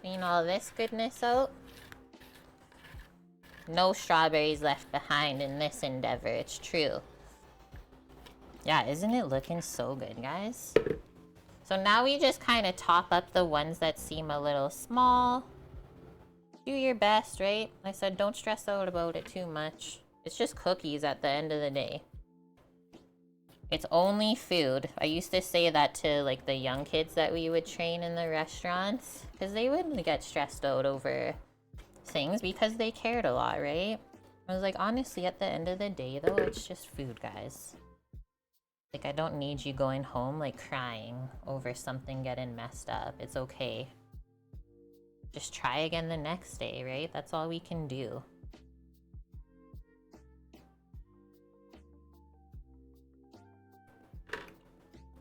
Clean all this goodness out. No strawberries left behind in this endeavor, it's true. Yeah, isn't it looking so good, guys? So now we just kind of top up the ones that seem a little small. Do your best, right? I said don't stress out about it too much. It's just cookies at the end of the day. It's only food. I used to say that to like the young kids that we would train in the restaurants because they wouldn't get stressed out over things because they cared a lot, right? I was like, honestly, at the end of the day though, it's just food, guys. Like, I don't need you going home like crying over something getting messed up. It's okay. Just try again the next day, right? That's all we can do.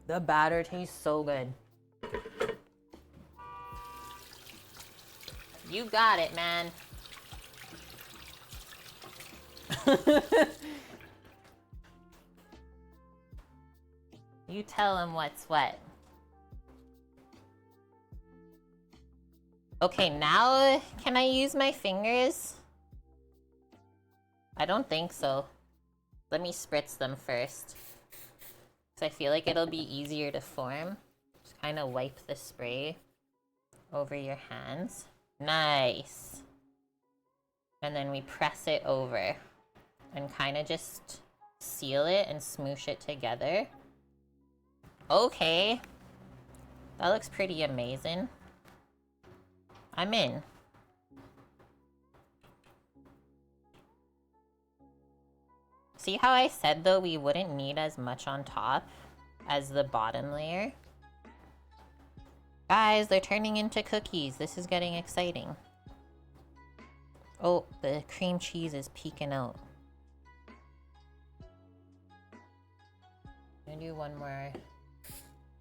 The batter tastes so good. You got it, man. You tell him what's what. Okay, now can I use my fingers? I don't think so. Let me spritz them first. I feel like it'll be easier to form. Just kind of wipe the spray over your hands. Nice. And then we press it over and kind of just seal it and smoosh it together. Okay. That looks pretty amazing. I'm in. See how I said, though, we wouldn't need as much on top as the bottom layer? Guys, they're turning into cookies. This is getting exciting. Oh, the cream cheese is peeking out. I'm gonna do one more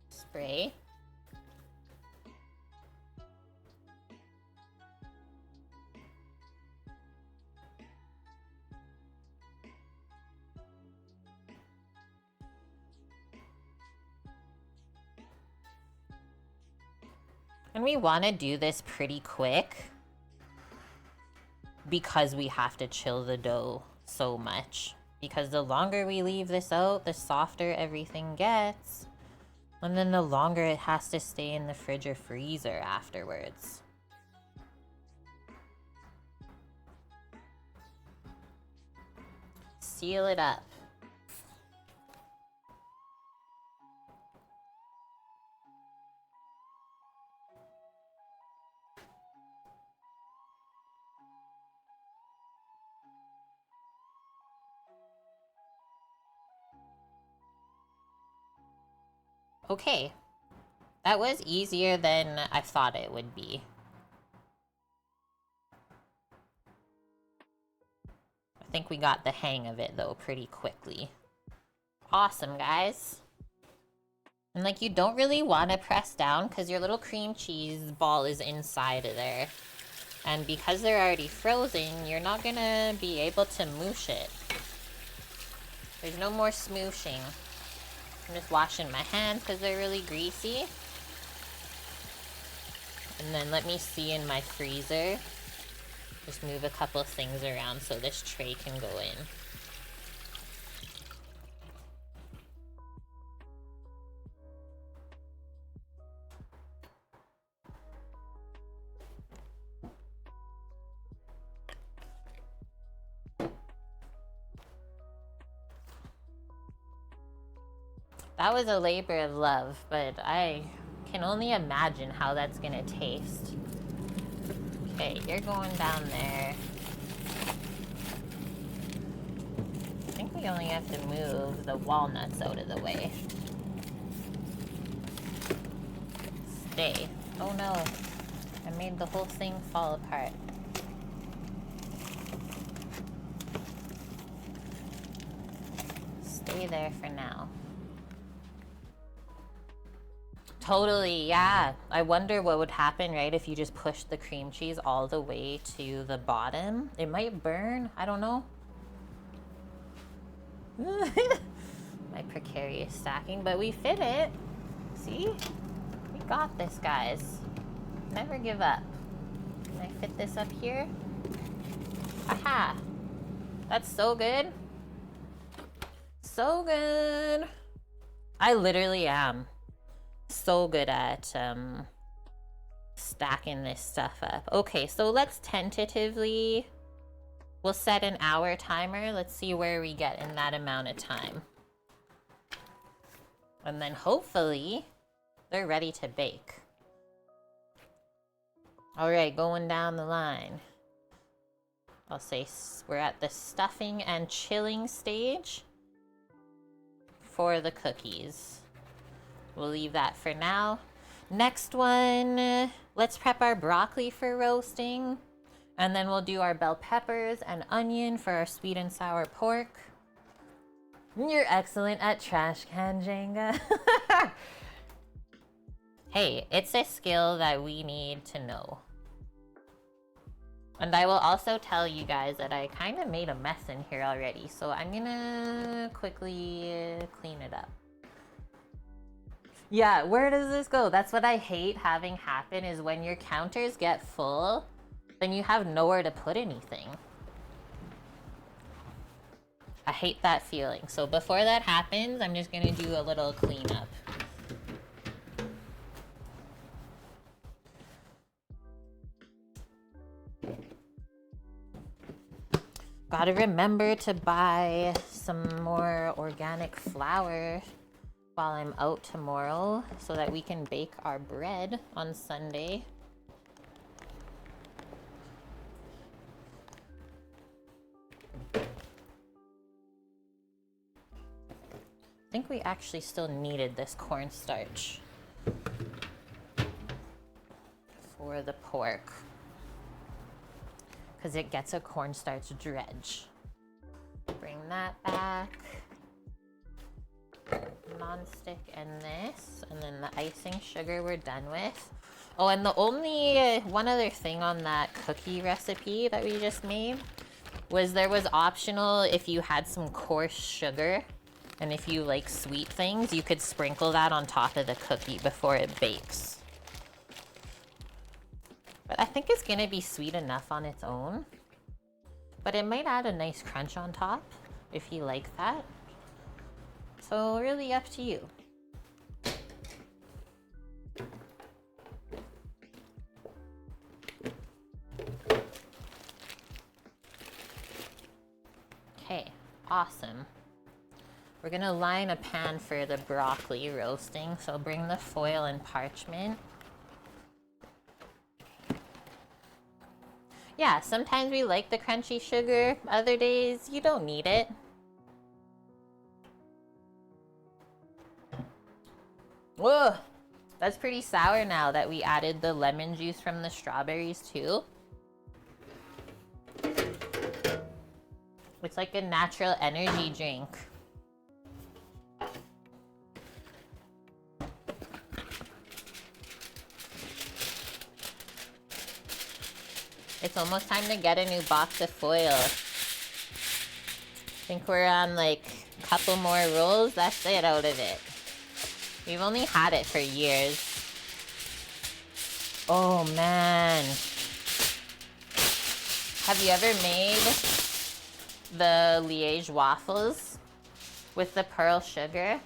spray. And we want to do this pretty quick because we have to chill the dough so much. Because the longer we leave this out, the softer everything gets. And then the longer it has to stay in the fridge or freezer afterwards. Seal it up. Okay, that was easier than I thought it would be. think we got the hang of it though pretty quickly. Awesome, guys. And like, you don't really want to press down because your little cream cheese ball is inside of there. And because they're already frozen, you're not gonna be able to moosh it. There's no more smooshing. I'm just washing my hands because they're really greasy. And then let me see in my freezer. Just move a couple things around so this tray can go in. That was a labor of love, but I can only imagine how that's gonna taste. Okay, you're going down there. I think we only have to move the walnuts out of the way. Stay. Oh no, I made the whole thing fall apart. Stay there for now. Totally, yeah. I wonder what would happen, right, if you just push the cream cheese all the way to the bottom. It might burn. I don't know. My precarious stacking, but we fit it. See? We got this, guys. Never give up. Can I fit this up here? Aha! That's so good. So good. I literally am so good at stacking this stuff up. Okay, so let's tentatively, we'll set an hour timer. Let's see where we get in that amount of time. And then hopefully they're ready to bake. All right, going down the line. I'll say we're at the stuffing and chilling stage for the cookies. We'll leave that for now. Next one, let's prep our broccoli for roasting. And then we'll do our bell peppers and onion for our sweet and sour pork. You're excellent at trash can Jenga. Hey, it's a skill that we need to know. And I will also tell you guys that I kind of made a mess in here already. So I'm gonna quickly clean it up. Yeah, where does this go? That's what I hate having happen, is when your counters get full, then you have nowhere to put anything. I hate that feeling. So before that happens, I'm just gonna do a little cleanup. Gotta remember to buy some more organic flour while I'm out tomorrow so that we can bake our bread on Sunday. I think we actually still needed this cornstarch for the pork because it gets a cornstarch dredge. Bring that back. Non-stick and this, and then the icing sugar we're done with. Oh, and the only one other thing on that cookie recipe that we just made was there was optional if you had some coarse sugar, and if you like sweet things, you could sprinkle that on top of the cookie before it bakes. But I think it's gonna be sweet enough on its own, but it might add a nice crunch on top if you like that. So really up to you. Okay, awesome. We're gonna line a pan for the broccoli roasting, so bring the foil and parchment. Yeah, sometimes we like the crunchy sugar, other days you don't need it. Whoa, that's pretty sour now that we added the lemon juice from the strawberries too. It's like a natural energy drink. It's almost time to get a new box of foil. I think we're on like a couple more rolls. That's it out of it. We've only had it for years. Oh man. Have you ever made the Liège waffles with the pearl sugar?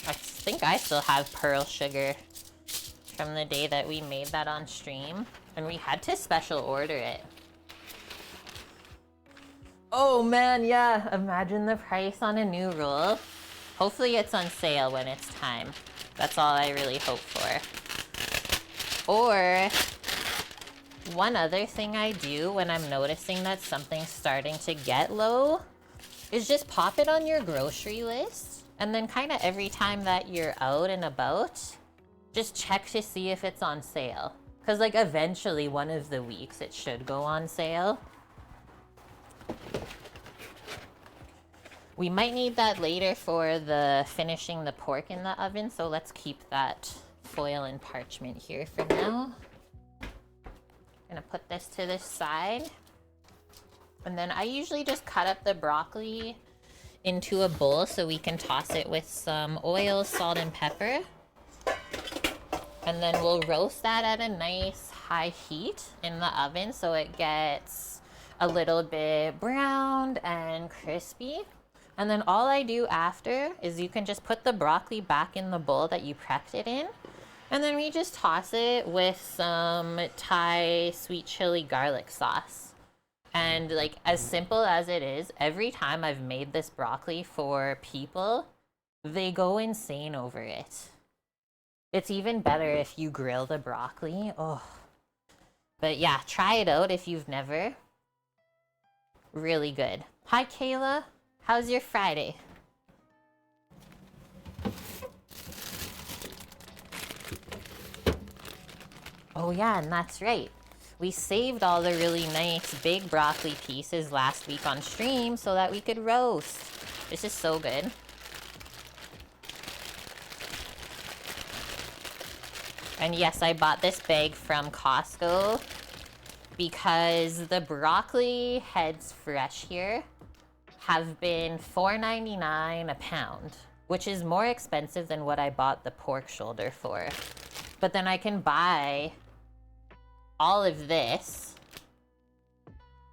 I think I still have pearl sugar from the day that we made that on stream, and we had to special order it. Oh man, yeah, imagine the price on a new roll. Hopefully it's on sale when it's time. That's all I really hope for. Or one other thing I do when I'm noticing that something's starting to get low is just pop it on your grocery list, and then kind of every time that you're out and about, just check to see if it's on sale. Because like eventually one of the weeks it should go on sale. We might need that later for the finishing the pork in the oven, so let's keep that foil and parchment here for now. Gonna put this to the side. And then I usually just cut up the broccoli into a bowl so we can toss it with some oil, salt, and pepper. And then we'll roast that at a nice high heat in the oven so it gets a little bit browned and crispy. And then all I do after is you can just put the broccoli back in the bowl that you prepped it in. And then we just toss it with some Thai sweet chili garlic sauce. And like as simple as it is, every time I've made this broccoli for people, they go insane over it. It's even better if you grill the broccoli. Oh. But yeah, try it out if you've never. Really good. Hi, Kayla. How's your Friday? Oh yeah, and that's right. We saved all the really nice big broccoli pieces last week on stream so that we could roast. This is so good. And yes, I bought this bag from Costco because the broccoli heads fresh here have been $4.99 a pound, which is more expensive than what I bought the pork shoulder for. But then I can buy all of this,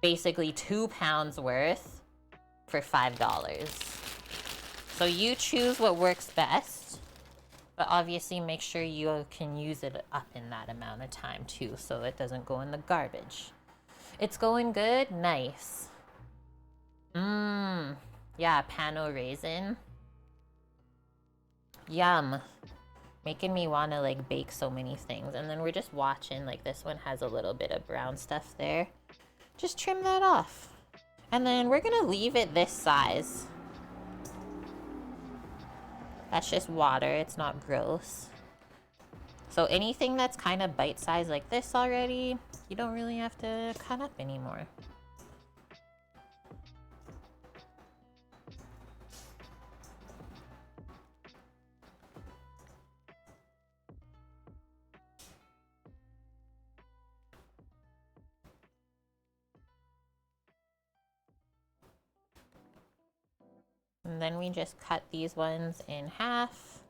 basically 2 pounds worth, for $5. So you choose what works best, but obviously make sure you can use it up in that amount of time too, so it doesn't go in the garbage. It's going good? Nice. Yeah, pano raisin. Yum. Making me want to like bake so many things. And then we're just watching, like this one has a little bit of brown stuff there. Just trim that off. And then we're gonna leave it this size. That's just water, it's not gross. So anything that's kind of bite-sized like this already, you don't really have to cut up anymore. And then we just cut these ones in half.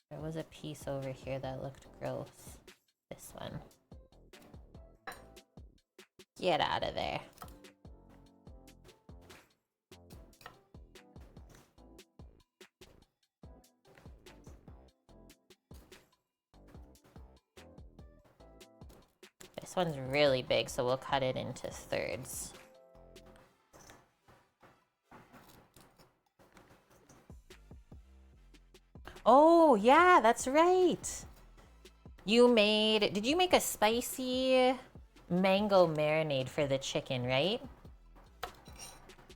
There was a piece over here that looked gross. This one. Get out of there. This one's really big, so we'll cut it into thirds. Oh, yeah, that's right. Did you make a spicy mango marinade for the chicken, right?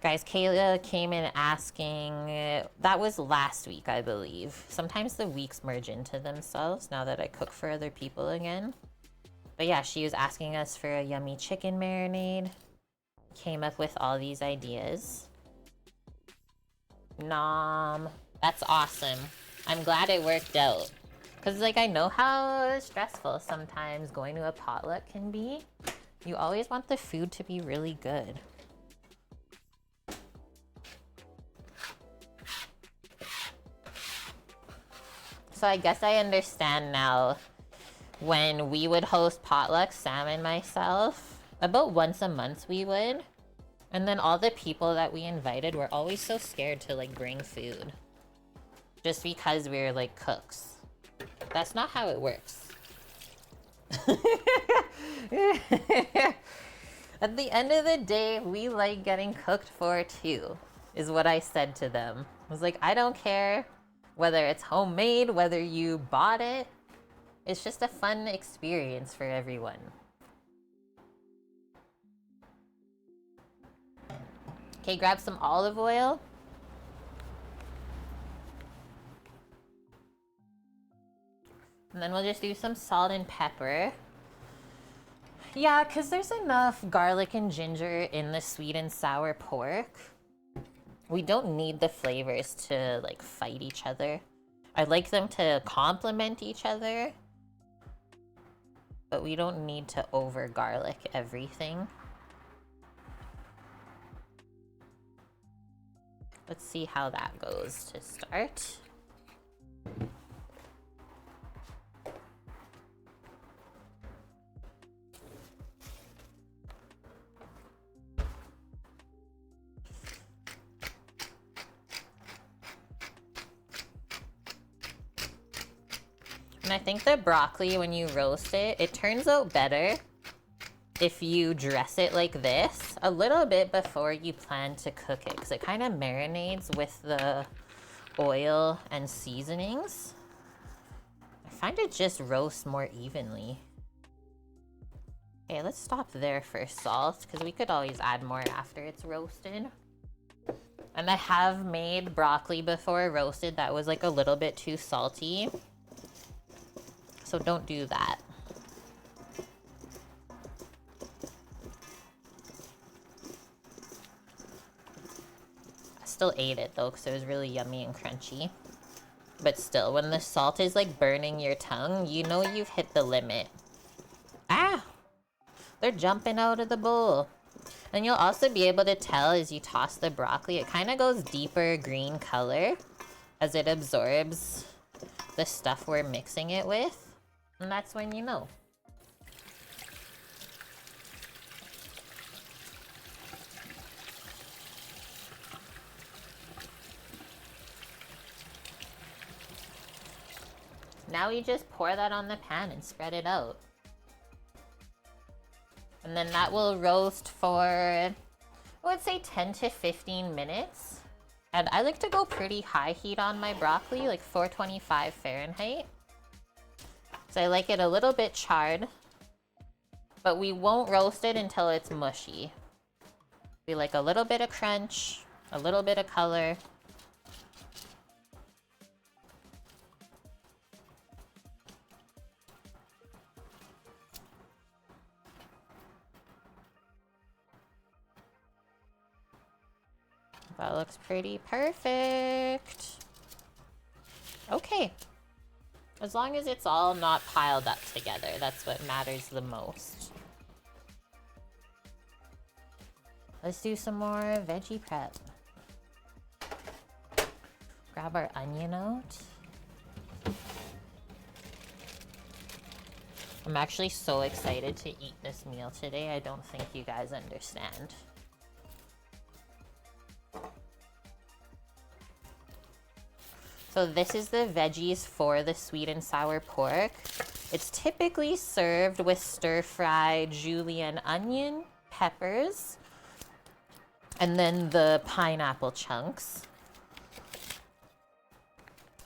Guys, Kayla came in asking, that was last week, I believe. Sometimes the weeks merge into themselves now that I cook for other people again. But yeah, she was asking us for a yummy chicken marinade. Came up with all these ideas. Nom. That's awesome. I'm glad it worked out. Because, like, I know how stressful sometimes going to a potluck can be. You always want the food to be really good. So I guess I understand now. When we would host potlucks, Sam and myself, about once a month we would. And then all the people that we invited were always so scared to, like, bring food. Just because we were, like, cooks. That's not how it works. At the end of the day, we like getting cooked for too, is what I said to them. I was like, I don't care whether it's homemade, whether you bought it. It's just a fun experience for everyone. Okay, grab some olive oil. And then we'll just do some salt and pepper. Yeah, because there's enough garlic and ginger in the sweet and sour pork. We don't need the flavors to, like, fight each other. I'd like them to complement each other. But we don't need to over garlic everything. Let's see how that goes to start. And I think the broccoli, when you roast it, it turns out better if you dress it like this a little bit before you plan to cook it, because it kind of marinades with the oil and seasonings. I find it just roasts more evenly. Okay, let's stop there for salt, because we could always add more after it's roasted. And I have made broccoli before roasted that was like a little bit too salty. So don't do that. I still ate it though because it was really yummy and crunchy. But still, when the salt is like burning your tongue, you know you've hit the limit. Ah! They're jumping out of the bowl. And you'll also be able to tell as you toss the broccoli, it kind of goes deeper green color as it absorbs the stuff we're mixing it with. And that's when you know. Now you just pour that on the pan and spread it out. And then that will roast for, I would say 10 to 15 minutes. And I like to go pretty high heat on my broccoli, like 425 Fahrenheit. So I like it a little bit charred, but we won't roast it until it's mushy. We like a little bit of crunch, a little bit of color. That looks pretty perfect. Okay. As long as it's all not piled up together, that's what matters the most. Let's do some more veggie prep. Grab our onion out. I'm actually so excited to eat this meal today. I don't think you guys understand. So this is the veggies for the sweet and sour pork. It's typically served with stir-fried julienne onion, peppers, and then the pineapple chunks.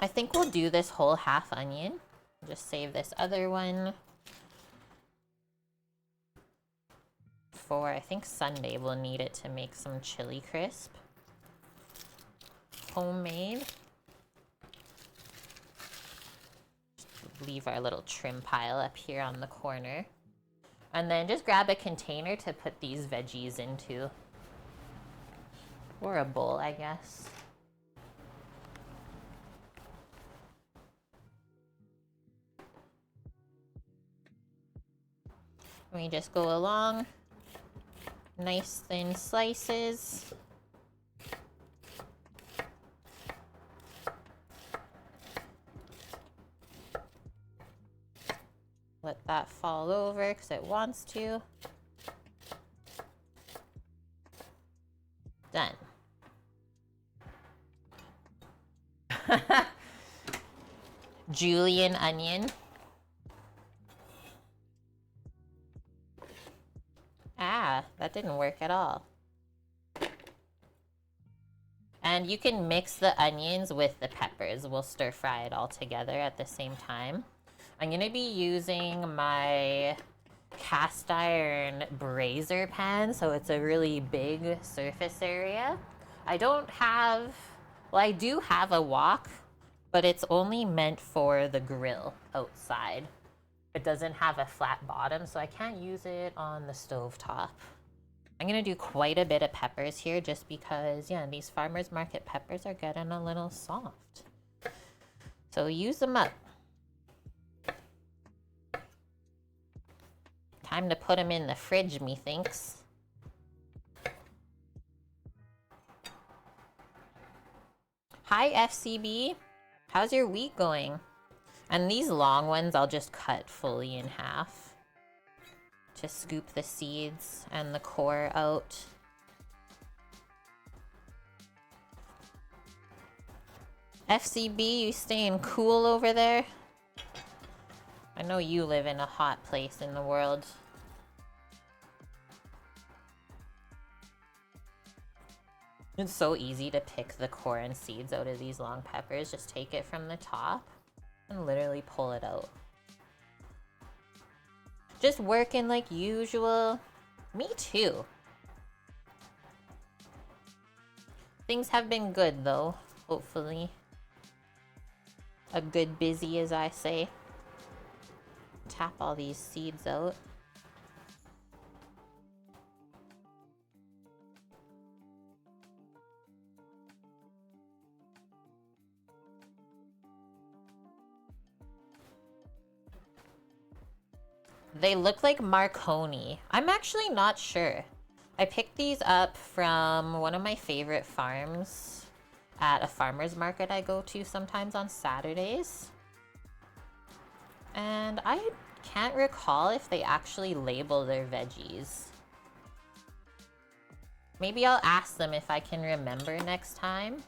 I think we'll do this whole half onion. Just save this other one for, I think Sunday we'll need it to make some chili crisp. Homemade. Just leave our little trim pile up here on the corner. And then just grab a container to put these veggies into. Or a bowl, I guess. We just go along, nice thin slices. Let that fall over because it wants to. Done. Julienne onion. Ah, that didn't work at all. And you can mix the onions with the peppers. We'll stir fry it all together at the same time. I'm gonna be using my cast iron brazier pan, so it's a really big surface area. I don't have, well, I do have a wok, but it's only meant for the grill outside. It doesn't have a flat bottom, so I can't use it on the stove top. I'm gonna do quite a bit of peppers here just because, yeah, these farmers market peppers are getting a little soft. So use them up. Time to put them in the fridge, methinks. Hi, FCB. How's your week going? And these long ones I'll just cut fully in half to scoop the seeds and the core out. FCB, you staying cool over there? I know you live in a hot place in the world. It's so easy to pick the core and seeds out of these long peppers. Just take it from the top and literally pull it out. Just working like usual. Me too. Things have been good though, hopefully. A good busy, as I say. Tap all these seeds out. They look like Marconi. I'm actually not sure. I picked these up from one of my favorite farms at a farmer's market I go to sometimes on Saturdays. And I can't recall if they actually label their veggies. Maybe I'll ask them if I can remember next time.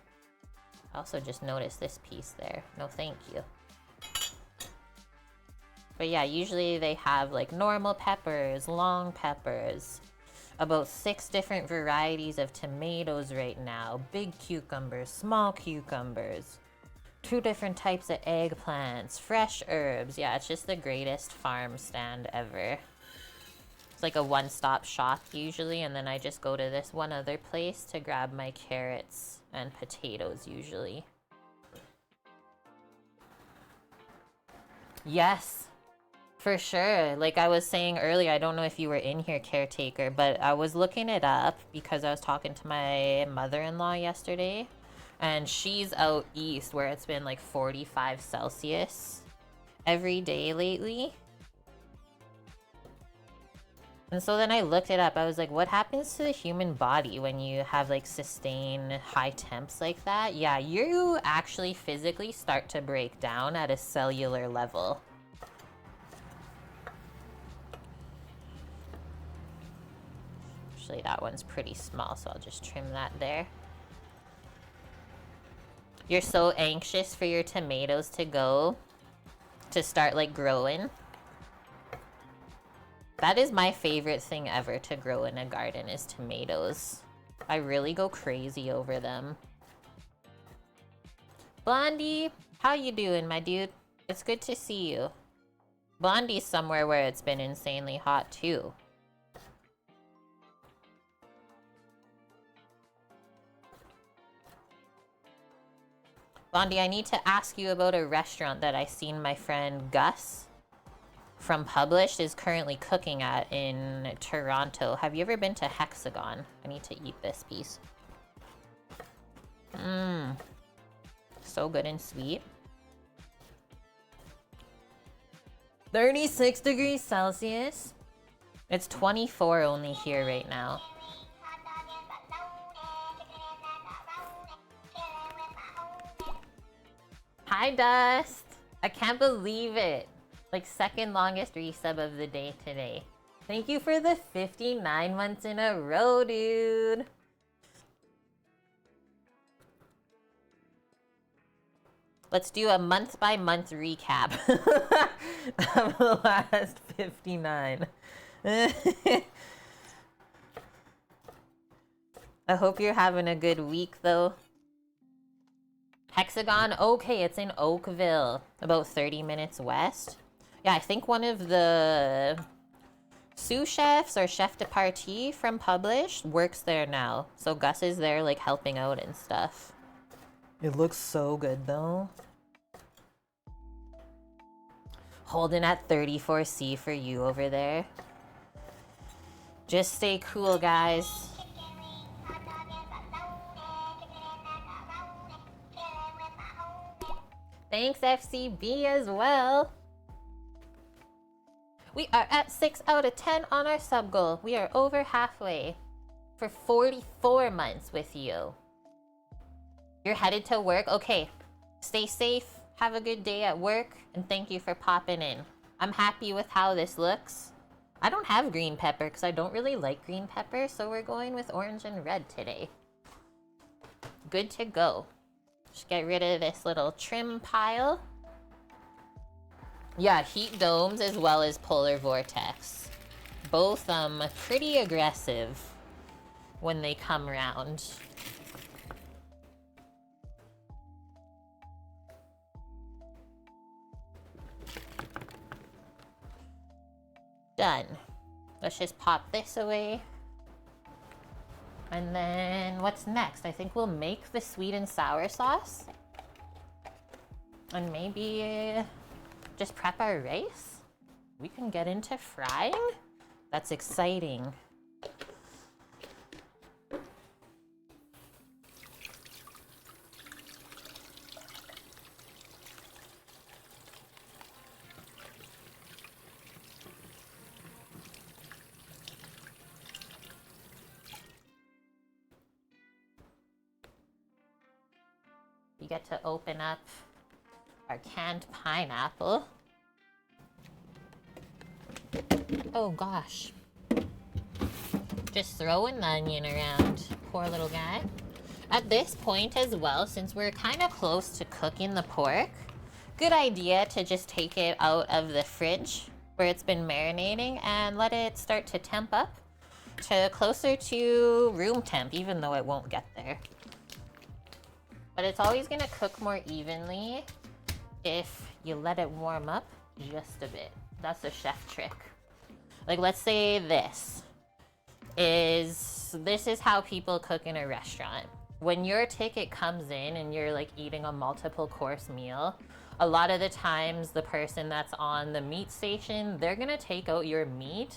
I also just noticed this piece there. No thank you. But yeah, usually they have like normal peppers, long peppers, about 6 different varieties of tomatoes right now, big cucumbers, small cucumbers, 2 different types of eggplants, fresh herbs. Yeah, it's just the greatest farm stand ever. It's like a one-stop shop usually, and then I just go to this one other place to grab my carrots and potatoes usually. Yes. For sure. Like I was saying earlier, I don't know if you were in here, caretaker, but I was looking it up because I was talking to my mother-in-law yesterday, and she's out east where it's been like 45 Celsius every day lately. And so then I looked it up. I was like, what happens to the human body when you have like sustained high temps like that? Yeah, you actually physically start to break down at a cellular level. Actually, that one's pretty small, so I'll just trim that there. You're so anxious for your tomatoes to go, to start like growing. That is my favorite thing ever to grow in a garden is tomatoes. I really go crazy over them. Blondie, how you doing, my dude? It's good to see you. Blondie's somewhere where it's been insanely hot too. Blondie, I need to ask you about a restaurant that I seen my friend Gus from Published is currently cooking at in Toronto. Have you ever been to Hexagon? I need to eat this piece. Mmm. So good and sweet. 36 degrees Celsius. It's 24 only here right now. Hi, Dust. I can't believe it. Like, second longest resub of the day today. Thank you for the 59 months in a row, dude. Let's do a month-by-month recap of the last 59. I hope you're having a good week, though. Hexagon? Okay, it's in Oakville, about 30 minutes west. Yeah, I think one of the sous chefs or chef de partie from Published works there now. So Gus is there, like, helping out and stuff. It looks so good, though. Holding at 34C for you over there. Just stay cool, guys. Thanks, FCB, as well. We are at 6 out of 10 on our sub goal. We are over halfway for 44 months with you. You're headed to work? Okay. Stay safe. Have a good day at work. And thank you for popping in. I'm happy with how this looks. I don't have green pepper because I don't really like green pepper. So we're going with orange and red today. Good to go. Just get rid of this little trim pile. Yeah, heat domes as well as polar vortex. Both pretty aggressive when they come around. Done. Let's just pop this away. And then what's next? I think we'll make the sweet and sour sauce. And maybe just prep our rice. We can get into frying. That's exciting. We get to open up our canned pineapple. Oh gosh. Just throwing the onion around. Poor little guy. At this point as well, since we're kind of close to cooking the pork, good idea to just take it out of the fridge where it's been marinating and let it start to temp up to closer to room temp, even though it won't get there. But it's always gonna cook more evenly if you let it warm up just a bit. That's a chef trick. Like, let's say this is how people cook in a restaurant. When your ticket comes in and you're like eating a multiple course meal, a lot of the times the person that's on the meat station, they're gonna take out your meat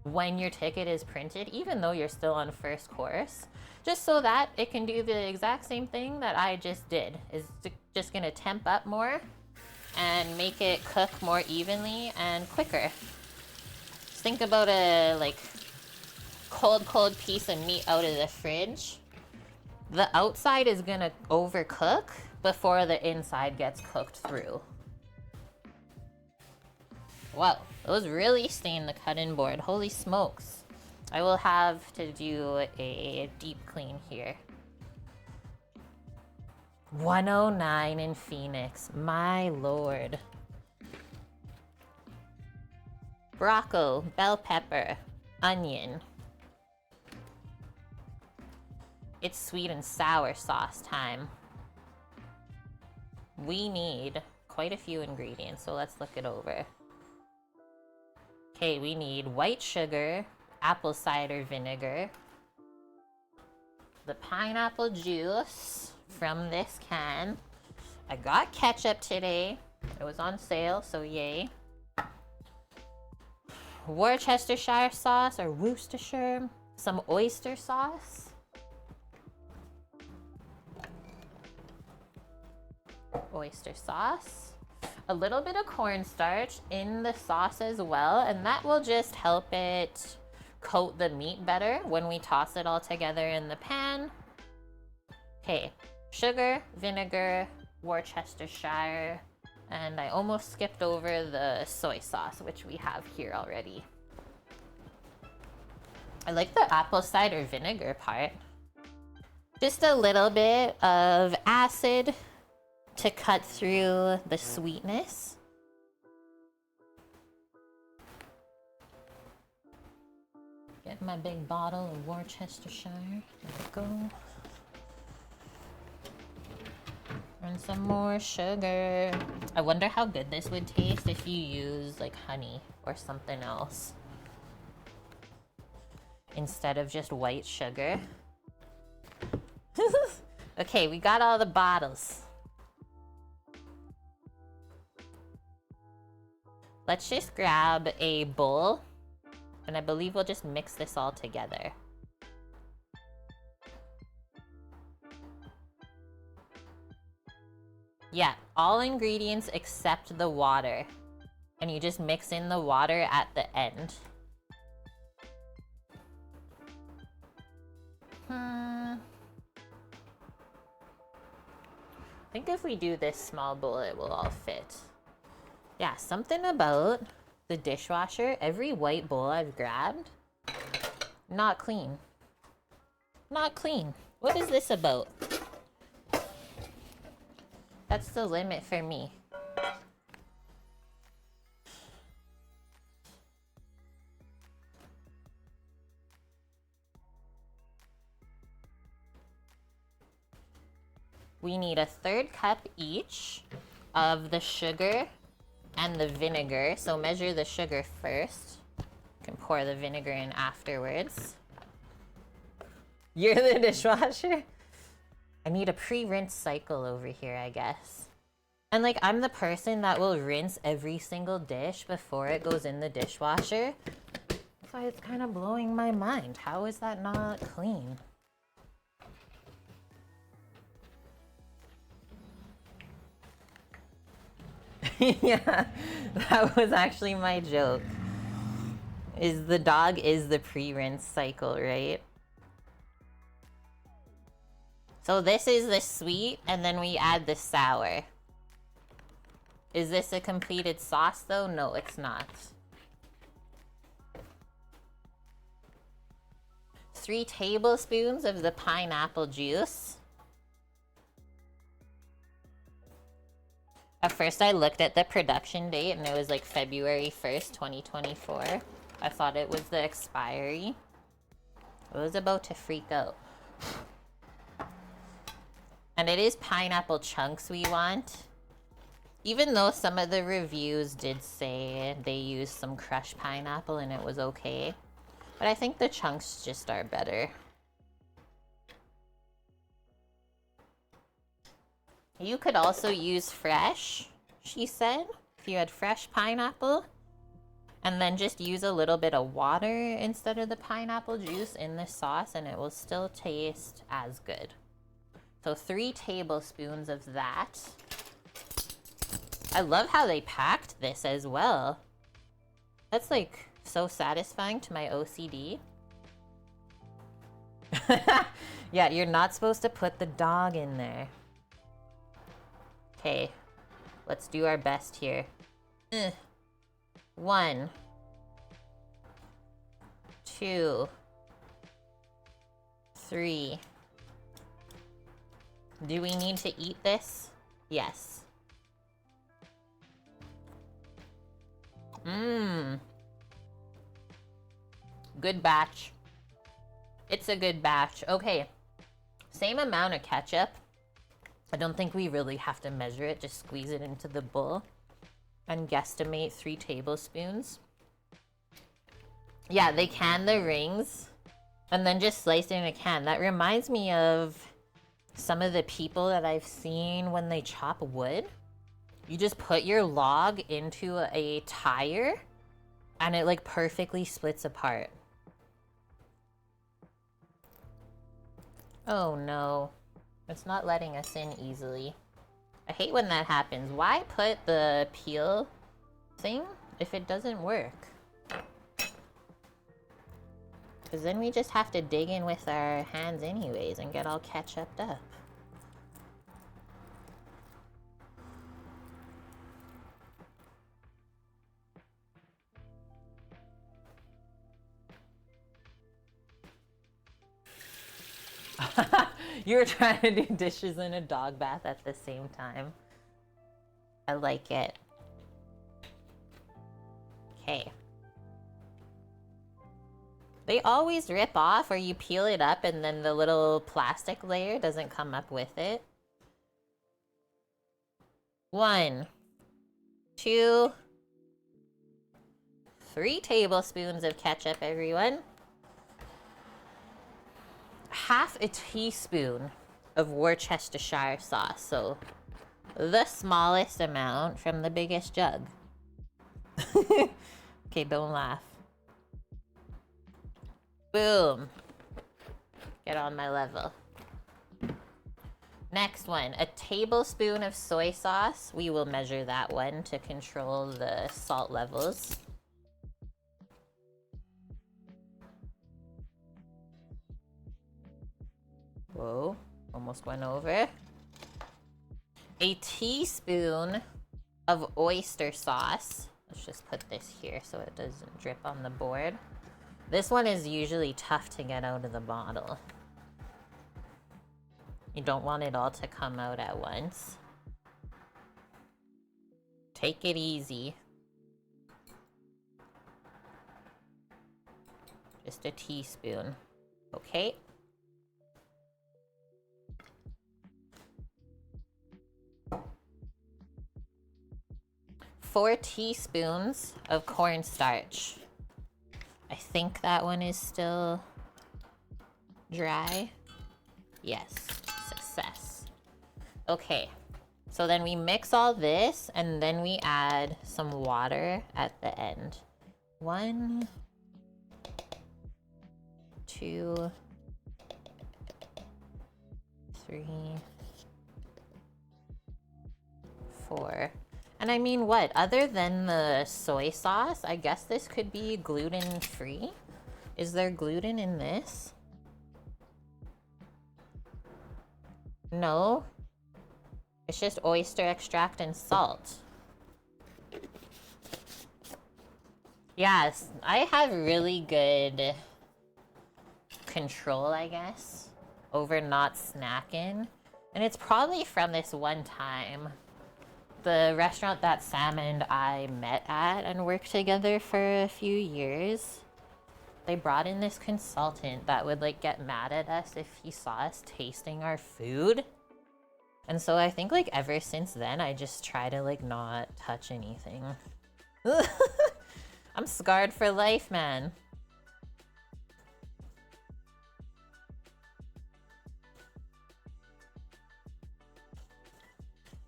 when your ticket is printed, even though you're still on first course, just so that it can do the exact same thing that I just did. Is just gonna temp up more and make it cook more evenly and quicker. Just think about a like cold piece of meat out of the fridge. The outside is gonna overcook before the inside gets cooked through. Wow, those really stain the cutting board. Holy smokes. I will have to do a deep clean here. 109 in Phoenix, my lord. Brocco, bell pepper, onion. It's sweet and sour sauce time. We need quite a few ingredients, so let's look it over. Okay, we need white sugar, apple cider vinegar, the pineapple juice from this can. I got ketchup today. It was on sale, so yay. Worcestershire sauce or Worcestershire, some oyster sauce, a little bit of cornstarch in the sauce as well, and that will just help it coat the meat better when we toss it all together in the pan. Okay, sugar, vinegar, Worcestershire, and I almost skipped over the soy sauce, which we have here already. I like the apple cider vinegar part. Just a little bit of acid to cut through the sweetness. Get my big bottle of Worcestershire. There we go. And some more sugar. I wonder how good this would taste if you use like honey or something else instead of just white sugar. Okay, we got all the bottles. Let's just grab a bowl, and I believe we'll just mix this all together. Yeah, all ingredients except the water. And you just mix in the water at the end. I think if we do this small bowl, it will all fit. Yeah, something about the dishwasher. Every white bowl I've grabbed, not clean. Not clean. What is this about? That's the limit for me. We need a 1/3 cup each of the sugar and the vinegar. So measure the sugar first. You can pour the vinegar in afterwards. You're the dishwasher? I need a pre-rinse cycle over here, I guess. And like, I'm the person that will rinse every single dish before it goes in the dishwasher. That's why it's kind of blowing my mind. How is that not clean? Yeah, that was actually my joke. Is the dog is the pre-rinse cycle, right? So this is the sweet, and then we add the sour. Is this a completed sauce though? No, it's not. 3 tablespoons of the pineapple juice. At first I looked at the production date and it was like February 1st, 2024. I thought it was the expiry. I was about to freak out. And it is pineapple chunks we want. Even though some of the reviews did say they used some crushed pineapple and it was okay. But I think the chunks just are better. You could also use fresh, she said, if you had fresh pineapple. And then just use a little bit of water instead of the pineapple juice in the sauce and it will still taste as good. So 3 tablespoons of that. I love how they packed this as well. That's like so satisfying to my OCD. Yeah, you're not supposed to put the dog in there. Okay, let's do our best here. 1, 2, 3. Do we need to eat this? Yes. Good batch. It's a good batch. Okay. Same amount of ketchup. I don't think we really have to measure it. Just squeeze it into the bowl and guesstimate 3 tablespoons. Yeah, they can the rings and then just slice it in a can. That reminds me of some of the people that I've seen when they chop wood. You just put your log into a tire and it like perfectly splits apart. Oh no, it's not letting us in easily. I hate when that happens. Why put the peel thing if it doesn't work? Because then we just have to dig in with our hands anyways and get all ketchuped up. You were trying to do dishes in a dog bath at the same time. I like it. Okay. They always rip off, or you peel it up and then the little plastic layer doesn't come up with it. 1, 2, 3 tablespoons of ketchup, everyone. Half a teaspoon of Worcestershire sauce, so the smallest amount from the biggest jug. Okay, don't laugh. Boom. Get on my level. Next one, a tablespoon of soy sauce. We will measure that one to control the salt levels. Whoa, almost went over. A teaspoon of oyster sauce. Let's just put this here so it doesn't drip on the board. This one is usually tough to get out of the bottle. You don't want it all to come out at once. Take it easy. Just a teaspoon. Okay. Four teaspoons of cornstarch. I think that one is still dry. Yes, success. Okay, so then we mix all this and then we add some water at the end. 1, 2, 3, 4. And I mean, what? Other than the soy sauce, I guess this could be gluten-free. Is there gluten in this? No. It's just oyster extract and salt. Yes, I have really good control, I guess, over not snacking. And it's probably from this one time. The restaurant that Sam and I met at and worked together for a few years, they brought in this consultant that would like get mad at us if he saw us tasting our food. And so I think like ever since then, I just try to like not touch anything. I'm scarred for life, man.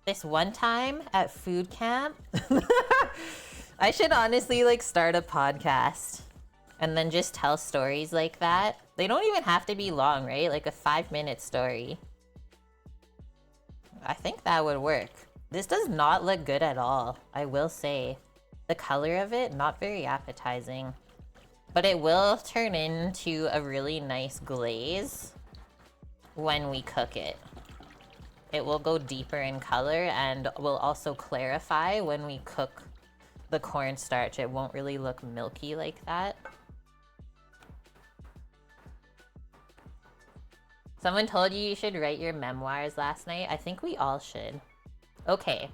This one time at food camp, I should honestly like start a podcast and then just tell stories like that. They don't even have to be long, right? Like a 5-minute story. I think that would work. This does not look good at all, I will say. The color of it, not very appetizing. But it will turn into a really nice glaze when we cook it. It will go deeper in color and will also clarify when we cook the cornstarch. It won't really look milky like that. Someone told you should write your memoirs last night. I think we all should. Okay.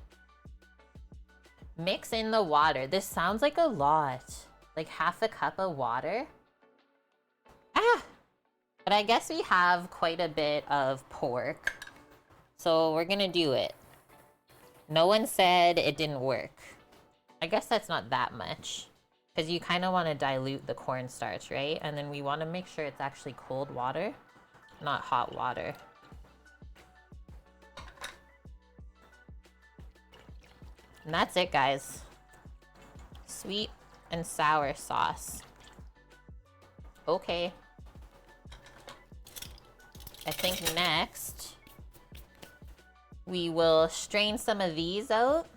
Mix in the water. This sounds like a lot. Like half a cup of water. Ah! But I guess we have quite a bit of pork. So we're gonna do it. No one said it didn't work. I guess that's not that much. Because you kind of want to dilute the cornstarch, right? And then we want to make sure it's actually cold water, not hot water. And that's it, guys. Sweet and sour sauce. Okay. I think next we will strain some of these out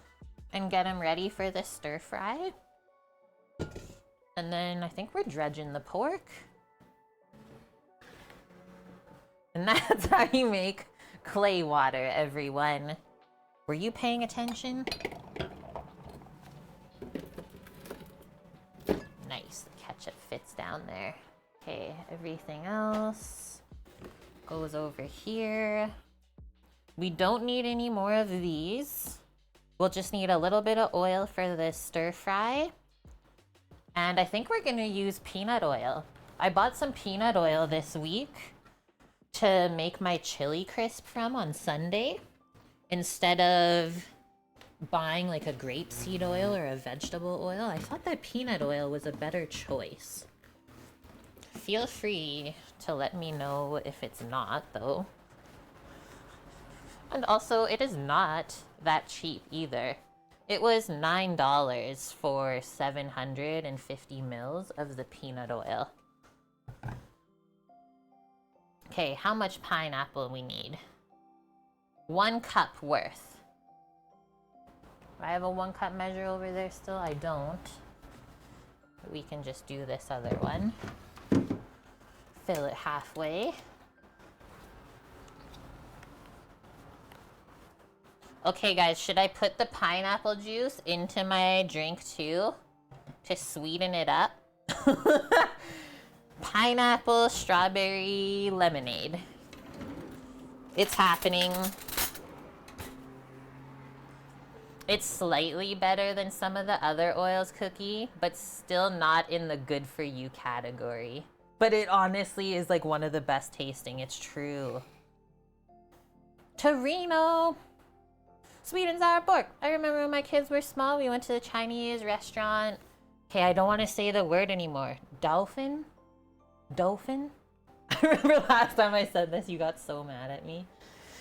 and get them ready for the stir fry. And then I think we're dredging the pork. And that's how you make clay water, everyone. Were you paying attention? Nice, the ketchup fits down there. Okay, everything else goes over here. We don't need any more of these. We'll just need a little bit of oil for the stir fry. And I think we're gonna use peanut oil. I bought some peanut oil this week to make my chili crisp from on Sunday, instead of buying like a grapeseed oil or a vegetable oil. I thought that peanut oil was a better choice. Feel free to let me know if it's not, though. And also, it is not that cheap either. It was $9 for 750 mils of the peanut oil. Okay, how much pineapple we need? 1 cup worth. I have a 1 cup measure over there still? I don't. We can just do this other one. Fill it halfway. Okay, guys, should I put the pineapple juice into my drink too to sweeten it up? Pineapple strawberry lemonade. It's happening. It's slightly better than some of the other oils, Cookie, but still not in the good for you category. But it honestly is like one of the best tasting. It's true. Torino. Sweet and sour pork. I remember when my kids were small, we went to the Chinese restaurant. Okay, I don't want to say the word anymore. Dolphin? Dolphin? I remember last time I said this, you got so mad at me.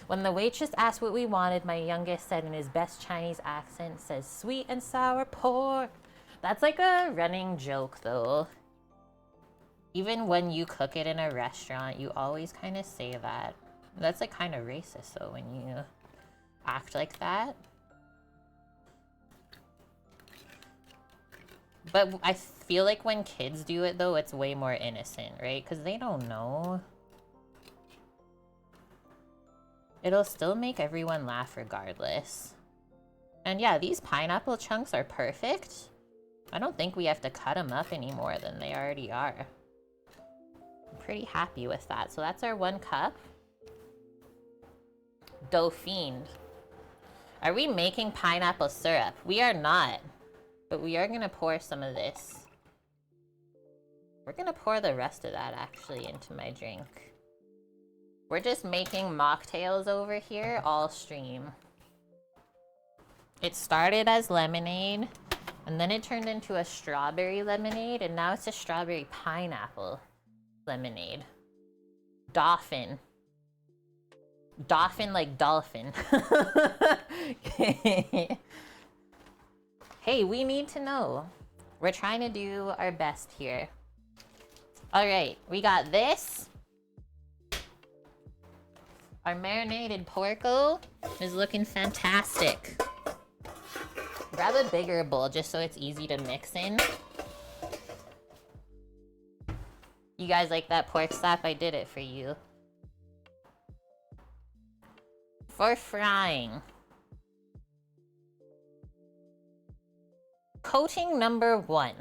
When the waitress asked what we wanted, my youngest said in his best Chinese accent, says, sweet and sour pork. That's like a running joke, though. Even when you cook it in a restaurant, you always kind of say that. That's like kind of racist, though, when you act like that. But I feel like when kids do it, though, it's way more innocent, right? Because they don't know. It'll still make everyone laugh regardless. And yeah, these pineapple chunks are perfect. I don't think we have to cut them up any more than they already are. I'm pretty happy with that. So that's our 1 cup. Dauphine. Are we making pineapple syrup? We are not. But we are gonna pour some of this. We're gonna pour the rest of that actually into my drink. We're just making mocktails over here, all stream. It started as lemonade, and then it turned into a strawberry lemonade, and now it's a strawberry pineapple lemonade. Dolphin. Dolphin like dolphin. Okay. Hey, we need to know. We're trying to do our best here. All right, we got this. Our marinated porco is looking fantastic. Grab a bigger bowl just so it's easy to mix in. You guys like that pork slap? I did it for you. For frying. Coating number 1.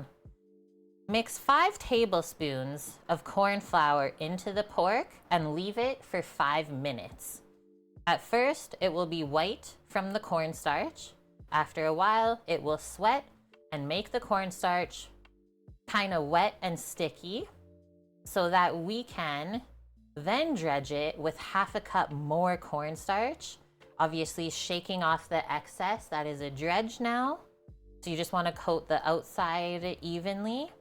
Mix 5 tablespoons of corn flour into the pork and leave it for 5 minutes. At first, it will be white from the cornstarch. After a while, it will sweat and make the cornstarch kind of wet and sticky so that we can then dredge it with 1/2 cup more cornstarch Obviously shaking off the excess. That is a dredge now. So you just want to coat the outside evenly.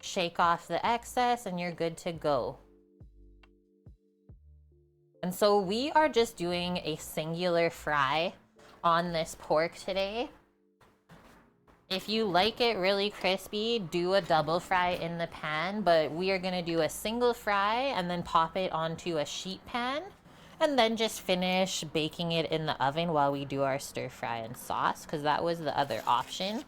Shake off the excess and you're good to go. And so we are just doing a singular fry on this pork today. If you like it really crispy, do a double fry in the pan, but we are gonna do a single fry and then pop it onto a sheet pan and then just finish baking it in the oven while we do our stir fry and sauce, because that was the other option.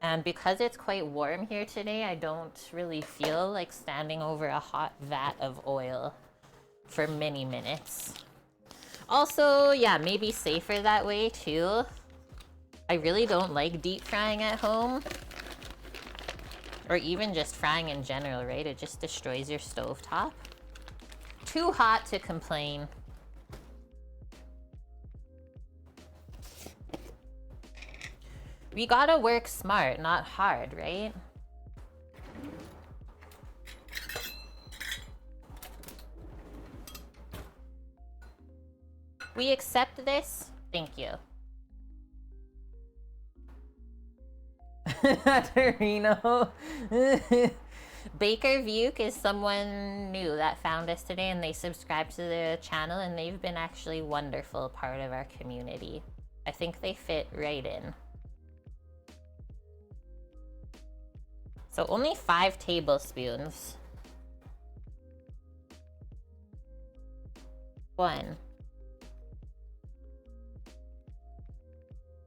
And because it's quite warm here today, I don't really feel like standing over a hot vat of oil for many minutes. Also, yeah, maybe safer that way too. I really don't like deep frying at home, or even just frying in general, right? It just destroys your stovetop. Too hot to complain. We gotta work smart, not hard, right? We accept this. Thank you. Torino. Baker Vuke is someone new that found us today, and they subscribed to the channel, and they've been actually wonderful part of our community. I think they fit right in. So only 5 tablespoons. 1,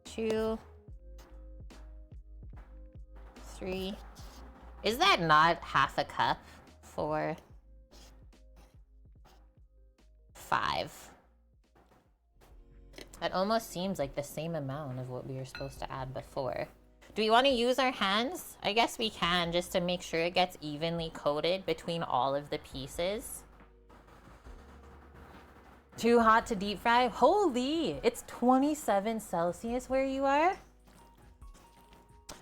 2, 3. Is that not half a cup? 4, 5. That almost seems like the same amount of what we were supposed to add before. Do we want to use our hands? I guess we can, just to make sure it gets evenly coated between all of the pieces. Too hot to deep fry? Holy, it's 27 Celsius where you are?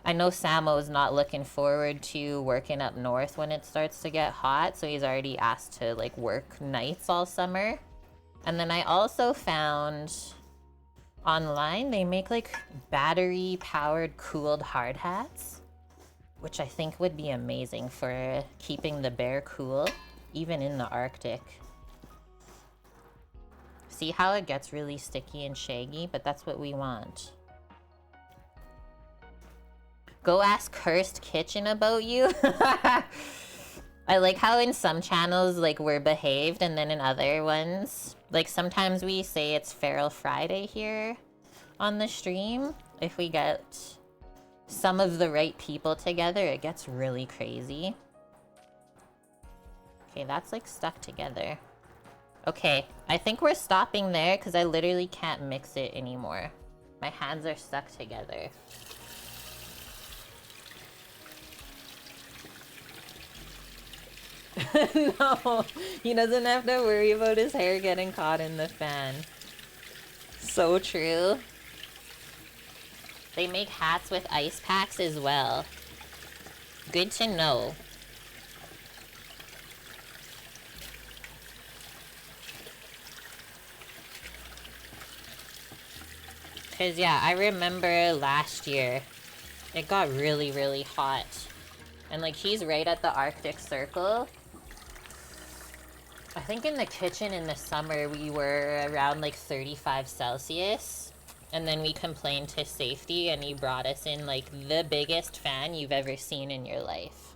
I know Samo's not looking forward to working up north when it starts to get hot, so he's already asked to like work nights all summer. And then I also found online they make like battery powered cooled hard hats, which I think would be amazing for keeping the bear cool, even in the Arctic. See how it gets really sticky and shaggy, but that's what we want. Go ask Cursed Kitchen about you. I like how in some channels like we're behaved, and then in other ones, like sometimes we say it's Feral Friday here on the stream. If we get some of the right people together, it gets really crazy. Okay, that's like stuck together. Okay, I think we're stopping there because I literally can't mix it anymore. My hands are stuck together. No, he doesn't have to worry about his hair getting caught in the fan. So true. They make hats with ice packs as well. Good to know. Cause yeah, I remember last year, it got really, really hot. And like he's right at the Arctic Circle. I think in the kitchen in the summer we were around like 35 Celsius. And then we complained to safety and he brought us in like the biggest fan you've ever seen in your life.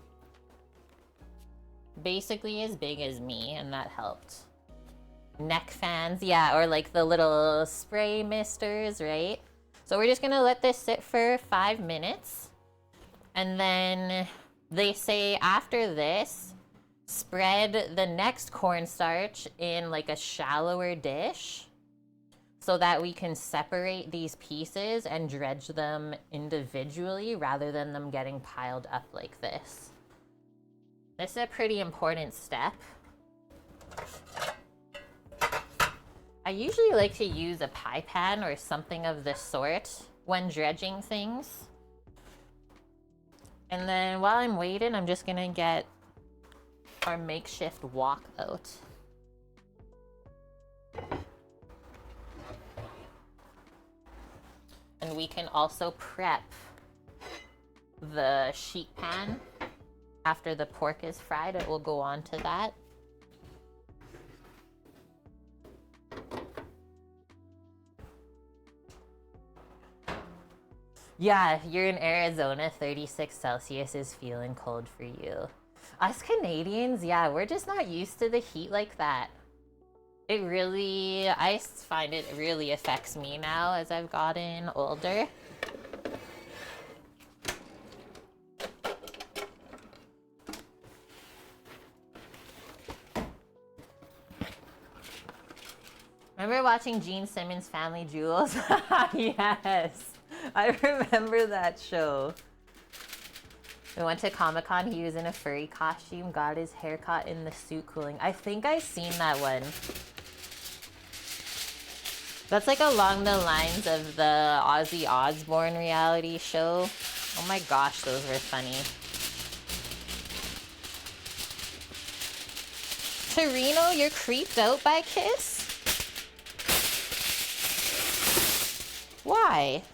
Basically as big as me, and that helped. Neck fans, yeah, or like the little spray misters, right? So we're just gonna let this sit for 5 minutes. And then they say after this, spread the next cornstarch in like a shallower dish so that we can separate these pieces and dredge them individually rather than them getting piled up like this. This is a pretty important step. I usually like to use a pie pan or something of the sort when dredging things. And then while I'm waiting, I'm just gonna get our makeshift wok out. we can also prep the sheet pan. After the pork is fried, it will go on to that. Yeah, you're in Arizona, 36 Celsius is feeling cold for you. Us Canadians, yeah, we're just not used to the heat like that. I find it really affects me now as I've gotten older. Remember watching Gene Simmons' Family Jewels? Yes, I remember that show. We went to Comic-Con, he was in a furry costume, got his hair caught in the suit cooling. I think I've seen that one. That's like along the lines of the Ozzy Osbourne reality show. Oh my gosh, those were funny. Torino, you're creeped out by Kiss? Why?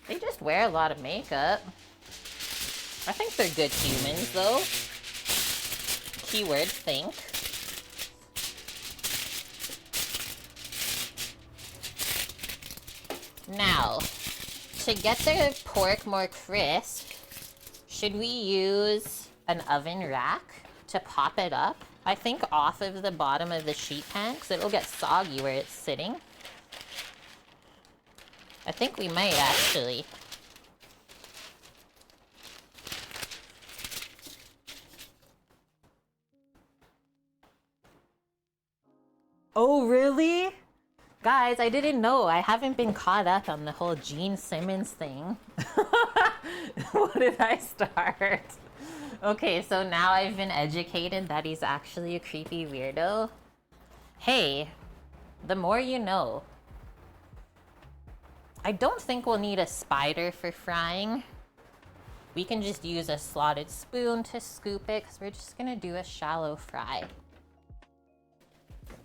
They just wear a lot of makeup. I think they're good humans, though. Keyword think. Now, to get the pork more crisp, should we use an oven rack to pop it up? I think off of the bottom of the sheet pan, because it'll get soggy where it's sitting. I think we might, actually. Oh, really? Guys, I didn't know. I haven't been caught up on the whole Gene Simmons thing. What did I start? Okay, so now I've been educated that he's actually a creepy weirdo. Hey, the more you know. I don't think we'll need a spider for frying. We can just use a slotted spoon to scoop it because we're just gonna do a shallow fry.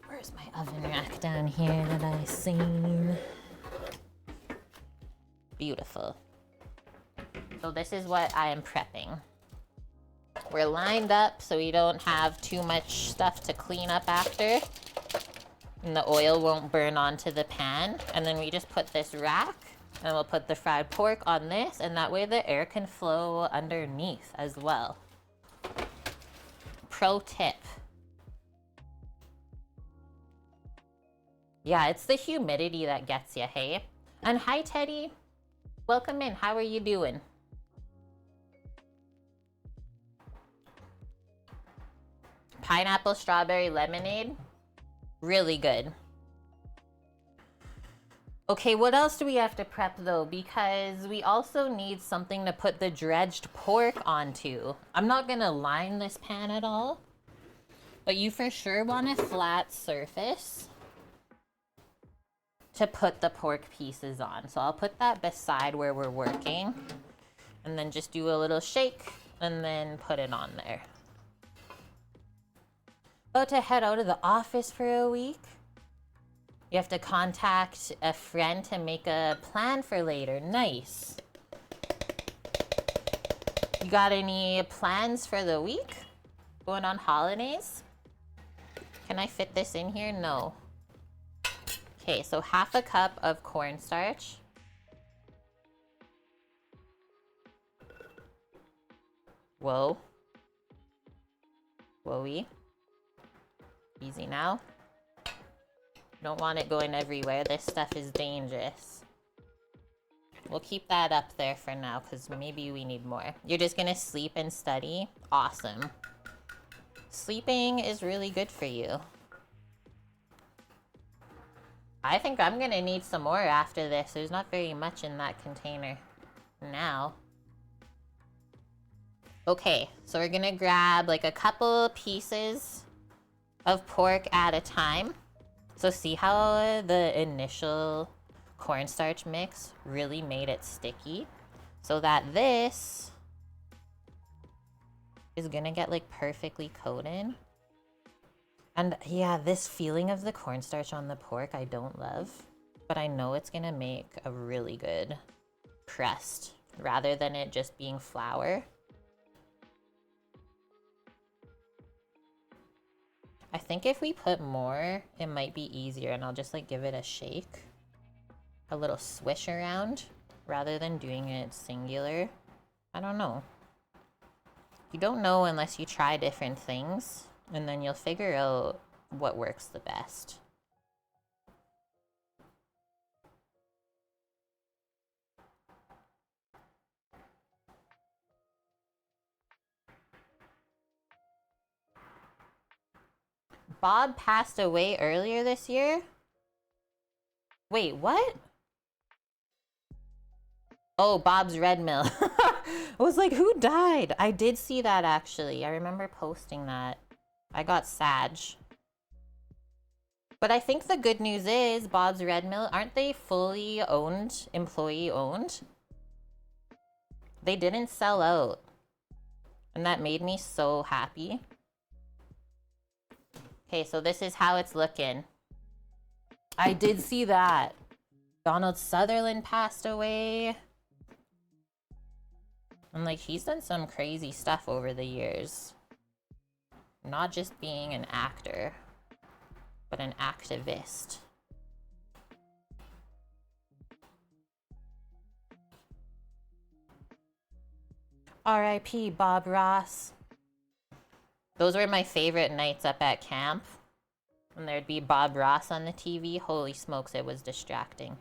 Where's my oven rack down here that I seen? Beautiful. So this is what I am prepping. We're lined up so we don't have too much stuff to clean up after. And the oil won't burn onto the pan. And then we just put this rack and we'll put the fried pork on this, and that way the air can flow underneath as well. Pro tip. Yeah, it's the humidity that gets you, hey? And hi, Teddy. Welcome in. How are you doing? Pineapple strawberry lemonade. Really good. Okay, what else do we have to prep though? Because we also need something to put the dredged pork onto. I'm not gonna line this pan at all, but you for sure want a flat surface to put the pork pieces on. So I'll put that beside where we're working and then just do a little shake and then put it on there. About to head out of the office for a week. You have to contact a friend to make a plan for later. Nice. You got any plans for the week? Going on holidays? Can I fit this in here? No. Okay, so half a cup of cornstarch. Whoa. Whoa-y. Easy now. Don't want it going everywhere. This stuff is dangerous. We'll keep that up there for now because maybe we need more. You're just gonna sleep and study? Awesome. Sleeping is really good for you. I think I'm gonna need some more after this. There's not very much in that container now. Okay, so we're gonna grab like a couple pieces of pork at a time. So see how the initial cornstarch mix really made it sticky? So that this is gonna get like perfectly coated. And yeah, this feeling of the cornstarch on the pork, I don't love. but I know it's gonna make a really good crust rather than it just being flour. I think if we put more, it might be easier, and I'll just like give it a shake, a little swish around rather than doing it singular. I don't know. You don't know unless you try different things, and then you'll figure out what works the best. Bob passed away earlier this year? Wait, what? Oh, Bob's Red Mill. I was like, who died? I did see that actually. I remember posting that. I got Sag. But I think the good news is Bob's Red Mill, aren't they fully owned, employee owned? They didn't sell out. And that made me so happy. Okay, so this is how it's looking. I did see that. Donald Sutherland passed away. And like, he's done some crazy stuff over the years. Not just being an actor, but an activist. R.I.P. Bob Ross. Those were my favorite nights up at camp. And there'd be Bob Ross on the TV. Holy smokes, it was distracting.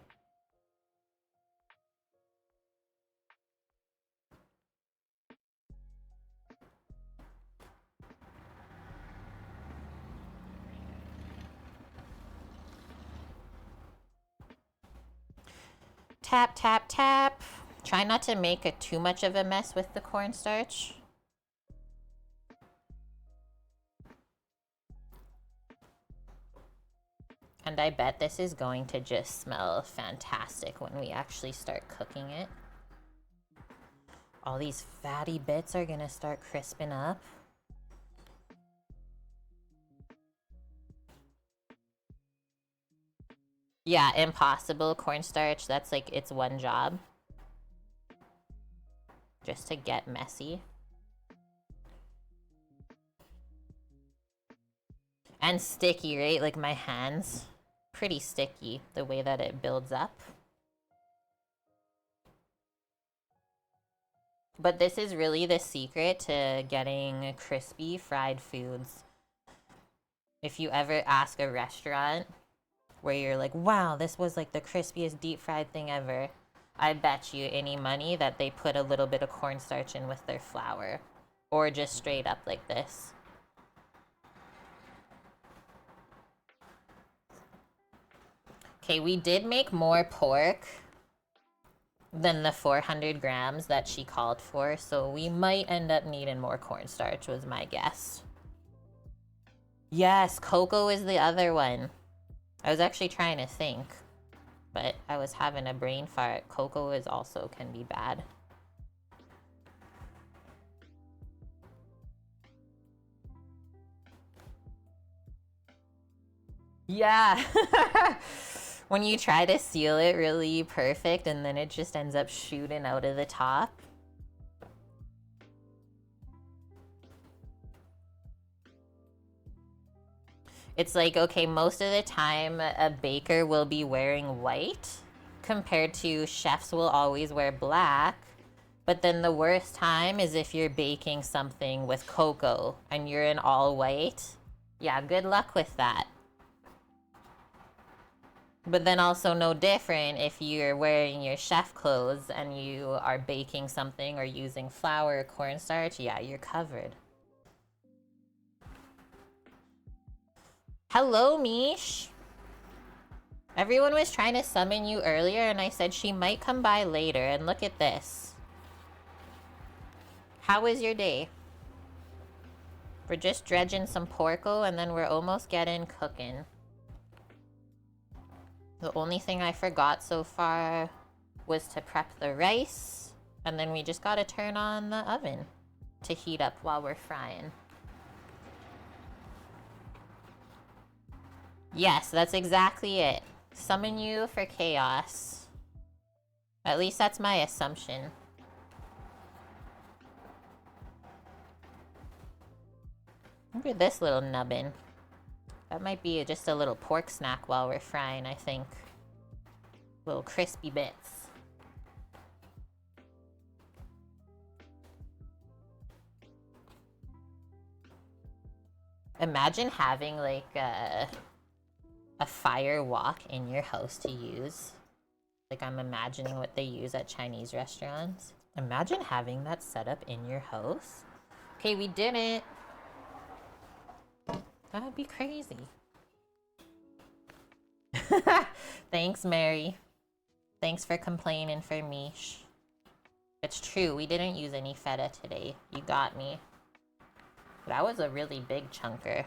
Tap, tap, tap. Try not to make too much of a mess with the cornstarch. And I bet this is going to just smell fantastic when we actually start cooking it. All these fatty bits are gonna start crisping up. Yeah, impossible cornstarch. That's like its one job. Just to get messy. And sticky, right? Like my hands. Pretty sticky, the way that it builds up. But this is really the secret to getting crispy fried foods. If you ever ask a restaurant where you're like, wow, this was like the crispiest deep fried thing ever, I bet you any money that they put a little bit of cornstarch in with their flour. Or just straight up like this. Okay, we did make more pork than the 400 grams that she called for, so we might end up needing more cornstarch, was my guess. Yes, cocoa is the other one. I was actually trying to think, but I was having a brain fart. Cocoa is also can be bad. Yeah. When you try to seal it really perfect and then it just ends up shooting out of the top. It's like, okay, most of the time a baker will be wearing white compared to chefs will always wear black. But then the worst time is if you're baking something with cocoa and you're in all white. Yeah, good luck with that. But then also no different if you're wearing your chef clothes and you are baking something or using flour or cornstarch. Yeah, you're covered. Hello, Mish. Everyone was trying to summon you earlier and I said she might come by later, and look at this. How was your day? We're just dredging some porco and then we're almost getting cooking. The only thing I forgot so far was to prep the rice, and then we just gotta turn on the oven to heat up while we're frying. Yes, that's exactly it. Summon you for chaos. At least that's my assumption. Look at this little nubbin. That might be just a little pork snack while we're frying, I think. Little crispy bits. Imagine having like a fire wok in your house to use. Like I'm imagining what they use at Chinese restaurants. Imagine having that set up in your house. Okay, we did it. That would be crazy. Thanks, Mary. Thanks for complaining for me. It's true, we didn't use any feta today. You got me. That was a really big chunker.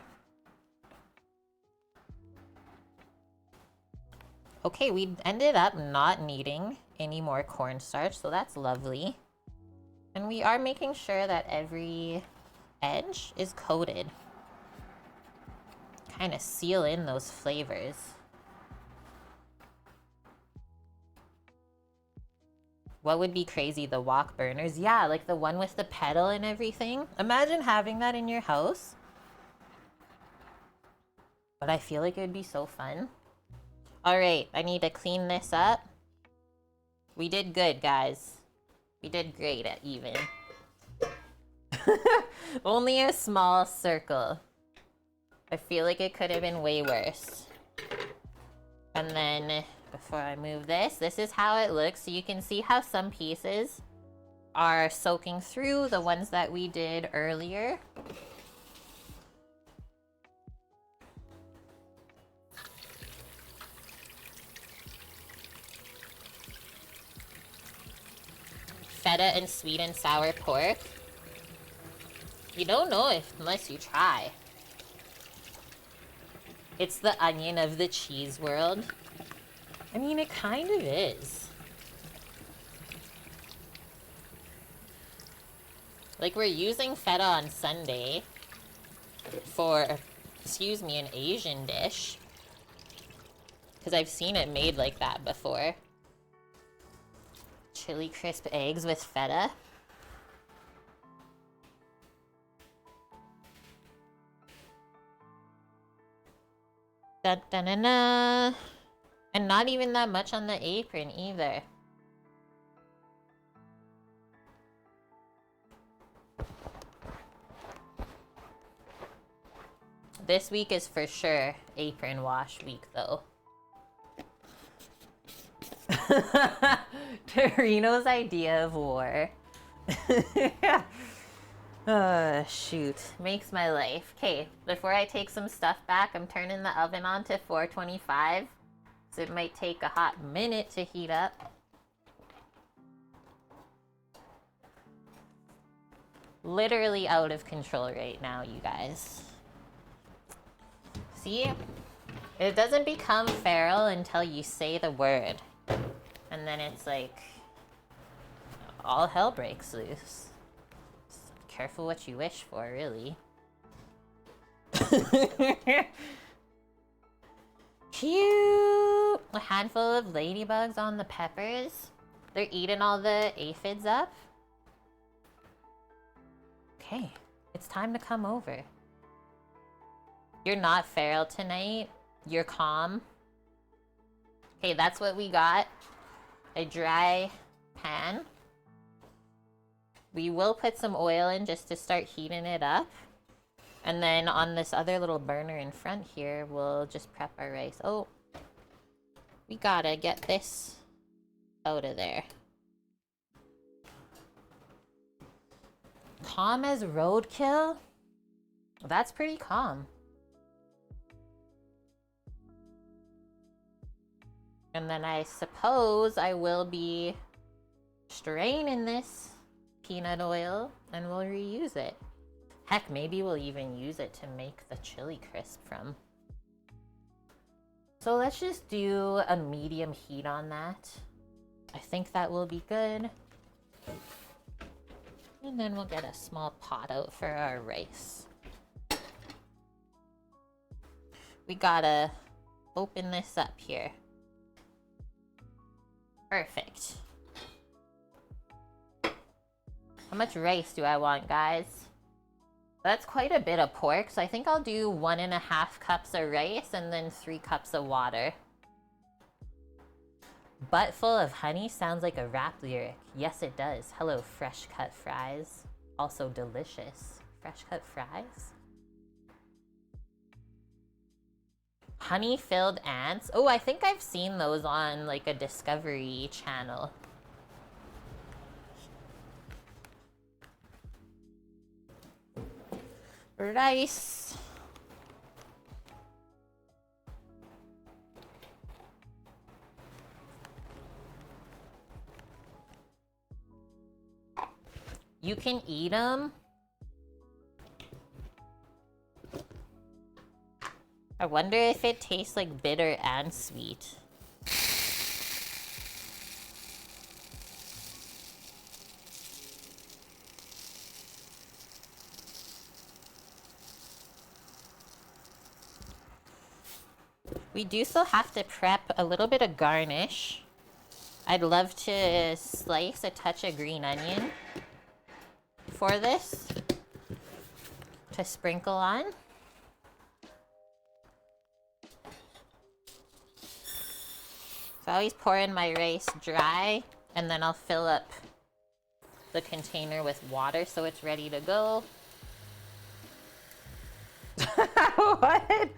Okay, we ended up not needing any more cornstarch, so that's lovely. And we are making sure that every edge is coated. Kind of seal in those flavors. What would be crazy? The wok burners? Yeah, like the one with the pedal and everything. Imagine having that in your house. But I feel like it would be so fun. Alright, I need to clean this up. We did good, guys. We did great at even. Only a small circle. I feel like it could have been way worse. And then, before I move this, this is how it looks. So you can see how some pieces are soaking through the ones that we did earlier. Feta and sweet and sour pork. You don't know if unless you try. It's the onion of the cheese world. I mean, it kind of is. Like, we're using feta on Sunday for, excuse me, an Asian dish. Because I've seen it made like that before. Chili crisp eggs with feta. Dun, dun, dun, dun. And not even that much on the apron either. This week is for sure apron wash week though. Torino's idea of war. Shoot. Makes my life. Okay, before I take some stuff back, I'm turning the oven on to 425. So it might take a hot minute to heat up. Literally out of control right now, you guys. See? It doesn't become feral until you say the word. And then it's like, all hell breaks loose. Just careful what you wish for, really. Cute! A handful of ladybugs on the peppers. They're eating all the aphids up. Okay, it's time to come over. You're not feral tonight. You're calm. Okay, that's what we got. A dry pan. We will put some oil in just to start heating it up. And then on this other little burner in front here, we'll just prep our rice. Oh, we gotta get this out of there. Calm as roadkill? That's pretty calm. And then I suppose I will be straining this peanut oil and we'll reuse it. Heck, maybe we'll even use it to make the chili crisp from. So let's just do a medium heat on that. I think that will be good. And then we'll get a small pot out for our rice. We gotta open this up here. Perfect. How much rice do I want, guys? That's quite a bit of pork, so I think I'll do 1.5 cups of rice and then 3 cups of water. Butt full of honey sounds like a rap lyric. Yes, it does. Hello, fresh cut fries. Also delicious. Fresh cut fries? Honey filled ants. Oh, I think I've seen those on like a Discovery channel. Rice. You can eat them. I wonder if it tastes like bitter and sweet. We do still have to prep a little bit of garnish. I'd love to slice a touch of green onion for this to sprinkle on. So I always pour in my rice dry, and then I'll fill up the container with water so it's ready to go. What?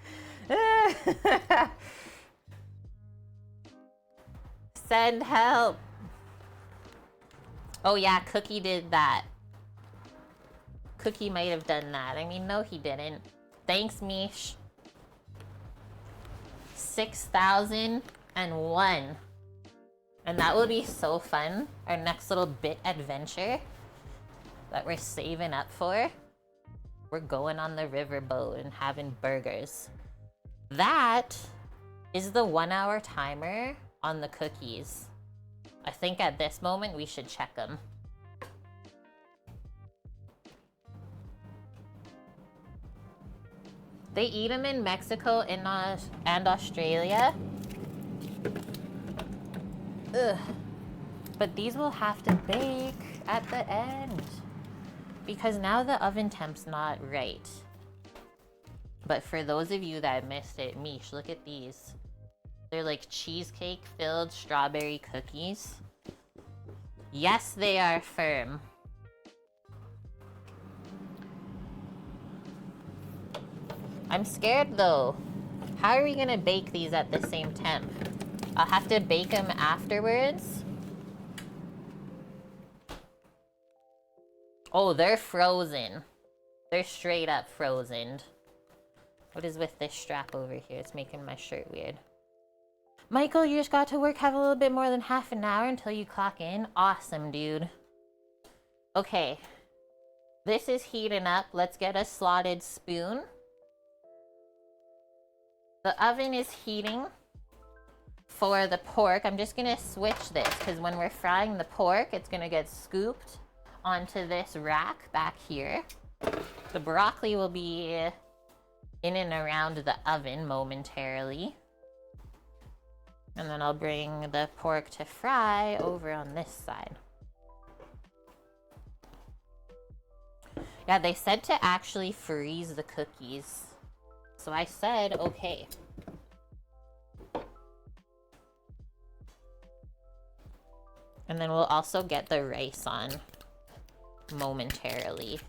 Send help. Oh yeah, Cookie did that. Cookie might have done that. I mean, no, he didn't. Thanks, Mish. 6,001. And that will be so fun. Our next little bit adventure that we're saving up for. We're going on the riverboat and having burgers. That is the 1-hour timer on the cookies. I think at this moment we should check them. They eat them in Mexico and Australia. Ugh. But these will have to bake at the end because now the oven temp's not right. But for those of you that missed it, Mish, look at these. They're like cheesecake filled strawberry cookies. Yes, they are firm. I'm scared though. How are we gonna bake these at the same temp? I'll have to bake them afterwards. Oh, they're frozen. They're straight up frozen. What is with this strap over here? It's making my shirt weird. Michael, you just got to work. Have a little bit more than half an hour until you clock in. Awesome, dude. Okay. This is heating up. Let's get a slotted spoon. The oven is heating for the pork. I'm just gonna switch this because when we're frying the pork, it's gonna get scooped onto this rack back here. The broccoli will be in and around the oven momentarily. And then I'll bring the pork to fry over on this side. Yeah, they said to actually freeze the cookies. So I said, okay. And then we'll also get the rice on momentarily.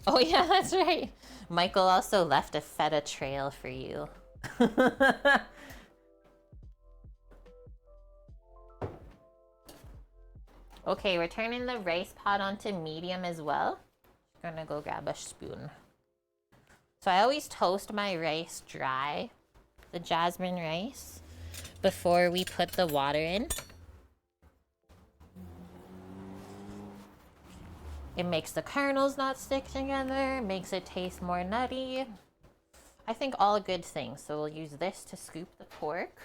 Oh yeah, that's right. Michael also left a feta trail for you. Okay, we're turning the rice pot onto medium as well. Gonna go grab a spoon. So I always toast my rice dry, the jasmine rice, before we put the water in. It makes the kernels not stick together, makes it taste more nutty. I think all good things. So we'll use this to scoop the pork.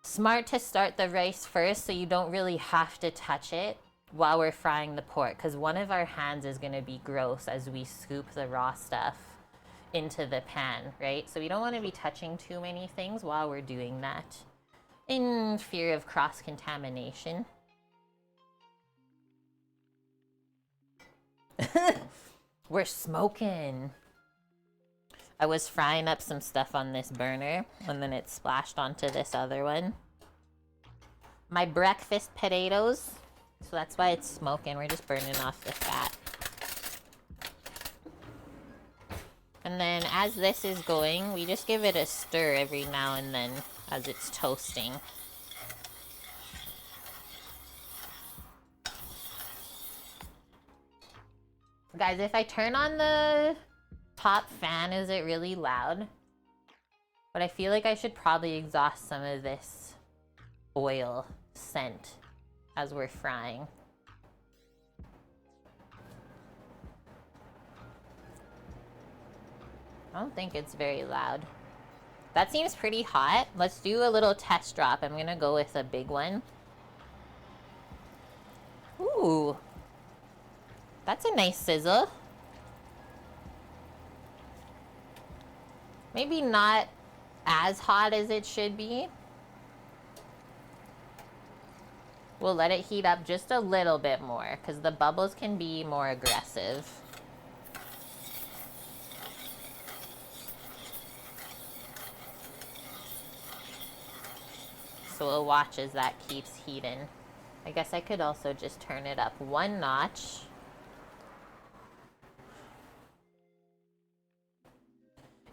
Smart to start the rice first so you don't really have to touch it while we're frying the pork, because one of our hands is going to be gross as we scoop the raw stuff into the pan, right? So we don't want to be touching too many things while we're doing that, in fear of cross-contamination. We're smoking. I was frying up some stuff on this burner, and then it splashed onto this other one. My breakfast potatoes, so that's why it's smoking. We're just burning off the fat. And then as this is going, we just give it a stir every now and then as it's toasting. Guys, if I turn on the top fan, is it really loud? But I feel like I should probably exhaust some of this oil scent as we're frying. I don't think it's very loud. That seems pretty hot. Let's do a little test drop. I'm gonna go with a big one. Ooh. That's a nice sizzle. Maybe not as hot as it should be. We'll let it heat up just a little bit more because the bubbles can be more aggressive. So we'll watch as that keeps heating. I guess I could also just turn it up one notch.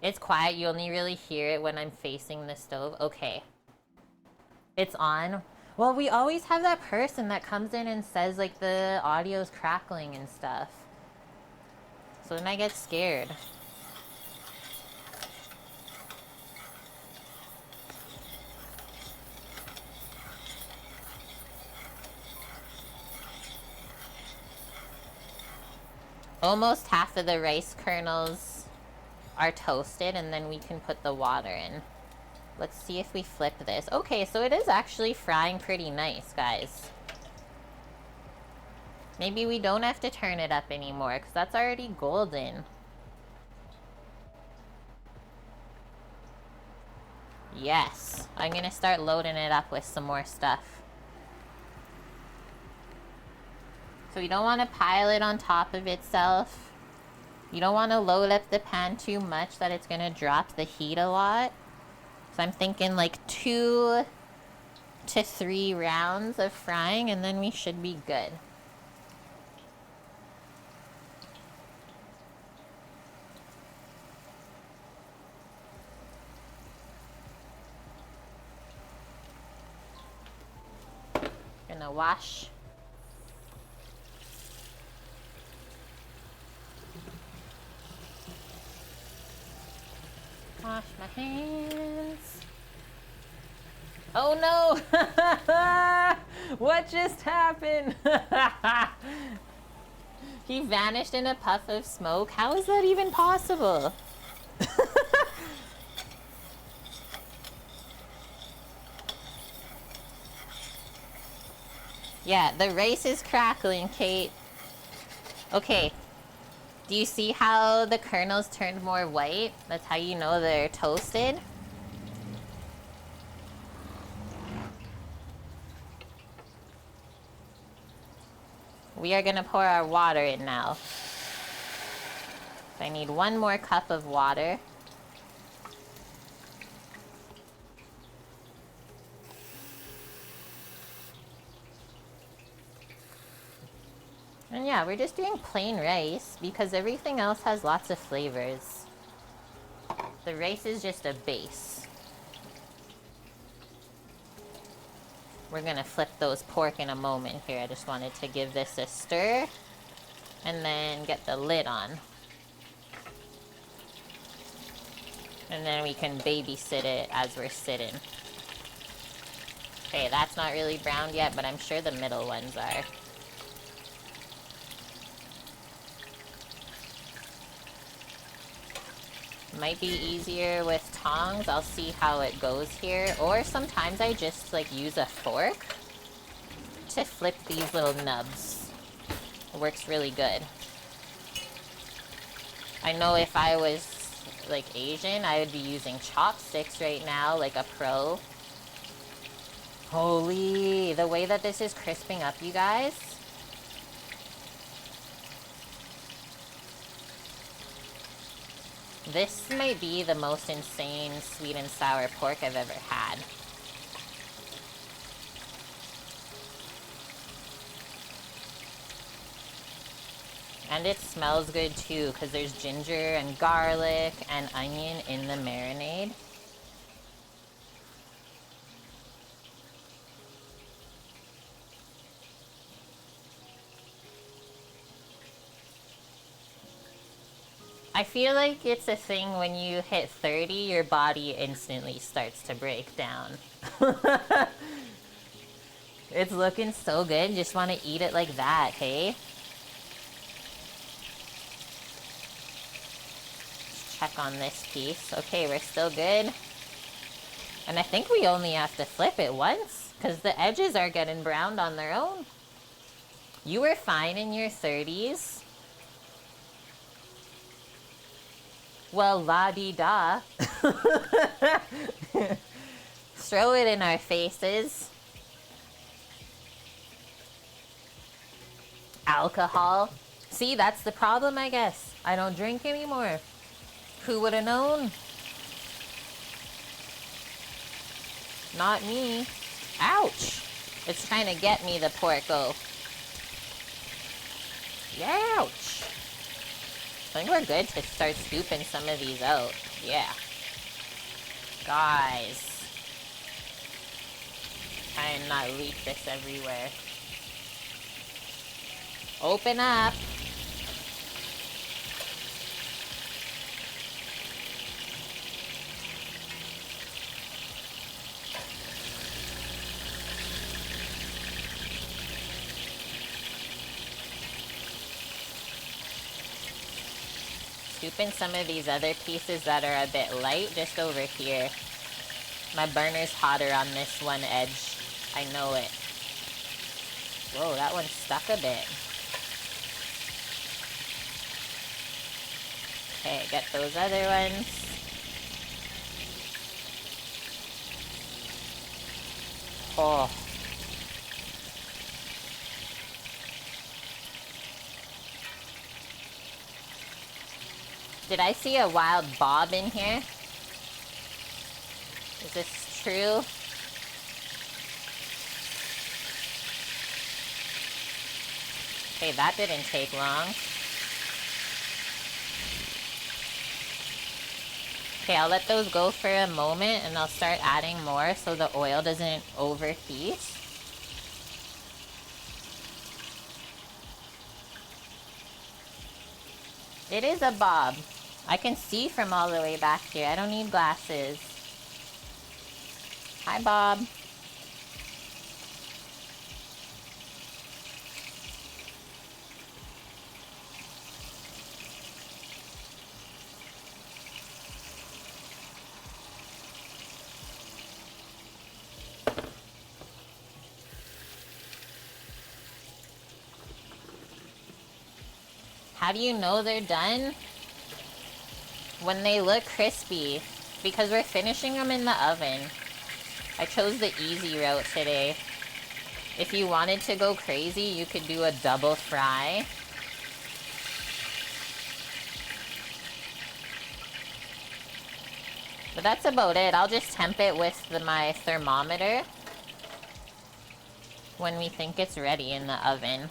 It's quiet, you only really hear it when I'm facing the stove. Okay. It's on. Well, we always have that person that comes in and says like the audio's crackling and stuff. So then I get scared. Almost half of the rice kernels are toasted, and then we can put the water in. Let's see if we flip this. Okay, so it is actually frying pretty nice, guys. Maybe we don't have to turn it up anymore because that's already golden. Yes, I'm gonna start loading it up with some more stuff. So you don't want to pile it on top of itself. You don't want to load up the pan too much that it's gonna drop the heat a lot. So I'm thinking like 2 to 3 rounds of frying and then we should be good. Gonna wash. Wash my hands. Oh no! What just happened? He vanished in a puff of smoke. How is that even possible? Yeah, the rice is crackling, Kate. Okay. Do you see how the kernels turned more white? That's how you know they're toasted. We are gonna pour our water in now. So I need 1 more cup of water. And yeah, we're just doing plain rice because everything else has lots of flavors. The rice is just a base. We're gonna flip those pork in a moment here. I just wanted to give this a stir and then get the lid on. And then we can babysit it as we're sitting. Okay, that's not really browned yet, but I'm sure the middle ones are. Might be easier with tongs. I'll see how it goes here. Or sometimes I just like use a fork to flip these little nubs. It works really good. I know if I was like Asian, I would be using chopsticks right now, like a pro. Holy, the way that this is crisping up, you guys. This might be the most insane sweet and sour pork I've ever had. And it smells good too, because there's ginger and garlic and onion in the marinade. I feel like it's a thing when you hit 30, your body instantly starts to break down. It's looking so good, just want to eat it like that, hey? Check on this piece. Okay, we're still good. And I think we only have to flip it once, because the edges are getting browned on their own. You were fine in your 30s. Well, la-di-da. Throw it in our faces. Alcohol. See, that's the problem, I guess. I don't drink anymore. Who would have known? Not me. Ouch! It's trying to get me, the porco. Ouch! I think we're good to start scooping some of these out. Yeah. Guys. Try and not leak this everywhere. Open up. Scooping some of these other pieces that are a bit light just over here. My burner's hotter on this one edge. I know it. Whoa, that one stuck a bit. Okay, get those other ones. Oh. Did I see a wild bob in here? Is this true? Okay, that didn't take long. Okay, I'll let those go for a moment and I'll start adding more so the oil doesn't overheat. It is a bob. I can see from all the way back here. I don't need glasses. Hi, Bob. How do you know they're done? When they look crispy, because we're finishing them in the oven. I chose the easy route today. If you wanted to go crazy, you could do a double fry. But that's about it. I'll just temp it with my thermometer when we think it's ready in the oven.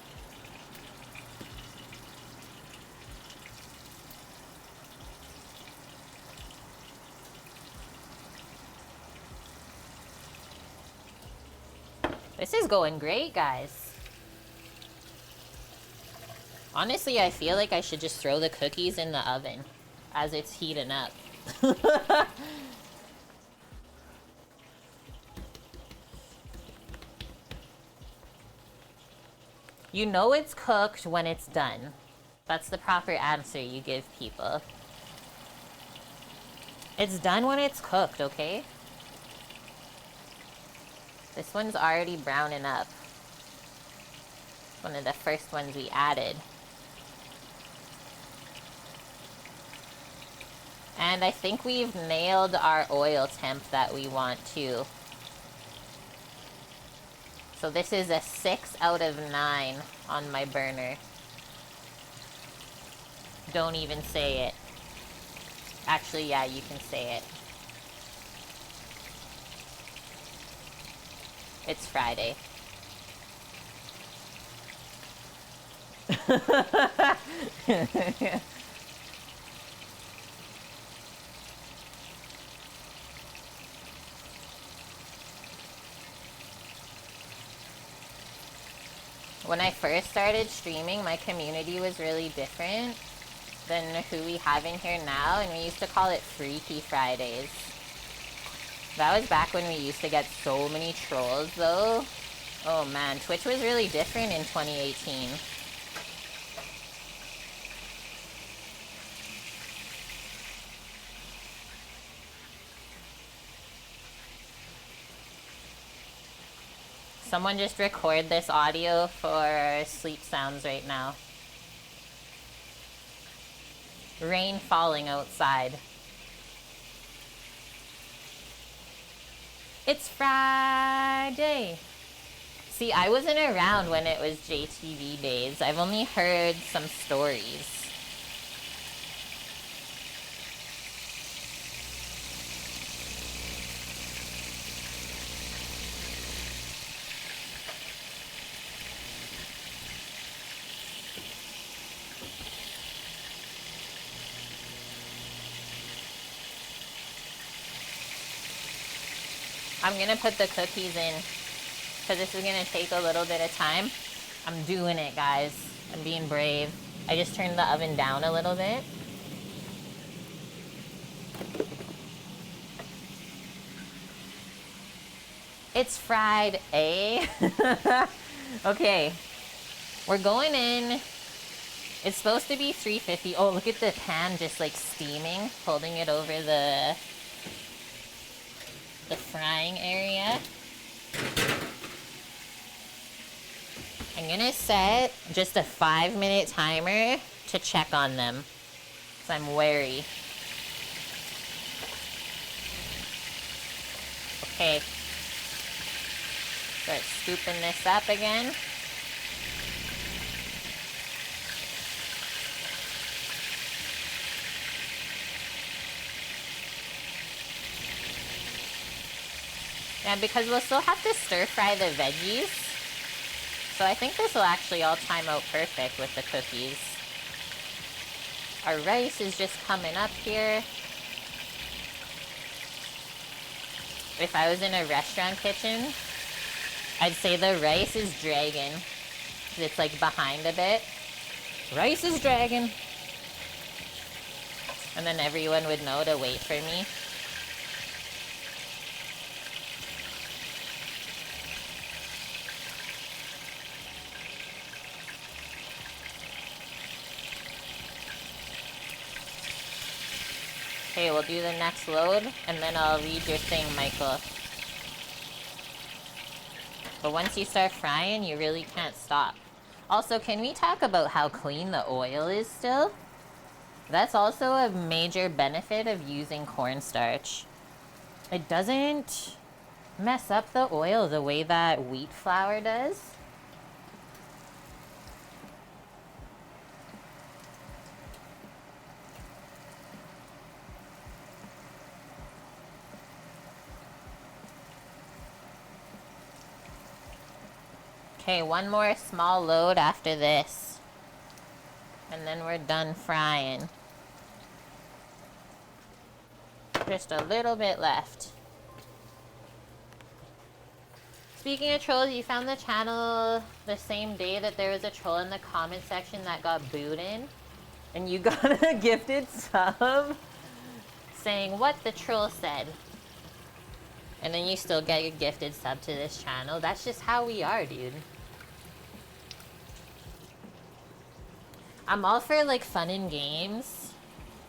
This is going great, guys. Honestly, I feel like I should just throw the cookies in the oven as it's heating up. You know it's cooked when it's done. That's the proper answer you give people. It's done when it's cooked, okay? This one's already browning up. One of the first ones we added. And I think we've nailed our oil temp that we want to. So this is a 6 out of 9 on my burner. Don't even say it. Actually, yeah, you can say it. It's Friday. When I first started streaming, my community was really different than who we have in here now, and we used to call it Freaky Fridays. That was back when we used to get so many trolls, though. Oh man, Twitch was really different in 2018. Someone just record this audio for sleep sounds right now. Rain falling outside. It's Friday. See, I wasn't around when it was JTV days. I've only heard some stories. I'm gonna put the cookies in because this is gonna take a little bit of time. I'm doing it, guys. I'm being brave. I just turned the oven down a little bit. It's Friday. Okay, we're going in. It's supposed to be 350. Oh, look at the pan just like steaming, holding it over the frying area. I'm gonna set just a 5-minute timer to check on them, because I'm wary. Okay. Start scooping this up again. Yeah, because we'll still have to stir fry the veggies. So I think this will actually all time out perfect with the cookies. Our rice is just coming up here. If I was in a restaurant kitchen, I'd say the rice is dragging. It's like behind a bit. Rice is dragging. And then everyone would know to wait for me. Okay, we'll do the next load, and then I'll read your thing, Michael. But once you start frying, you really can't stop. Also, can we talk about how clean the oil is still? That's also a major benefit of using cornstarch. It doesn't mess up the oil the way that wheat flour does. Okay, one more small load after this. And then we're done frying. Just a little bit left. Speaking of trolls, you found the channel the same day that there was a troll in the comment section that got booed in. And you got a gifted sub saying what the troll said. And then you still get your gifted sub to this channel. That's just how we are, dude. I'm all for like fun and games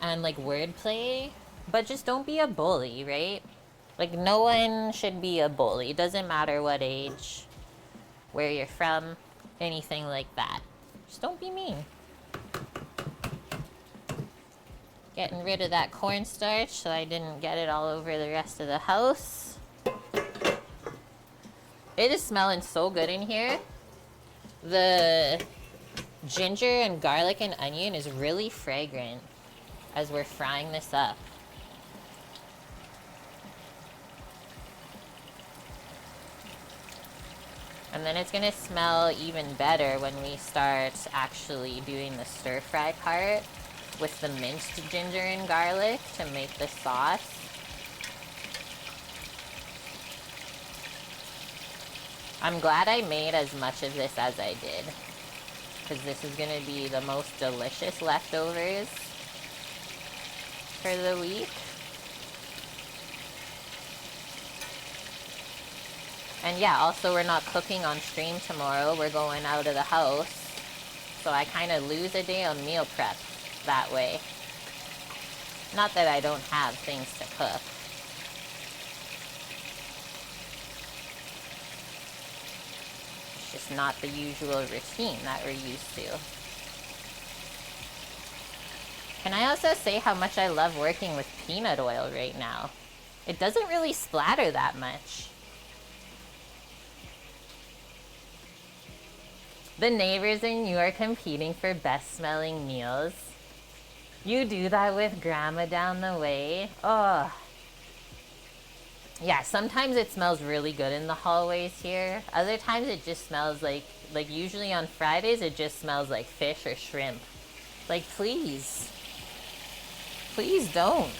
and like wordplay, but just don't be a bully, right? Like no one should be a bully. It doesn't matter what age, where you're from, anything like that. Just don't be mean. Getting rid of that cornstarch so I didn't get it all over the rest of the house. It is smelling so good in here. The ginger and garlic and onion is really fragrant as we're frying this up. And then it's gonna smell even better when we start actually doing the stir fry part with the minced ginger and garlic to make the sauce. I'm glad I made as much of this as I did, because this is gonna be the most delicious leftovers for the week. And yeah, also we're not cooking on stream tomorrow. We're going out of the house. So I kind of lose a day on meal prep that way. Not that I don't have things to cook. It's just not the usual routine that we're used to. Can I also say how much I love working with peanut oil right now? It doesn't really splatter that much. The neighbors and you are competing for best smelling meals. You do that with grandma down the way. Oh. Yeah, sometimes it smells really good in the hallways here. Other times it just smells like usually on Fridays it just smells like fish or shrimp. Like, please. Please don't.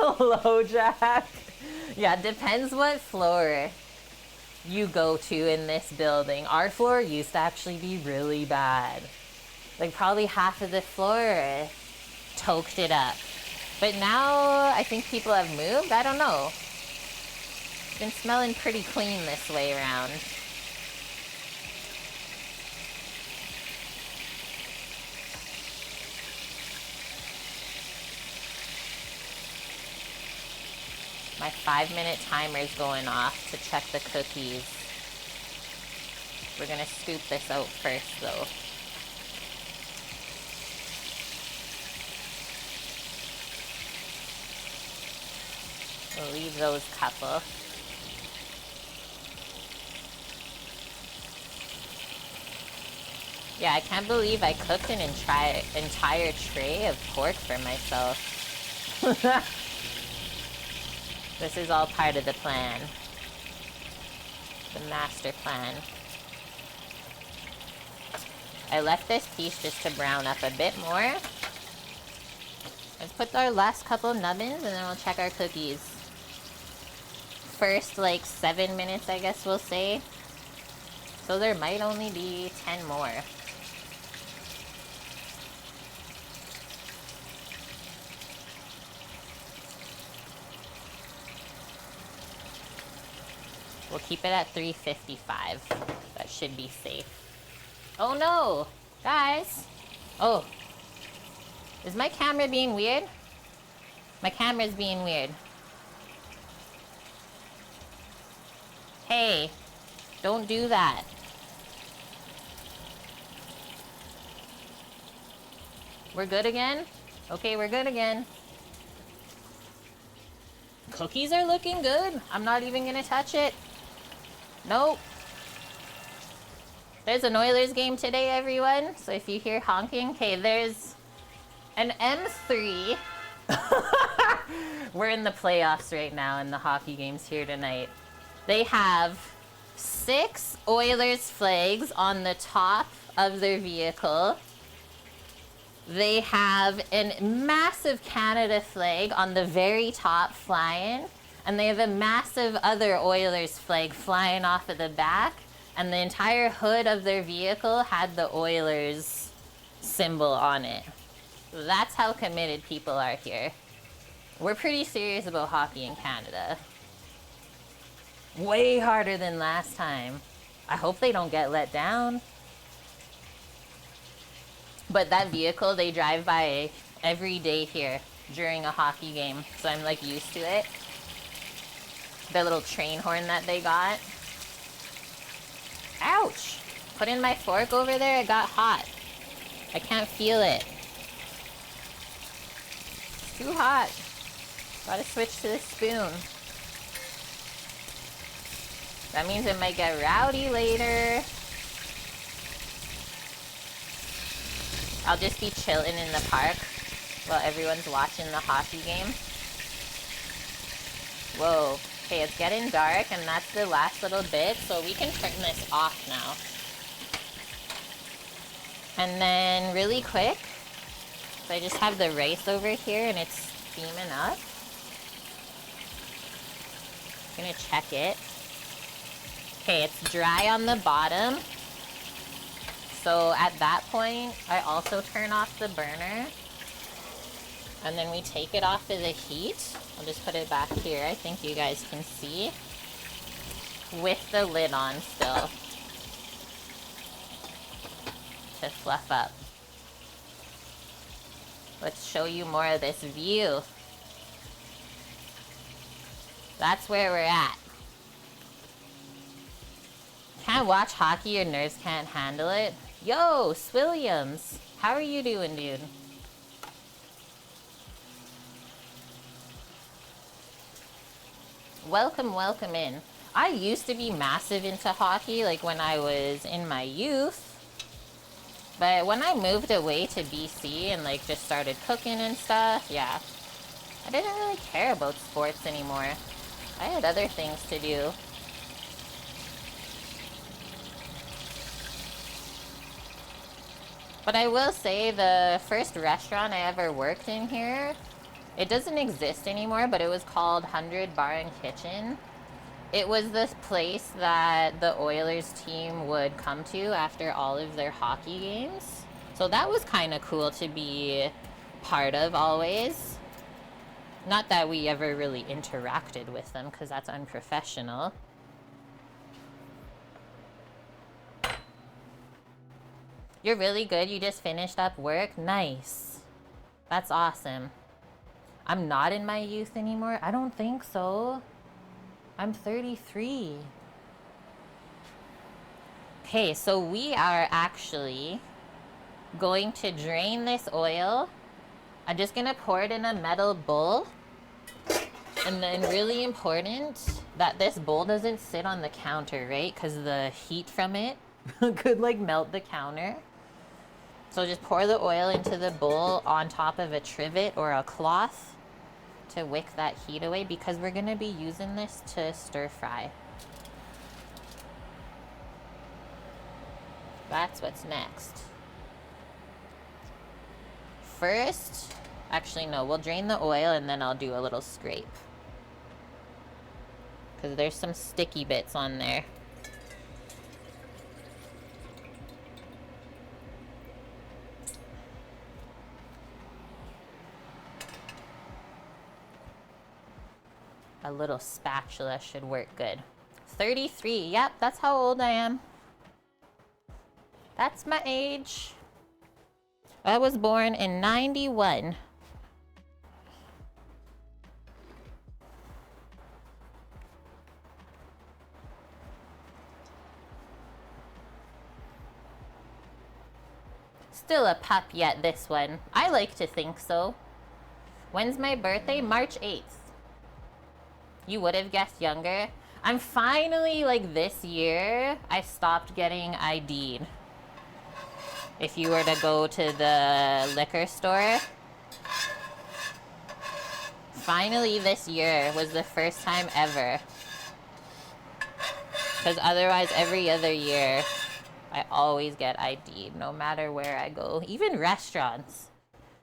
Hello, Jack. Yeah, depends what floor you go to in this building. Our floor used to actually be really bad. Like, probably half of the floor toked it up. But now I think people have moved. I don't know. It's been smelling pretty clean this way around. My 5-minute timer is going off to check the cookies. We're gonna scoop this out first though. We'll leave those couple. Yeah, I can't believe I cooked an entire tray of pork for myself. This is all part of the plan. The master plan. I left this piece just to brown up a bit more. Let's put our last couple nubbins and then we'll check our cookies. First, like 7 minutes, I guess we'll say. So there might only be 10 more. We'll keep it at 355. That should be safe. Oh no! Guys! Oh. Is my camera being weird? My camera's being weird. Hey, don't do that. We're good again? Okay, we're good again. Cookies are looking good. I'm not even gonna touch it. Nope. There's an Oilers game today, everyone. So if you hear honking, okay, there's an M3. We're in the playoffs right now and the hockey game's here tonight. They have 6 Oilers flags on the top of their vehicle. They have a massive Canada flag on the very top flying. And they have a massive other Oilers flag flying off of the back. And the entire hood of their vehicle had the Oilers symbol on it. That's how committed people are here. We're pretty serious about hockey in Canada. Way harder than last time. I hope they don't get let down. But that vehicle, they drive by every day here. during a hockey game, so I'm like used to it. The little train horn that they got. Ouch! Putting my fork over there, it got hot. I can't feel it. It's too hot. Gotta switch to the spoon. That means it might get rowdy later. I'll just be chilling in the park while everyone's watching the hockey game. Whoa. Okay, it's getting dark, and that's the last little bit, so we can turn this off now. And then really quick, so I just have the rice over here, and it's steaming up. I'm gonna check it. Okay, it's dry on the bottom. So at that point, I also turn off the burner. And then we take it off of the heat. I'll just put it back here. I think you guys can see. With the lid on still. To fluff up. Let's show you more of this view. That's where we're at. Can't watch hockey, your nerves can't handle it. Yo, Swilliams. How are you doing, dude? Welcome, welcome in. I used to be massive into hockey, like when I was in my youth. But when I moved away to BC and like just started cooking and stuff, yeah. I didn't really care about sports anymore. I had other things to do. But I will say the first restaurant I ever worked in here, it doesn't exist anymore, but it was called 100 Bar and Kitchen. It was this place that the Oilers team would come to after all of their hockey games. So that was kind of cool to be part of always. Not that we ever really interacted with them, because that's unprofessional. You're really good. You just finished up work? Nice. That's awesome. I'm not in my youth anymore? I don't think so. I'm 33. Okay, so we are actually going to drain this oil. I'm just gonna pour it in a metal bowl. And then really important that this bowl doesn't sit on the counter, right? Because the heat from it could like melt the counter. So just pour the oil into the bowl on top of a trivet or a cloth to wick that heat away, because we're gonna be using this to stir fry. That's what's next. First, actually no, we'll drain the oil and then I'll do a little scrape. Because there's some sticky bits on there. A little spatula should work good. 33, yep, that's how old I am. That's my age. I was born in 91. Still a pup yet, this one. I like to think so. When's my birthday? March 8th. You would have guessed younger. I'm finally, like this year, I stopped getting ID'd. If you were to go to the liquor store. Finally this year was the first time ever. Because otherwise every other year, I always get ID'd no matter where I go. Even restaurants.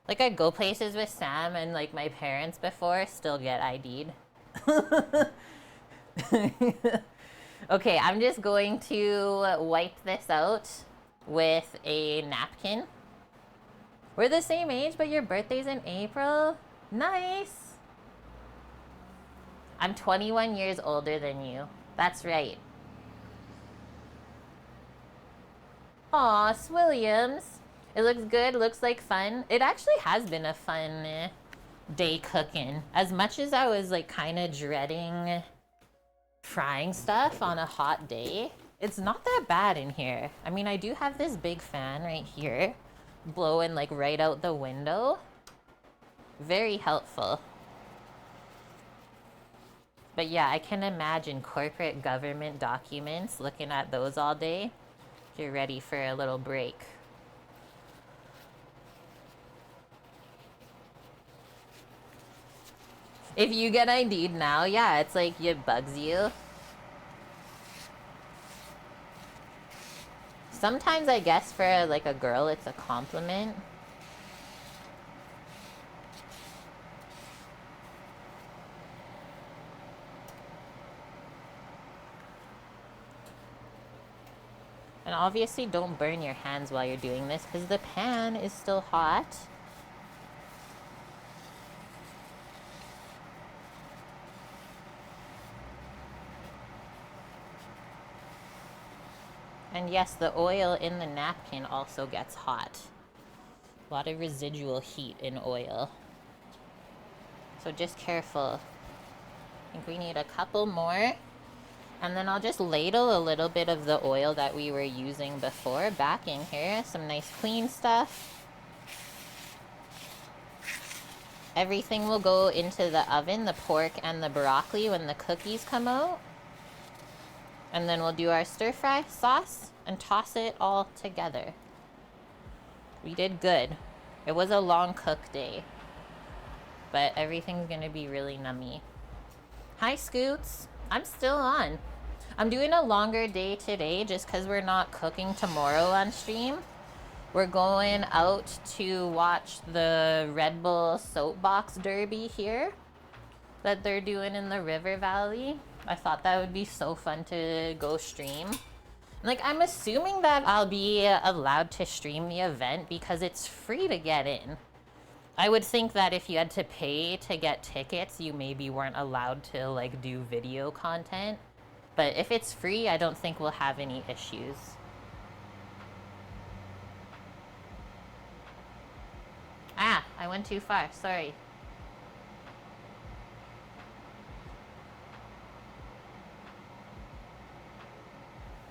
Like I go places with Sam and like my parents before still get ID'd. Okay, I'm just going to wipe this out with a napkin. We're the same age, but your birthday's in April? Nice. I'm 21 years older than you. That's right. Aw, Swilliams. It looks good, looks like fun. It actually has been a fun day cooking. As much as I was like kind of dreading frying stuff on a hot day, it's not that bad in here. I mean, I do have this big fan right here blowing like right out the window. Very helpful. But yeah, I can imagine corporate government documents, looking at those all day. You're ready for a little break. If you get ID'd now, yeah, it's like it bugs you. Sometimes I guess for like a girl, it's a compliment. And obviously don't burn your hands while you're doing this because the pan is still hot. And yes, the oil in the napkin also gets hot. A lot of residual heat in oil. So just careful. I think we need a couple more. And then I'll just ladle a little bit of the oil that we were using before back in here. Some nice clean stuff. Everything will go into the oven, the pork and the broccoli, when the cookies come out. And then we'll do our stir-fry sauce and toss it all together. We did good. It was a long cook day, but everything's gonna be really nummy. Hi, Scoots. I'm still on. I'm doing a longer day today just because we're not cooking tomorrow on stream. We're going out to watch the Red Bull Soapbox Derby here that they're doing in the River Valley. I thought that would be so fun to go stream. Like, I'm assuming that I'll be allowed to stream the event because it's free to get in. I would think that if you had to pay to get tickets, you maybe weren't allowed to like do video content. But if it's free, I don't think we'll have any issues. Ah, I went too far, sorry.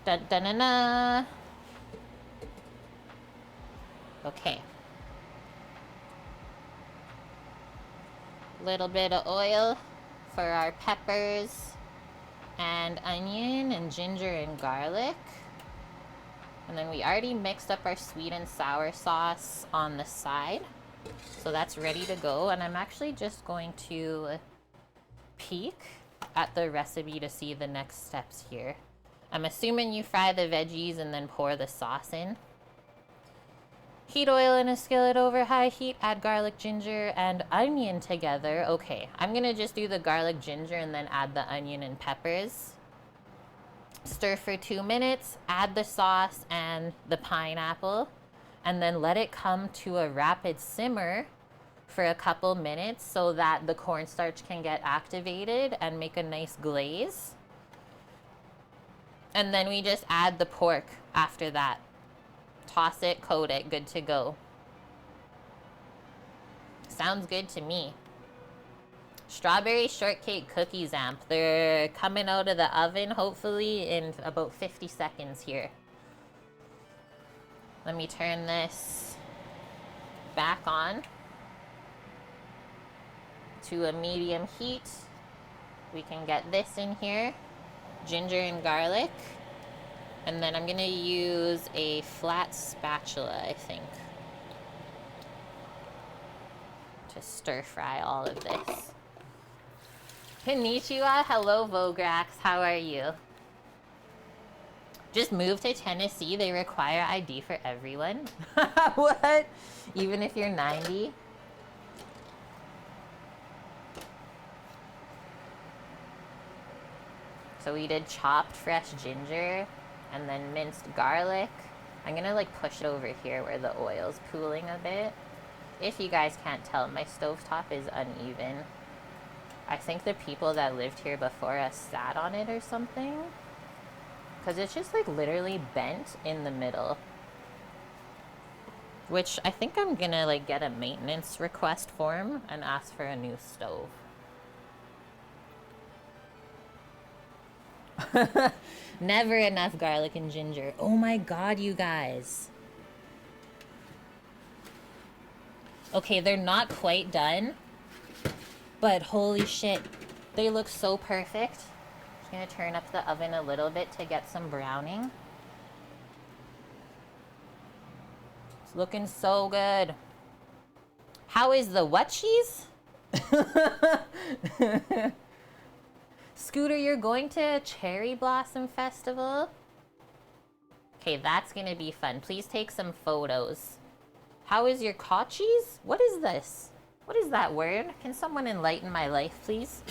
Da-da-na-na. Okay. Little bit of oil for our peppers and onion and ginger and garlic. And then we already mixed up our sweet and sour sauce on the side. So that's ready to go. And I'm actually just going to peek at the recipe to see the next steps here. I'm assuming you fry the veggies and then pour the sauce in. Heat oil in a skillet over high heat, add garlic, ginger, and onion together. Okay, I'm gonna just do the garlic, ginger, and then add the onion and peppers. Stir for 2 minutes, add the sauce and the pineapple, and then let it come to a rapid simmer for a couple minutes so that the cornstarch can get activated and make a nice glaze. And then we just add the pork after that. Toss it, coat it, good to go. Sounds good to me. Strawberry shortcake cookies, Amp. They're coming out of the oven hopefully in about 50 seconds here. Let me turn this back on to a medium heat. We can get this in here. Ginger and garlic. And then I'm gonna use a flat spatula, I think, to stir fry all of this. Konnichiwa, hello Vograx, how are you? Just moved to Tennessee, they require ID for everyone. What? Even if you're 90? So we did chopped fresh ginger and then minced garlic. I'm gonna like push it over here where the oil's pooling a bit. If you guys can't tell, my stovetop is uneven. I think the people that lived here before us sat on it or something. Cause it's just like literally bent in the middle. Which I think I'm gonna like get a maintenance request form and ask for a new stove. Never enough garlic and ginger. Oh my god, you guys. Okay, they're not quite done, but holy shit, they look so perfect. Just gonna turn up the oven a little bit to get some browning. It's looking so good. How is the what cheese? Scooter, you're going to Cherry Blossom Festival? Okay, that's gonna be fun. Please take some photos. How is your cod cheese? What is this? What is that word? Can someone enlighten my life, please?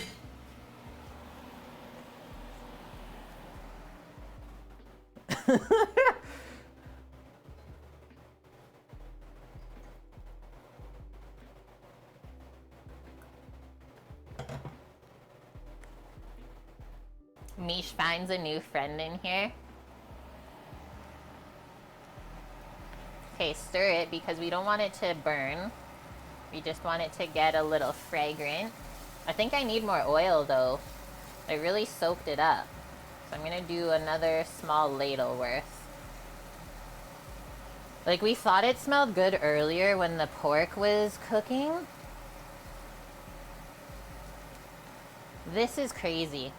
Mish finds a new friend in here. Okay, stir it because we don't want it to burn. We just want it to get a little fragrant. I think I need more oil though. I really soaked it up. So I'm gonna do another small ladle worth. Like, we thought it smelled good earlier when the pork was cooking. This is crazy.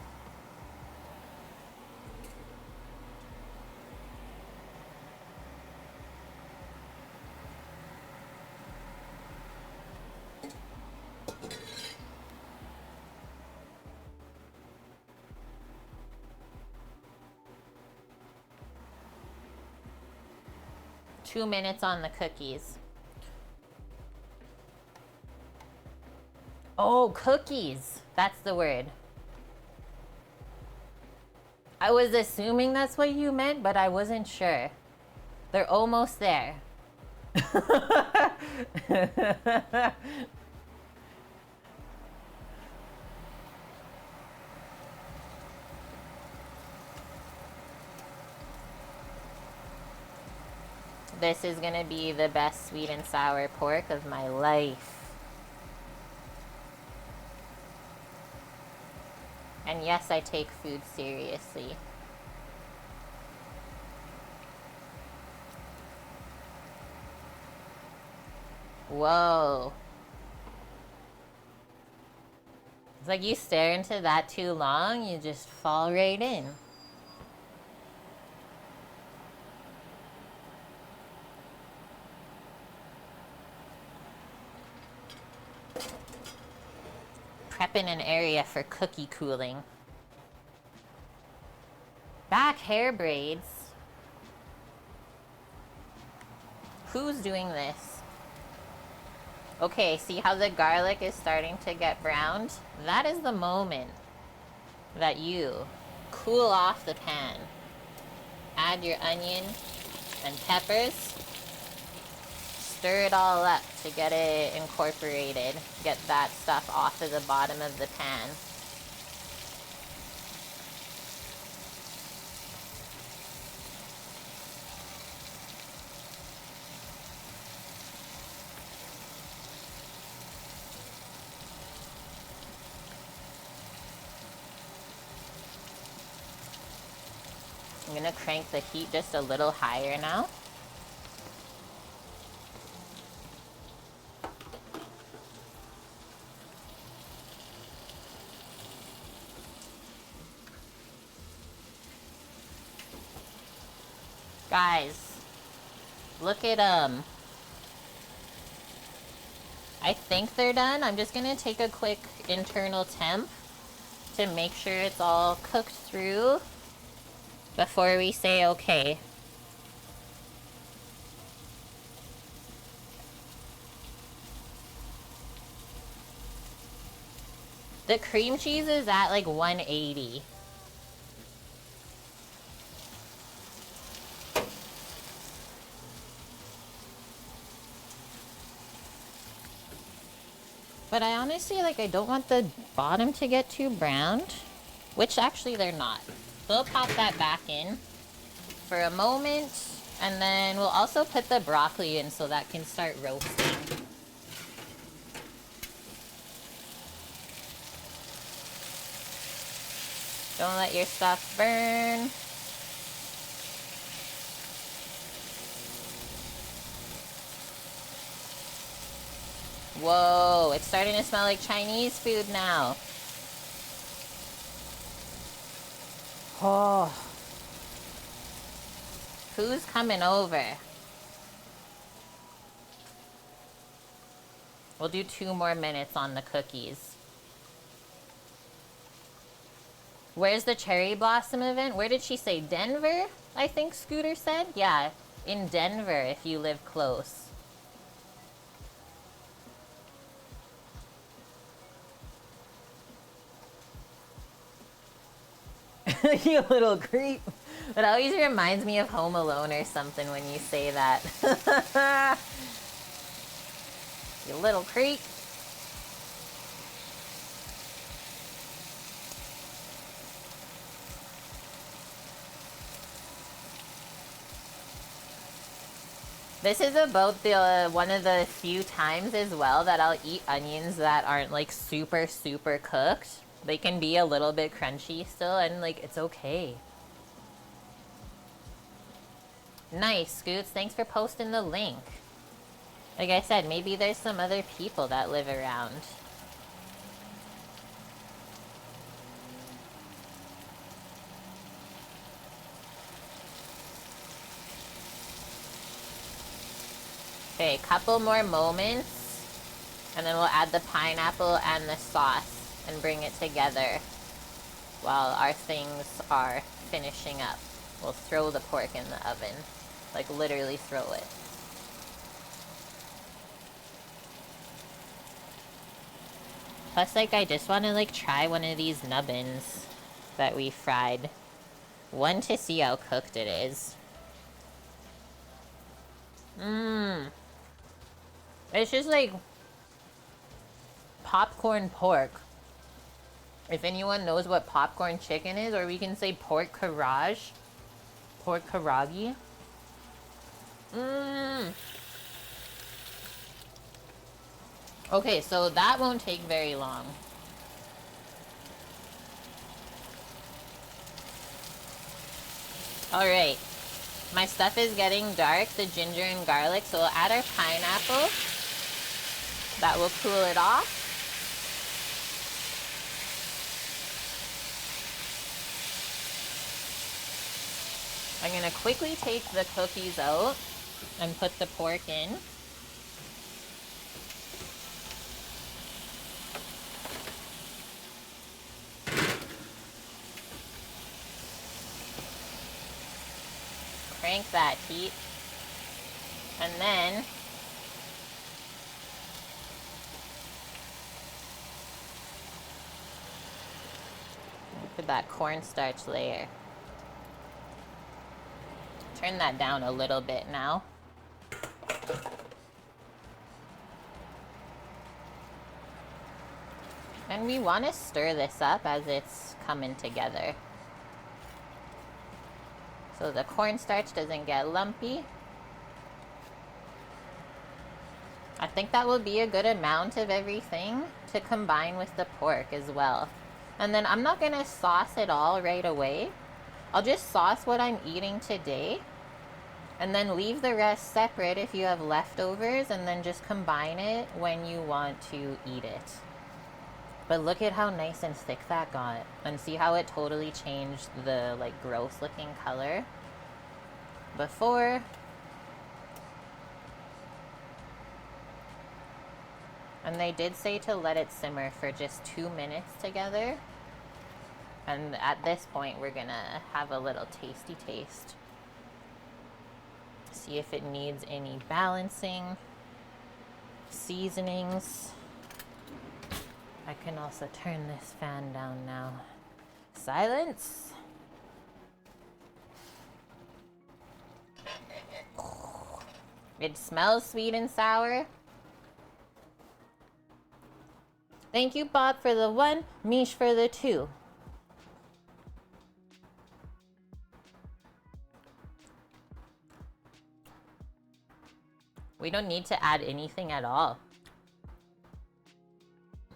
Two minutes on the cookies. Oh, cookies. That's the word. I was assuming that's what you meant, but I wasn't sure. They're almost there. This is gonna be the best sweet and sour pork of my life. And yes, I take food seriously. Whoa. It's like you stare into that too long, you just fall right in. Prepping an area for cookie cooling. Back hair braids. Who's doing this? Okay, see how the garlic is starting to get browned? That is the moment that you cool off the pan. Add your onion and peppers. Stir it all up to get it incorporated. Get that stuff off of the bottom of the pan. I'm gonna crank the heat just a little higher now. Guys, look at them. I think they're done. I'm just gonna take a quick internal temp to make sure it's all cooked through before we say okay. The cream cheese is at like 180. But I honestly, like, I don't want the bottom to get too browned, which actually they're not. So I'll pop that back in for a moment. And then we'll also put the broccoli in so that can start roasting. Don't let your stuff burn. Whoa, it's starting to smell like Chinese food now. Oh. Who's coming over? We'll do 2 more minutes on the cookies. Where's the cherry blossom event? Where did she say? Denver? I think Scooter said? Yeah, in Denver if you live close. You little creep. It always reminds me of Home Alone or something when you say that. You little creep. This is about the one of the few times as well that I'll eat onions that aren't like super cooked. They can be a little bit crunchy still, and like it's okay. Nice, Scoots. Thanks for posting the link. Like I said, maybe there's some other people that live around. Okay, couple more moments, and then we'll add the pineapple and the sauce and bring it together while our things are finishing up. We'll throw the pork in the oven, like literally throw it. Plus, like, I just want to like try one of these nubbins that we fried. One, to see how cooked it is. It's just like popcorn pork. If anyone knows what popcorn chicken is, or we can say pork karage. Pork karagi. Okay, so that won't take very long. Alright. My stuff is getting dark, the ginger and garlic, so we'll add our pineapple. That will cool it off. I'm gonna quickly take the cookies out and put the pork in. Crank that heat. And then put that cornstarch layer. Turn that down a little bit now. And we want to stir this up as it's coming together, so the cornstarch doesn't get lumpy. I think that will be a good amount of everything to combine with the pork as well. And then I'm not going to sauce it all right away. I'll just sauce what I'm eating today, and then leave the rest separate if you have leftovers, and then just combine it when you want to eat it. But look at how nice and thick that got. And see how it totally changed the like gross looking color before. And they did say to let it simmer for just 2 minutes together. And at this point, we're gonna have a little tasty taste. See if it needs any balancing, seasonings. I can also turn this fan down now. Silence. It smells sweet and sour. Thank you, Bob, for the 1, Mish for the 2. We don't need to add anything at all.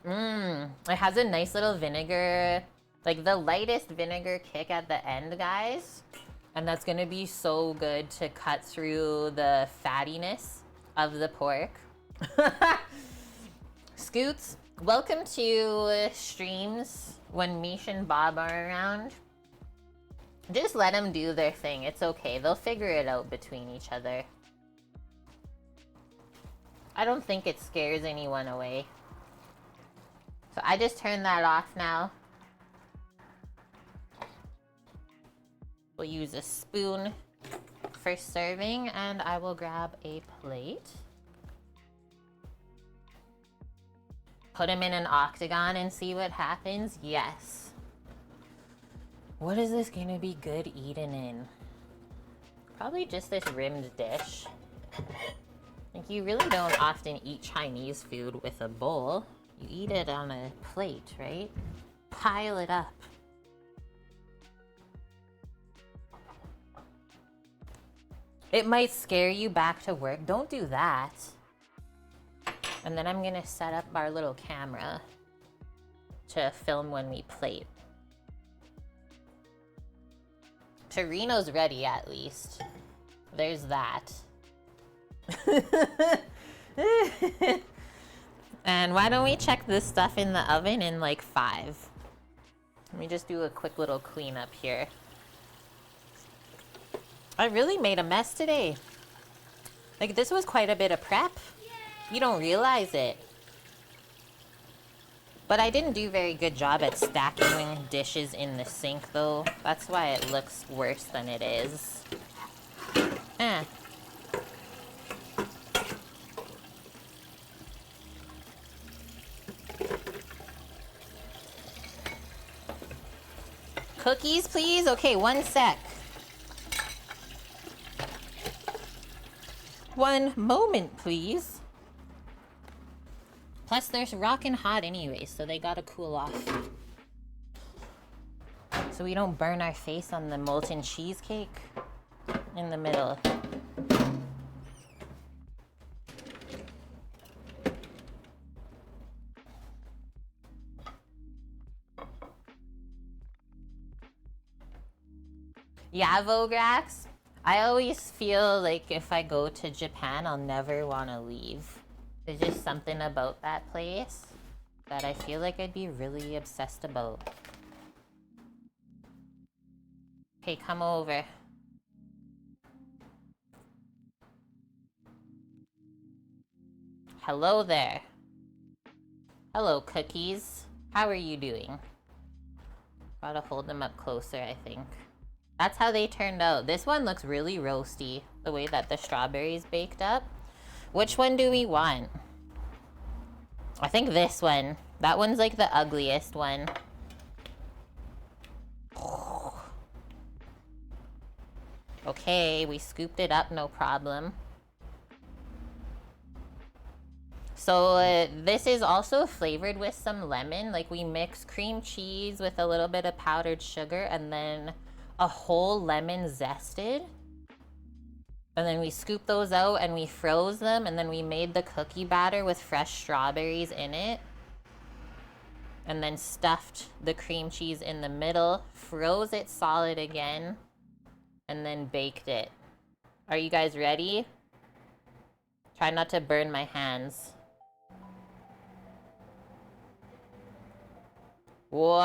It has a nice little vinegar, like the lightest vinegar kick at the end, guys. And that's gonna be so good to cut through the fattiness of the pork. Scoots, welcome to streams when Mish and Bob are around. Just let them do their thing. It's okay. They'll figure it out between each other. I don't think it scares anyone away. So I just turned that off now. We'll use a spoon for serving, and I will grab a plate. Put them in an octagon and see what happens? Yes. What is this gonna be good eating in? Probably just this rimmed dish. Like, you really don't often eat Chinese food with a bowl. You eat it on a plate, right? Pile it up. It might scare you back to work. Don't do that. And then I'm gonna set up our little camera to film when we plate. Torino's ready, at least. There's that. And why don't we check this stuff in the oven in like 5? Let me just do a quick little cleanup here. I really made a mess today. Like, this was quite a bit of prep. You don't realize it. But I didn't do a very good job at stacking dishes in the sink, though. That's why it looks worse than it is. Cookies, please? Okay, 1 sec. 1 moment, please. Plus, they're rockin' hot anyway, so they gotta cool off. So we don't burn our face on the molten cheesecake in the middle. Yeah, Vograx. I always feel like if I go to Japan, I'll never want to leave. There's just something about that place that I feel like I'd be really obsessed about. Okay, come over. Hello there. Hello, cookies. How are you doing? Gotta hold them up closer, I think. That's how they turned out. This one looks really roasty, the way that the strawberries baked up. Which one do we want? I think this one. That one's like the ugliest one. Okay, we scooped it up, no problem. So this is also flavored with some lemon. Like, we mix cream cheese with a little bit of powdered sugar and then a whole lemon zested. And then we scooped those out and we froze them, and then we made the cookie batter with fresh strawberries in it. And then stuffed the cream cheese in the middle, froze it solid again, and then baked it. Are you guys ready? Try not to burn my hands. What?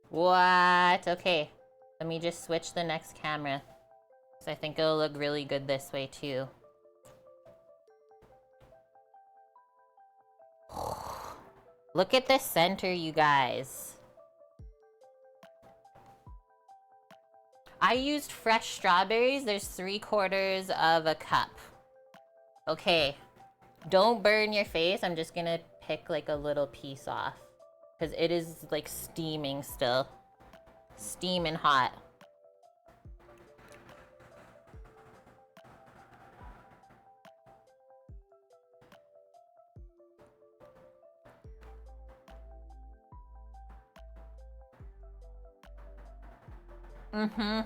What? Okay, let me just switch the next camera, because I think it'll look really good this way too. Look at the center, you guys. I used fresh strawberries. There's 3/4 of a cup. Okay, don't burn your face. I'm just gonna pick like a little piece off, because it is like steaming still. Steaming hot. Mm-hmm.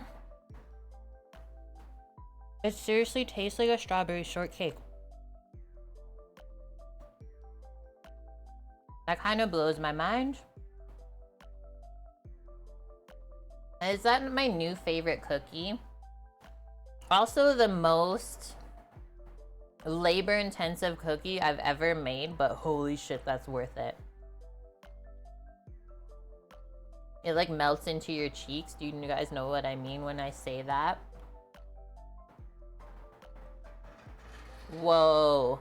It seriously tastes like a strawberry shortcake. That kind of blows my mind. Is that my new favorite cookie? Also the most labor-intensive cookie I've ever made, but holy shit, that's worth it. It like melts into your cheeks. Do you guys know what I mean when I say that? Whoa.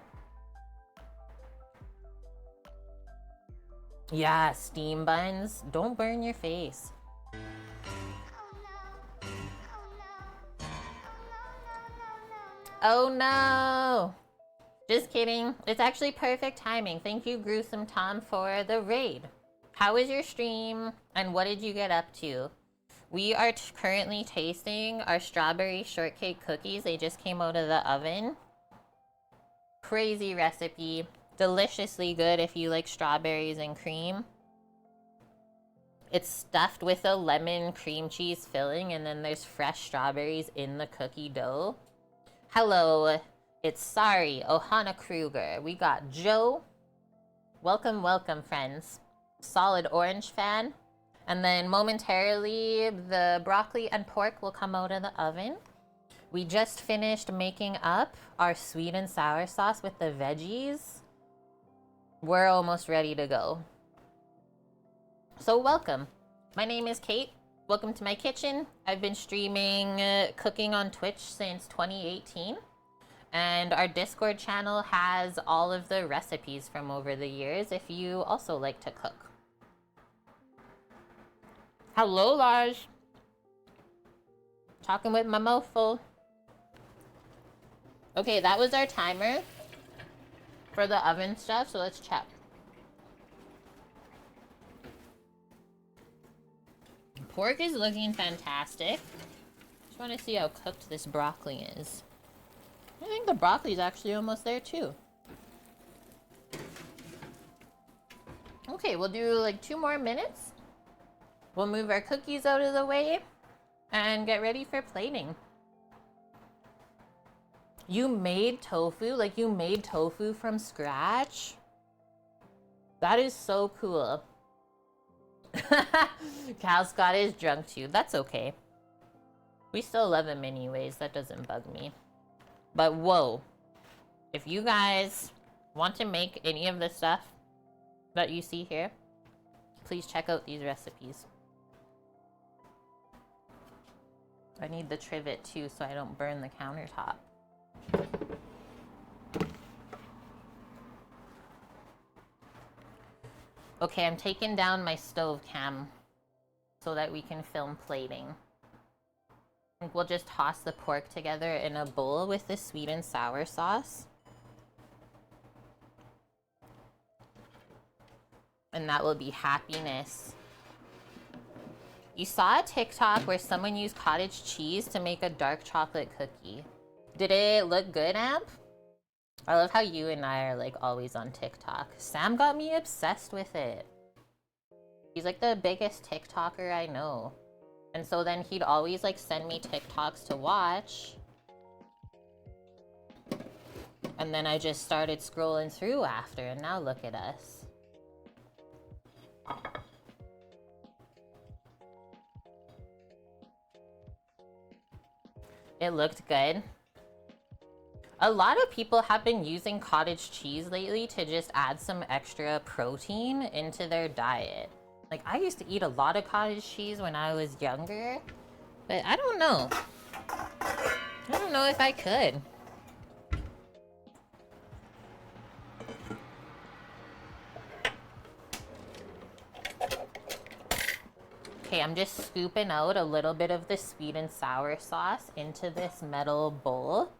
Yeah, steam buns. Don't burn your face. Oh no! Just kidding. It's actually perfect timing. Thank you, Gruesome Tom, for the raid. How was your stream and what did you get up to? We are currently tasting our strawberry shortcake cookies. They just came out of the oven. Crazy recipe. Deliciously good if you like strawberries and cream. It's stuffed with a lemon cream cheese filling and then there's fresh strawberries in the cookie dough. Hello, it's Sari, Ohana Kruger. We got Joe. Welcome, welcome, friends. Solid orange fan. And then momentarily, the broccoli and pork will come out of the oven. We just finished making up our sweet and sour sauce with the veggies. We're almost ready to go. So welcome. My name is Kate. Welcome to my kitchen. I've been streaming cooking on Twitch since 2018. And our Discord channel has all of the recipes from over the years if you also like to cook. Hello, Lars. Talking with my mouth full. Okay, that was our timer for the oven stuff, so let's check. Pork is looking fantastic. Just want to see how cooked this broccoli is. I think the broccoli is actually almost there too. Okay, we'll do like 2 more minutes. We'll move our cookies out of the way and get ready for plating. You made tofu? Like you made tofu from scratch? That is so cool. Cal Scott is drunk too. That's okay. We still love him anyways. That doesn't bug me. But whoa. If you guys want to make any of the stuff that you see here, please check out these recipes. I need the trivet too so I don't burn the countertop. Okay, I'm taking down my stove cam so that we can film plating. I think we'll just toss the pork together in a bowl with the sweet and sour sauce. And that will be happiness. You saw a TikTok where someone used cottage cheese to make a dark chocolate cookie. Did it look good, Amp? I love how you and I are like always on TikTok. Sam got me obsessed with it. He's like the biggest TikToker I know. And so then he'd always like send me TikToks to watch. And then I just started scrolling through after, and now look at us. It looked good. A lot of people have been using cottage cheese lately to just add some extra protein into their diet. Like, I used to eat a lot of cottage cheese when I was younger, but I don't know. I don't know if I could. Okay, I'm just scooping out a little bit of the sweet and sour sauce into this metal bowl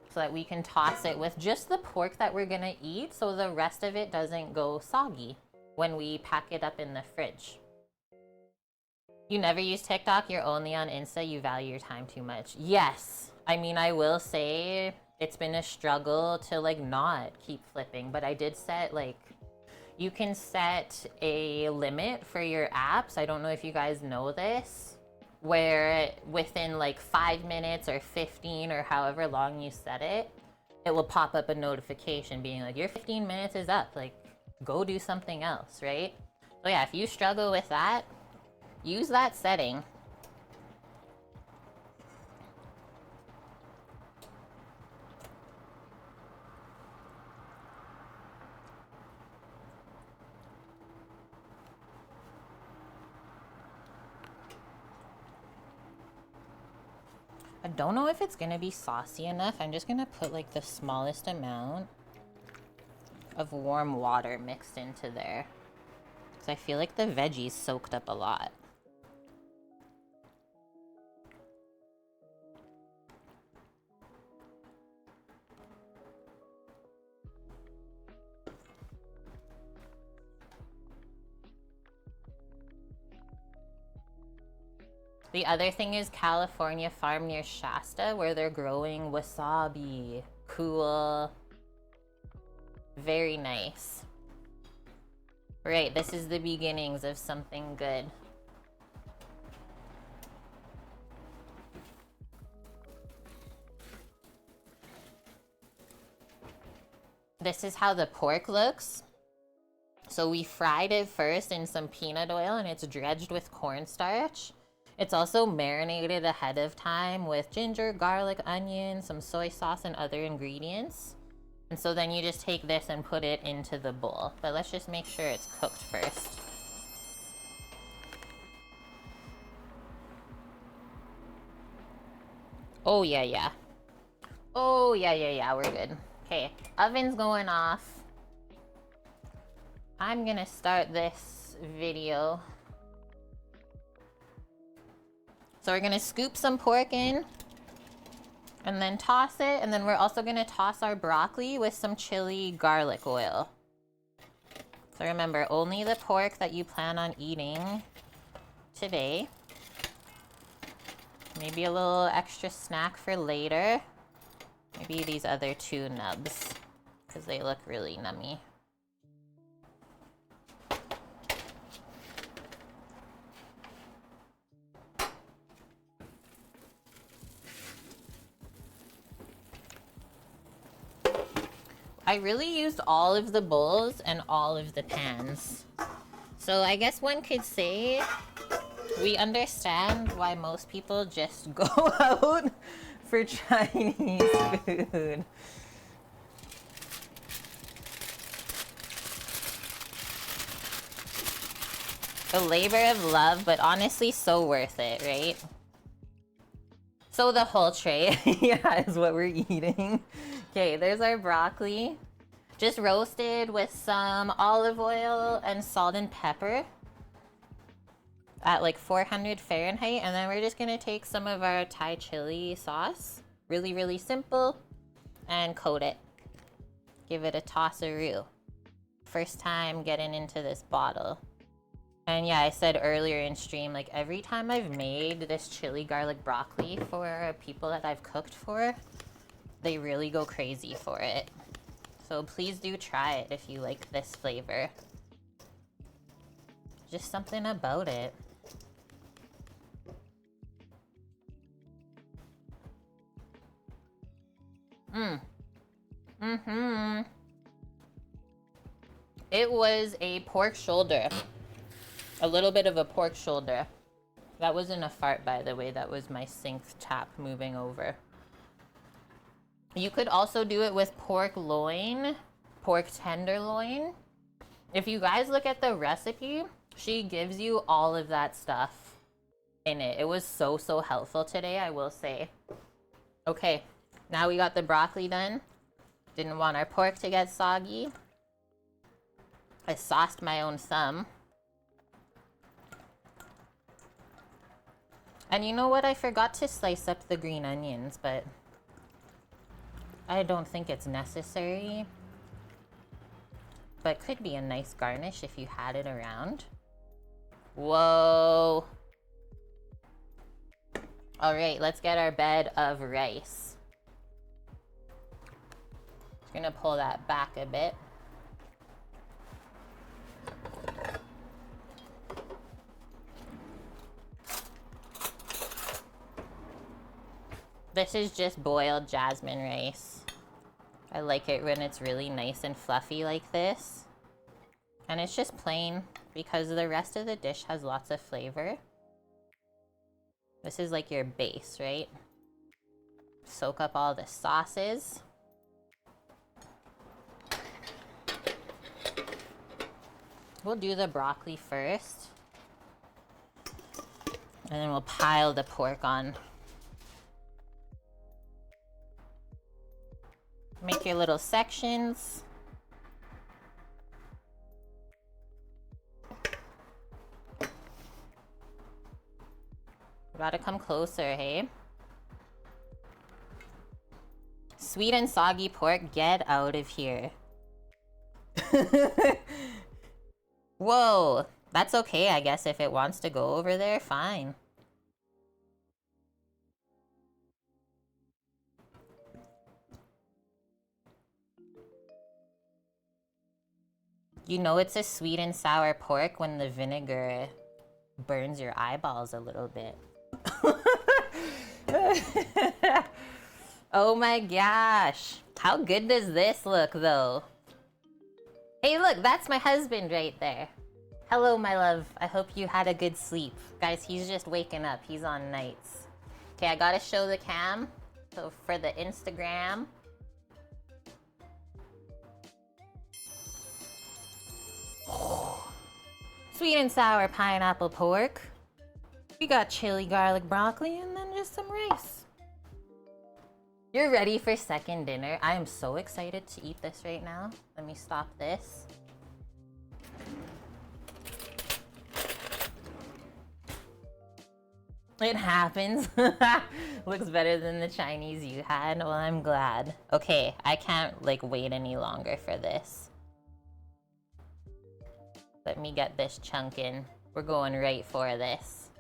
so that we can toss it with just the pork that we're gonna eat so the rest of it doesn't go soggy when we pack it up in the fridge. You never use TikTok, you're only on Insta, you value your time too much. Yes, I mean, I will say it's been a struggle to like not keep flipping, but I did set like, you can set a limit for your apps. I don't know if you guys know this. where within like 5 minutes or 15 or however long you set it, it will pop up a notification being like, your 15 minutes is up, like go do something else, right? So yeah, if you struggle with that, use that setting. I don't know if it's gonna be saucy enough. I'm just gonna put like the smallest amount of warm water mixed into there, because I feel like the veggies soaked up a lot. The other thing is California Farm near Shasta, where they're growing wasabi. Cool. Very nice. Right, this is the beginnings of something good. This is how the pork looks. So we fried it first in some peanut oil and it's dredged with cornstarch. It's also marinated ahead of time with ginger, garlic, onion, some soy sauce, and other ingredients. And so then you just take this and put it into the bowl. But let's just make sure it's cooked first. Oh, yeah. Oh, yeah, we're good. Okay, oven's going off. I'm gonna start this video. So we're gonna scoop some pork in and then toss it, and then we're also gonna toss our broccoli with some chili garlic oil. So remember, only the pork that you plan on eating today. Maybe a little extra snack for later. Maybe these other 2 nubs, because they look really nummy. I really used all of the bowls and all of the pans. So I guess one could say we understand why most people just go out for Chinese food. A labor of love, but honestly so worth it, right? So the whole tray, yeah, is what we're eating. Okay, there's our broccoli. Just roasted with some olive oil and salt and pepper at like 400 Fahrenheit. And then we're just gonna take some of our Thai chili sauce, really simple, and coat it. Give it a toss-a-roo. First time getting into this bottle. And yeah, I said earlier in stream, like every time I've made this chili garlic broccoli for people that I've cooked for, they really go crazy for it. So please do try it if you like this flavor. Just something about it. It was a pork shoulder. A little bit of a pork shoulder. That wasn't a fart, by the way. That was my sink tap moving over. You could also do it with pork loin, pork tenderloin. If you guys look at the recipe, she gives you all of that stuff in it. It was so helpful today, I will say. Okay, now we got the broccoli done. Didn't want our pork to get soggy. I sauced my own thumb. And you know what? I forgot to slice up the green onions, but I don't think it's necessary. But could be a nice garnish if you had it around. Whoa. All right, let's get our bed of rice. Just gonna pull that back a bit. This is just boiled jasmine rice. I like it when it's really nice and fluffy like this. And it's just plain because the rest of the dish has lots of flavor. This is like your base, right? Soak up all the sauces. We'll do the broccoli first. And then we'll pile the pork on. Make your little sections. Gotta come closer, hey? Sweet and soggy pork, get out of here. Whoa, that's okay, I guess. If it wants to go over there, fine. You know it's a sweet and sour pork when the vinegar burns your eyeballs a little bit. Oh my gosh. How good does this look, though? Hey, look, that's my husband right there. Hello, my love. I hope you had a good sleep. Guys, he's just waking up. He's on nights. Okay, I gotta show the cam. So for the Instagram. Sweet and sour pineapple pork. We got chili garlic broccoli and then just some rice. You're ready for second dinner. I am so excited to eat this right now. Let me stop this. It happens. Looks better than the Chinese you had. Well, I'm glad. Okay, I can't like wait any longer for this. Let me get this chunk in. We're going right for this.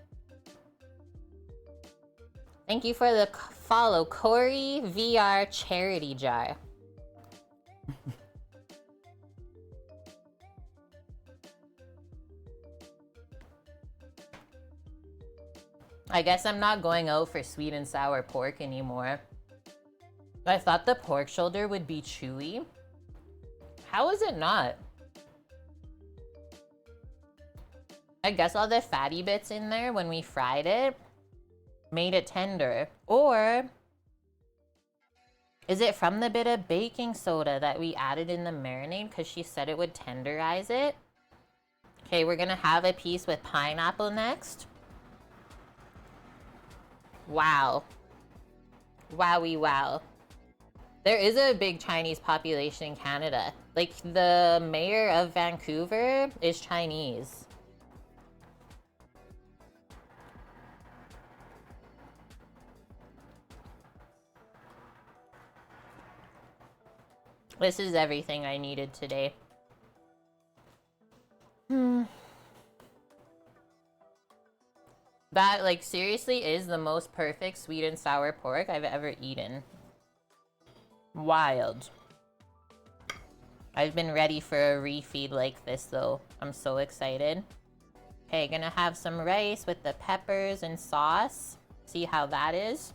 Thank you for the follow, Corey VR Charity Jar. I guess I'm not going out for sweet and sour pork anymore. I thought the pork shoulder would be chewy. How is it not? I guess all the fatty bits in there when we fried it made it tender. Or is it from the bit of baking soda that we added in the marinade because she said it would tenderize it? Okay, we're gonna have a piece with pineapple next. Wow. Wowie wow. There is a big Chinese population in Canada. Like, the mayor of Vancouver is Chinese. This is everything I needed today. That, like, seriously is the most perfect sweet and sour pork I've ever eaten. Wild. I've been ready for a refeed like this, though. I'm so excited. Okay, gonna have some rice with the peppers and sauce. See how that is?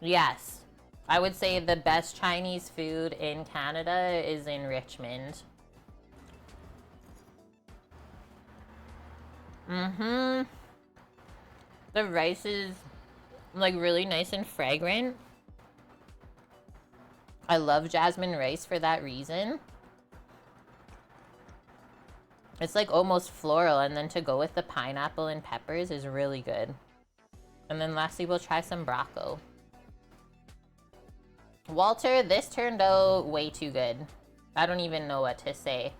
Yes. I would say the best Chinese food in Canada is in Richmond. The rice is like really nice and fragrant. I love jasmine rice for that reason. It's like almost floral, and then to go with the pineapple and peppers is really good. And then lastly, we'll try some Brocco. Walter, this turned out way too good. I don't even know what to say.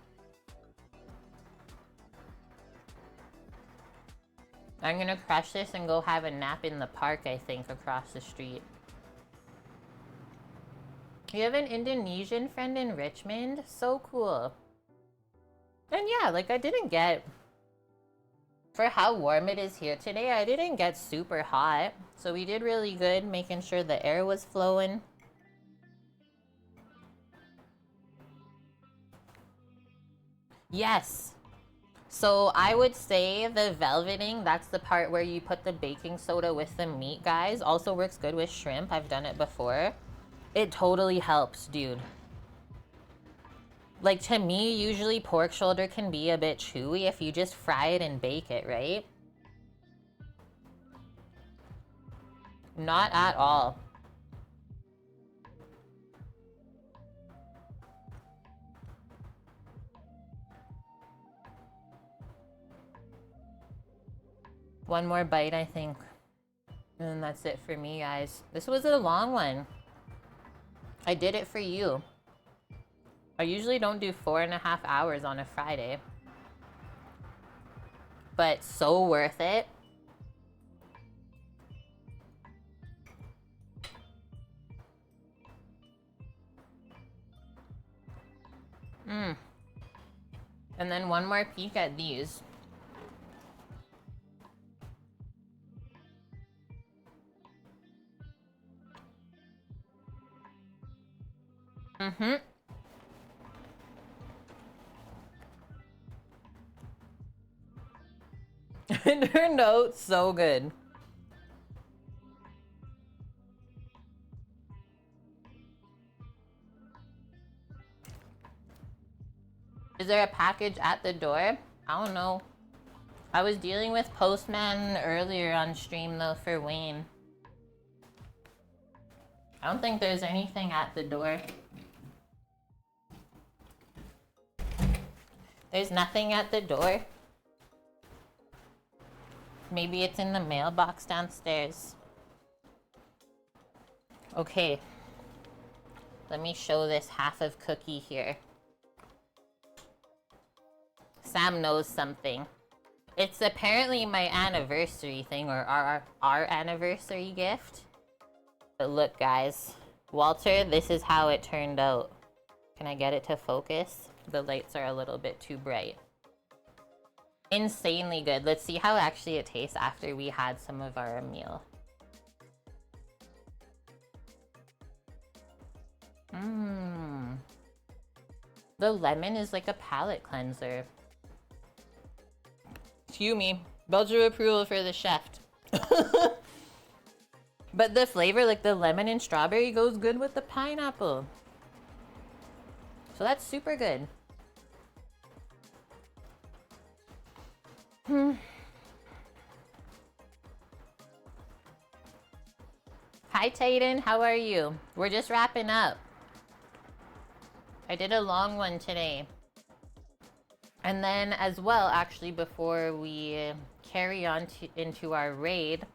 I'm gonna crush this and go have a nap in the park, I think, across the street. You have an Indonesian friend in Richmond? So cool. And yeah, like I didn't get... For how warm it is here today, I didn't get super hot. So we did really good making sure the air was flowing. Yes. So I would say the velveting, that's the part where you put the baking soda with the meat, guys. Also works good with shrimp. I've done it before. It totally helps, dude. Like, to me, usually pork shoulder can be a bit chewy if you just fry it and bake it, right? Not at all. One more bite, I think. And then that's it for me, guys. This was a long one. I did it for you. I usually don't do 4.5 hours on a Friday. But so worth it. And then one more peek at these. It turned out so good. Is there a package at the door? I don't know. I was dealing with Postman earlier on stream though for Wayne. I don't think there's anything at the door. There's nothing at the door. Maybe it's in the mailbox downstairs. Okay. Let me show this half of cookie here. Sam knows something. It's apparently my anniversary thing, or our anniversary gift. But look, guys. Walter, this is how it turned out. Can I get it to focus? The lights are a little bit too bright. Insanely good. Let's see how actually it tastes after we had some of our meal. The lemon is like a palate cleanser. Excuse me. Belcher approval for the chef. But the flavor, like the lemon and strawberry, goes good with the pineapple. So that's super good. Hi Titan, how are you? We're just wrapping up. I did a long one today. And then as well, actually, before we carry on into our raid,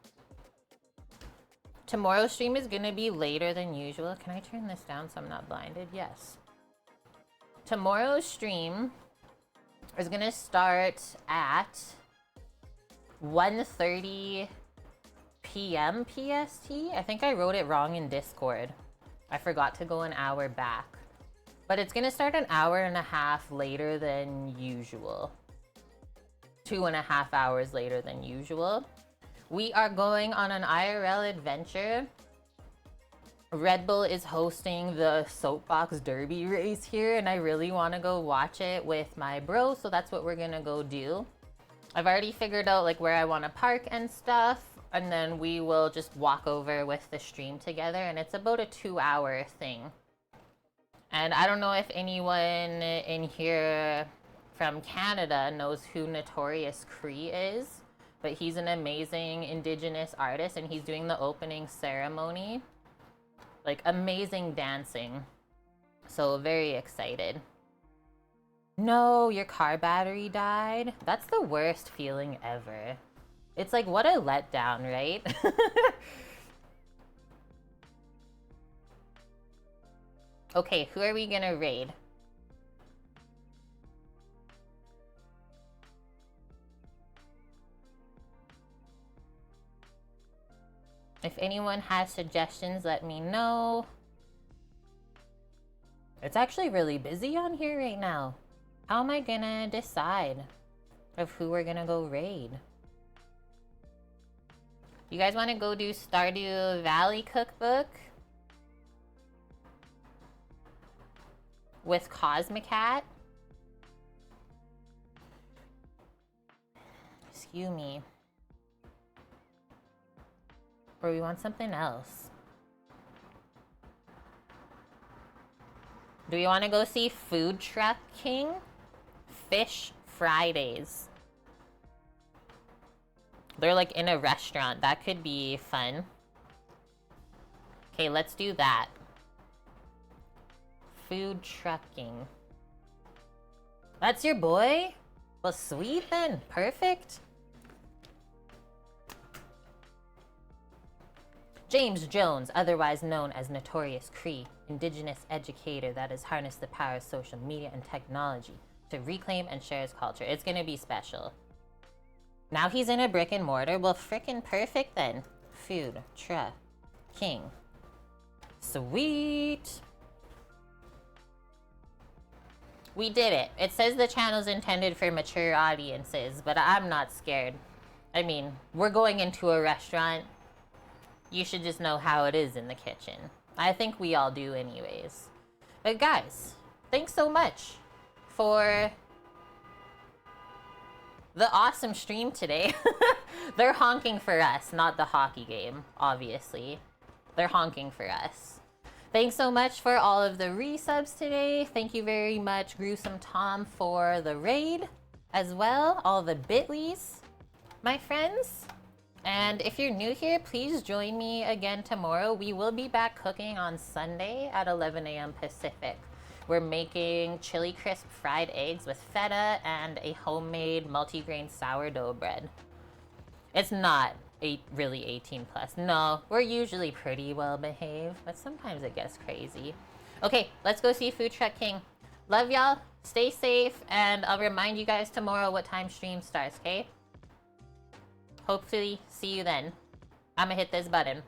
tomorrow's stream is gonna be later than usual. Can I turn this down so I'm not blinded? Yes. Tomorrow's stream is gonna start at 1:30 p.m. PST. I think I wrote it wrong in Discord. I forgot to go an hour back. But it's gonna start an hour and a half later than usual. 2.5 hours later than usual. We are going on an IRL adventure. Red Bull is hosting the Soapbox Derby race here, and I really want to go watch it with my bro, so that's what we're gonna go do. I've already figured out like where I want to park and stuff, and then we will just walk over with the stream together, and it's about a 2-hour thing. And I don't know if anyone in here from Canada knows who Notorious Cree is, but he's an amazing Indigenous artist, and he's doing the opening ceremony. Like, amazing dancing. So, very excited. No, your car battery died? That's the worst feeling ever. It's like, what a letdown, right? Okay, who are we gonna raid? If anyone has suggestions, let me know. It's actually really busy on here right now. How am I gonna decide of who we're gonna go raid? You guys wanna go do Stardew Valley cookbook? With Cosmicat? Excuse me. Or we want something else. Do we want to go see Food Truck King? Fish Fridays. They're like in a restaurant. That could be fun. Okay, let's do that. Food trucking. That's your boy? Well, sweet then. Perfect. James Jones, otherwise known as Notorious Cree, indigenous educator that has harnessed the power of social media and technology to reclaim and share his culture. It's gonna be special. Now he's in a brick and mortar. Well, frickin' perfect then. Food Truck King. Sweet. We did it. It says the channel's intended for mature audiences, but I'm not scared. I mean, we're going into a restaurant. You should just know how it is in the kitchen. I think we all do anyways. But guys, thanks so much for the awesome stream today. They're honking for us, not the hockey game, obviously. They're honking for us. Thanks so much for all of the resubs today. Thank you very much, Gruesome Tom, for the raid as well. All the bitlies, my friends. And if you're new here, please join me again tomorrow. We will be back cooking on Sunday at 11 a.m. Pacific. We're making chili crisp fried eggs with feta and a homemade multigrain sourdough bread. It's not really 18 plus. No, we're usually pretty well behaved, but sometimes it gets crazy. Okay, let's go see Food Truck King. Love y'all, stay safe, and I'll remind you guys tomorrow what time stream starts, okay? Hopefully see you then. I'ma hit this button.